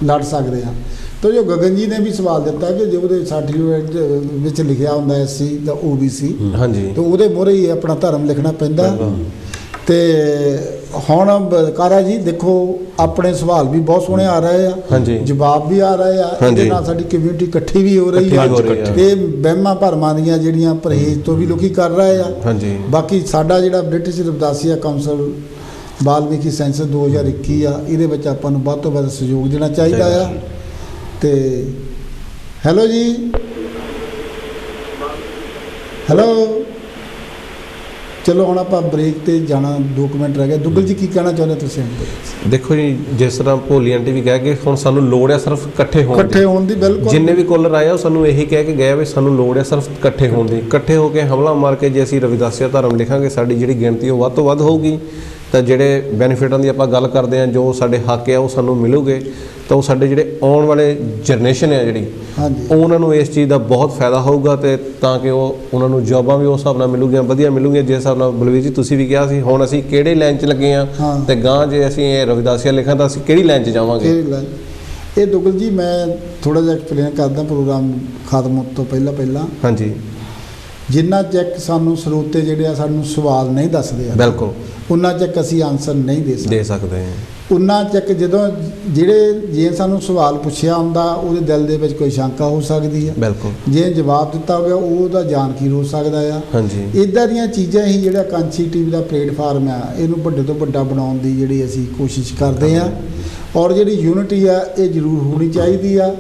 ਲੜ ਸਕਦੇ ਆ। ਤਾਂ ਜੋ ਗਗਨ ਜੀ ਨੇ ਵੀ ਸਵਾਲ ਦਿੱਤਾ ਕਿ ਜੇ ਉਹਦੇ ਸਰਟੀਫਿਕੇਟ ਵਿੱਚ ਲਿਖਿਆ ਹੁੰਦਾ SC ਦਾ OBC, ਹਾਂਜੀ, ਤਾਂ ਉਹਦੇ ਮੂਹਰੇ ਹੀ ਆਪਣਾ ਧਰਮ ਲਿਖਣਾ ਪੈਂਦਾ। ਤੇ ਹੁਣ ਕਾਰਾ ਜੀ ਦੇਖੋ, ਆਪਣੇ ਸਵਾਲ ਵੀ ਬਹੁਤ ਸੋਹਣੇ ਆ ਰਹੇ ਆ, ਜਵਾਬ ਵੀ ਆ ਰਹੇ ਆ, ਇਹਦੇ ਨਾਲ ਸਾਡੀ ਕਮਿਊਨਿਟੀ ਇਕੱਠੀ ਵੀ ਹੋ ਰਹੀ ਆ, ਤੇ ਵਹਿਮਾਂ ਭਰਮਾਂ ਦੀਆਂ ਜਿਹੜੀਆਂ ਪਰਹੇਜ਼ ਤੋਂ ਵੀ ਲੋਕੀ ਕਰ ਰਹੇ ਆ। ਬਾਕੀ ਸਾਡਾ ਜਿਹੜਾ British Ravidassia council Valmiki senses 2021 ਆ, ਇਹਦੇ ਵਿੱਚ ਆਪਾਂ ਨੂੰ ਵੱਧ ਤੋਂ ਵੱਧ ਸਹਿਯੋਗ ਦੇਣਾ ਚਾਹੀਦਾ ਆ। ਤੇ ਹੈਲੋ ਜੀ, ਹੈਲੋ, ਚਲੋ ਹੁਣ ਆਪਾਂ ਬ੍ਰੇਕ ਤੇ ਜਾਣਾ, 2 ਮਿੰਟ ਰਹਿ ਗਏ। ਦੁੱਗਲ ਜੀ, ਕੀ ਕਹਿਣਾ ਚਾਹੁੰਦੇ ਤੁਸੀਂ? ਦੇਖੋ ਜੀ, ਜਿਸ ਤਰ੍ਹਾਂ ਭੋਲੀ ਆਂਟੀ ਵੀ ਕਹਿ ਕੇ ਹੁਣ ਸਾਨੂੰ ਲੋੜ ਹੈ ਸਿਰਫ ਇਕੱਠੇ ਹੋਣ ਦੀ। ਬਿਲਕੁਲ, ਜਿੰਨੇ ਵੀ ਕਾਲਰ ਆਏ ਉਹ ਸਾਨੂੰ ਇਹੀ ਕਹਿ ਕੇ ਗਏ ਵੀ ਸਾਨੂੰ ਲੋੜ ਹੈ ਸਿਰਫ ਇਕੱਠੇ ਹੋਣ ਦੀ। ਇਕੱਠੇ ਹੋ ਕੇ ਹਮਲਾ ਮਾਰ ਕੇ ਜੇ ਅਸੀਂ ਰਵਿਦਾਸੀਆ ਧਰਮ ਲਿਖਾਂਗੇ, ਸਾਡੀ ਜਿਹੜੀ ਗਿਣਤੀ ਉਹ ਵੱਧ ਤੋਂ ਵੱਧ ਹੋਊਗੀ, ਤਾਂ ਜਿਹੜੇ ਬੈਨੀਫਿਟਾਂ ਦੀ ਆਪਾਂ ਗੱਲ ਕਰਦੇ ਹਾਂ, ਜੋ ਸਾਡੇ ਹੱਕ ਆ ਉਹ ਸਾਨੂੰ ਮਿਲੂਗੇ, ਤਾਂ ਉਹ ਸਾਡੇ ਜਿਹੜੇ ਆਉਣ ਵਾਲੇ ਜਨਰੇਸ਼ਨ ਹੈ ਜਿਹੜੀ, ਉਹਨਾਂ ਨੂੰ ਇਸ ਚੀਜ਼ ਦਾ ਬਹੁਤ ਫਾਇਦਾ ਹੋਊਗਾ। ਤੇ ਤਾਂ ਕਿ ਉਹਨਾਂ ਨੂੰ ਜੋਬਾਂ ਵੀ ਉਸ ਹਿਸਾਬ ਨਾਲ ਮਿਲੂਗੀਆਂ, ਵਧੀਆ ਮਿਲੂਗੀਆਂ। ਜਿਸ ਹਿਸਾਬ ਨਾਲ ਬਲਵੀਰ ਜੀ ਤੁਸੀਂ ਵੀ ਕਿਹਾ ਸੀ, ਹੁਣ ਅਸੀਂ ਕਿਹੜੇ ਲਾਈਨ 'ਚ ਲੱਗੇ ਹਾਂ, ਤੇ ਗਾਂ ਜੇ ਅਸੀਂ ਇਹ ਰਵਿਦਾਸੀਆ ਲਿਖਾਂ ਤਾਂ ਅਸੀਂ ਕਿਹੜੀ ਲਾਈਨ 'ਚ ਜਾਵਾਂਗੇ। ਇਹ ਦੁਗਲ ਜੀ ਮੈਂ ਥੋੜਾ ਜਿਹਾ ਐਕਸਪਲੇਨ ਕਰਦਾ ਪ੍ਰੋਗਰਾਮ ਖਤਮ ਹੋਣ ਤੋਂ ਪਹਿਲਾਂ ਹਾਂਜੀ। ਜਿੰਨਾ ਚਿਰ ਸਾਨੂੰ ਸਰੋਤੇ ਜਿਹੜੇ ਆ ਸਾਨੂੰ ਸਵਾਲ ਨਹੀਂ ਦੱਸਦੇ ਆ, ਬਿਲਕੁਲ, ਉਹਨਾਂ ਚਿਰ ਅਸੀਂ ਆਨਸਰ ਨਹੀਂ ਦੇ ਸਕਦੇ ਹਾਂ। ਉਹਨਾਂ ਚਿਰ ਜਦੋਂ ਜੇ ਸਾਨੂੰ ਸਵਾਲ ਪੁੱਛਿਆ ਹੁੰਦਾ ਉਹਦੇ ਦਿਲ ਦੇ ਵਿੱਚ ਕੋਈ ਸ਼ੰਕਾ ਹੋ ਸਕਦੀ ਹੈ, ਬਿਲਕੁਲ, ਜੇ ਜਵਾਬ ਦਿੱਤਾ ਹੋ ਗਿਆ ਉਹਦਾ ਜਾਣਕੀ ਹੋ ਸਕਦਾ ਆ। ਹਾਂਜੀ, ਇੱਦਾਂ ਦੀਆਂ ਚੀਜ਼ਾਂ ਹੀ ਜਿਹੜਾ ਕਾਂਚੀ ਟੀਵੀ ਦਾ ਪਲੇਟਫਾਰਮ ਆ ਇਹਨੂੰ ਵੱਡੇ ਤੋਂ ਵੱਡਾ ਬਣਾਉਣ ਦੀ ਜਿਹੜੀ ਅਸੀਂ ਕੋਸ਼ਿਸ਼ ਕਰਦੇ ਆ। ਔਰ ਜਿਹੜੀ ਯੂਨਿਟੀ ਆ ਇਹ ਜ਼ਰੂਰ ਹੋਣੀ ਚਾਹੀਦੀ ਆ।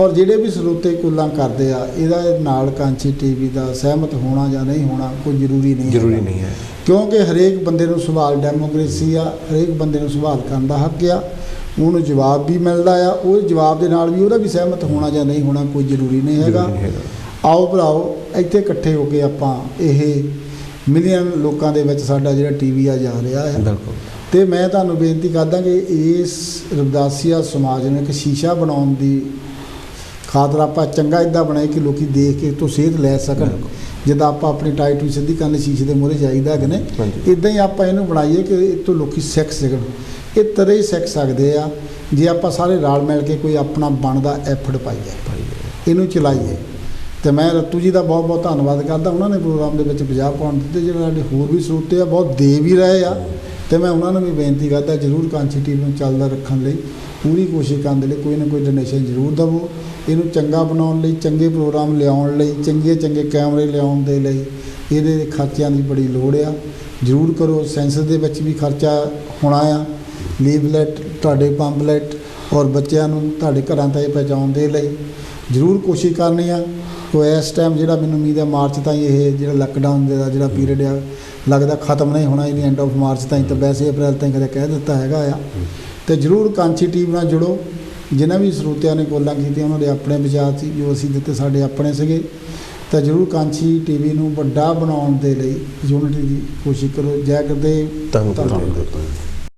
ਔਰ ਜਿਹੜੇ ਵੀ ਸਰੋਤੇ ਕੁੱਲਾਂ ਕਰਦੇ ਆ ਇਹਦਾ ਨਾਲ ਕਾਂਚੀ ਟੀਵੀ ਦਾ ਸਹਿਮਤ ਹੋਣਾ ਜਾਂ ਨਹੀਂ ਹੋਣਾ ਕੋਈ ਜ਼ਰੂਰੀ ਨਹੀਂ ਹੈ, ਕਿਉਂਕਿ ਹਰੇਕ ਬੰਦੇ ਨੂੰ ਸਵਾਲ ਡੈਮੋਕ੍ਰੇਸੀ ਆ, ਹਰੇਕ ਬੰਦੇ ਨੂੰ ਸਵਾਲ ਕਰਨ ਦਾ ਹੱਕ ਆ, ਉਹਨੂੰ ਜਵਾਬ ਵੀ ਮਿਲਦਾ ਆ। ਉਹ ਜਵਾਬ ਦੇ ਨਾਲ ਵੀ ਉਹਦਾ ਵੀ ਸਹਿਮਤ ਹੋਣਾ ਜਾਂ ਨਹੀਂ ਹੋਣਾ ਕੋਈ ਜ਼ਰੂਰੀ ਨਹੀਂ ਹੈਗਾ। ਆਓ ਭਰਾਓ ਇੱਥੇ ਇਕੱਠੇ ਹੋ ਕੇ ਆਪਾਂ ਇਹ ਮਿਲੀਅਨ ਲੋਕਾਂ ਦੇ ਵਿੱਚ ਸਾਡਾ ਜਿਹੜਾ ਟੀਵੀ ਆ ਜਾ ਰਿਹਾ ਹੈ। ਬਿਲਕੁਲ, ਤੇ ਮੈਂ ਤੁਹਾਨੂੰ ਬੇਨਤੀ ਕਰਦਾ ਕਿ ਇਸ ਰਵਿਦਾਸੀਆ ਸਮਾਜ ਨੂੰ ਇੱਕ ਸ਼ੀਸ਼ਾ ਬਣਾਉਣ ਦੀ ਖਾਤਰ ਆਪਾਂ ਚੰਗਾ ਇੱਦਾਂ ਬਣਾਏ ਕਿ ਲੋਕੀ ਦੇਖ ਕੇ ਤੋਂ ਸੇਧ ਲੈ ਸਕਣ। ਜਿੱਦਾਂ ਆਪਾਂ ਆਪਣੀ ਟਾਈਟ ਵੀ ਸਿੱਧੀ ਕਰਨ ਸ਼ੀਸ਼ੇ ਦੇ ਮੂਹਰੇ ਜਾਈਦਾ ਹੈਗੇ ਨੇ, ਇੱਦਾਂ ਹੀ ਆਪਾਂ ਇਹਨੂੰ ਬਣਾਈਏ ਕਿ ਇਹ ਤੋਂ ਲੋਕੀ ਸਿੱਖ ਸਕਣ। ਇਹ ਤਰ੍ਹਾਂ ਹੀ ਸਿੱਖ ਸਕਦੇ ਆ ਜੇ ਆਪਾਂ ਸਾਰੇ ਰਲ ਮਿਲ ਕੇ ਕੋਈ ਆਪਣਾ ਬਣਦਾ ਐਫਰਟ ਪਾਈਏ, ਇਹਨੂੰ ਚਲਾਈਏ। ਤੇ ਮੈਂ ਰੱਤੂ ਜੀ ਦਾ ਬਹੁਤ ਬਹੁਤ ਧੰਨਵਾਦ ਕਰਦਾ, ਉਹਨਾਂ ਨੇ ਪ੍ਰੋਗਰਾਮ ਦੇ ਵਿੱਚ 50 ਪਾਉਣ ਦਿੱਤੇ। ਜਿਹੜੇ ਸਾਡੇ ਹੋਰ ਵੀ ਸਰੋਤੇ ਆ ਬਹੁਤ ਦੇ ਵੀ ਰਹੇ ਆ, ਤੇ ਮੈਂ ਉਹਨਾਂ ਨੂੰ ਵੀ ਬੇਨਤੀ ਕਰਦਾ ਜ਼ਰੂਰ ਕਾਂਚੀ ਟੀਵੀ ਨੂੰ ਚੱਲਦਾ ਰੱਖਣ ਲਈ ਪੂਰੀ ਕੋਸ਼ਿਸ਼ ਕਰਨ ਦੇ ਲਈ ਕੋਈ ਨਾ ਕੋਈ ਡੋਨੇਸ਼ਨ ਜ਼ਰੂਰ ਦੇਵੋ। ਇਹਨੂੰ ਚੰਗਾ ਬਣਾਉਣ ਲਈ, ਚੰਗੇ ਪ੍ਰੋਗਰਾਮ ਲਿਆਉਣ ਲਈ, ਚੰਗੇ ਕੈਮਰੇ ਲਿਆਉਣ ਦੇ ਲਈ ਇਹਦੇ ਖਰਚਿਆਂ ਦੀ ਬੜੀ ਲੋੜ ਆ। ਜ਼ਰੂਰ ਕਰੋ। ਸੈਂਸਸ ਦੇ ਵਿੱਚ ਵੀ ਖਰਚਾ ਹੋਣਾ ਆ, ਲੀਵਲੈਟ, ਤੁਹਾਡੇ ਪੰਪਲੈਟ ਔਰ ਬੱਚਿਆਂ ਨੂੰ ਤੁਹਾਡੇ ਘਰਾਂ ਤੱਕ ਪਹੁੰਚਾਉਣ ਦੇ ਲਈ ਜ਼ਰੂਰ ਕੋਸ਼ਿਸ਼ ਕਰਨੀ ਆ। ਕੋਈ ਇਸ ਟਾਈਮ ਜਿਹੜਾ ਮੈਨੂੰ ਉਮੀਦ ਹੈ ਮਾਰਚ ਤਾਈਂ ਇਹ ਜਿਹੜਾ ਲਾਕਡਾਊਨ ਦਾ ਜਿਹੜਾ ਪੀਰੀਅਡ ਆ ਲੱਗਦਾ ਖਤਮ ਨਹੀਂ ਹੋਣਾ, ਇਹਦੀ ਐਂਡ ਆਫ ਮਾਰਚ ਤਾਈਂ ਤਾਂ ਵੈਸੇ ਅਪ੍ਰੈਲ ਤਾਈਂ ਕਦੇ ਕਹਿ ਦਿੱਤਾ ਹੈਗਾ ਆ। ਤੇ ਜ਼ਰੂਰ ਕਾਂਚੀ ਟੀਵੀ ਨਾਲ ਜੁੜੋ। ਜਿਨ੍ਹਾਂ ਵੀ ਸਰੋਤਿਆਂ ਨੇ ਕੋਲਾਂ ਕੀਤੀਆਂ ਉਹਨਾਂ ਦੇ ਆਪਣੇ ਵਿਚਾਰ ਸੀ, ਜੋ ਅਸੀਂ ਦਿੱਤੇ ਸਾਡੇ ਆਪਣੇ ਸੀਗੇ। ਤਾਂ ਜ਼ਰੂਰ ਕਾਂਚੀ ਟੀਵੀ ਨੂੰ ਵੱਡਾ ਬਣਾਉਣ ਦੇ ਲਈ ਯੂਨਿਟੀ ਦੀ ਕੋਸ਼ਿਸ਼ ਕਰੋ। ਜੈ ਗੁਰਦੇਵ। ਧੰਨਵਾਦ।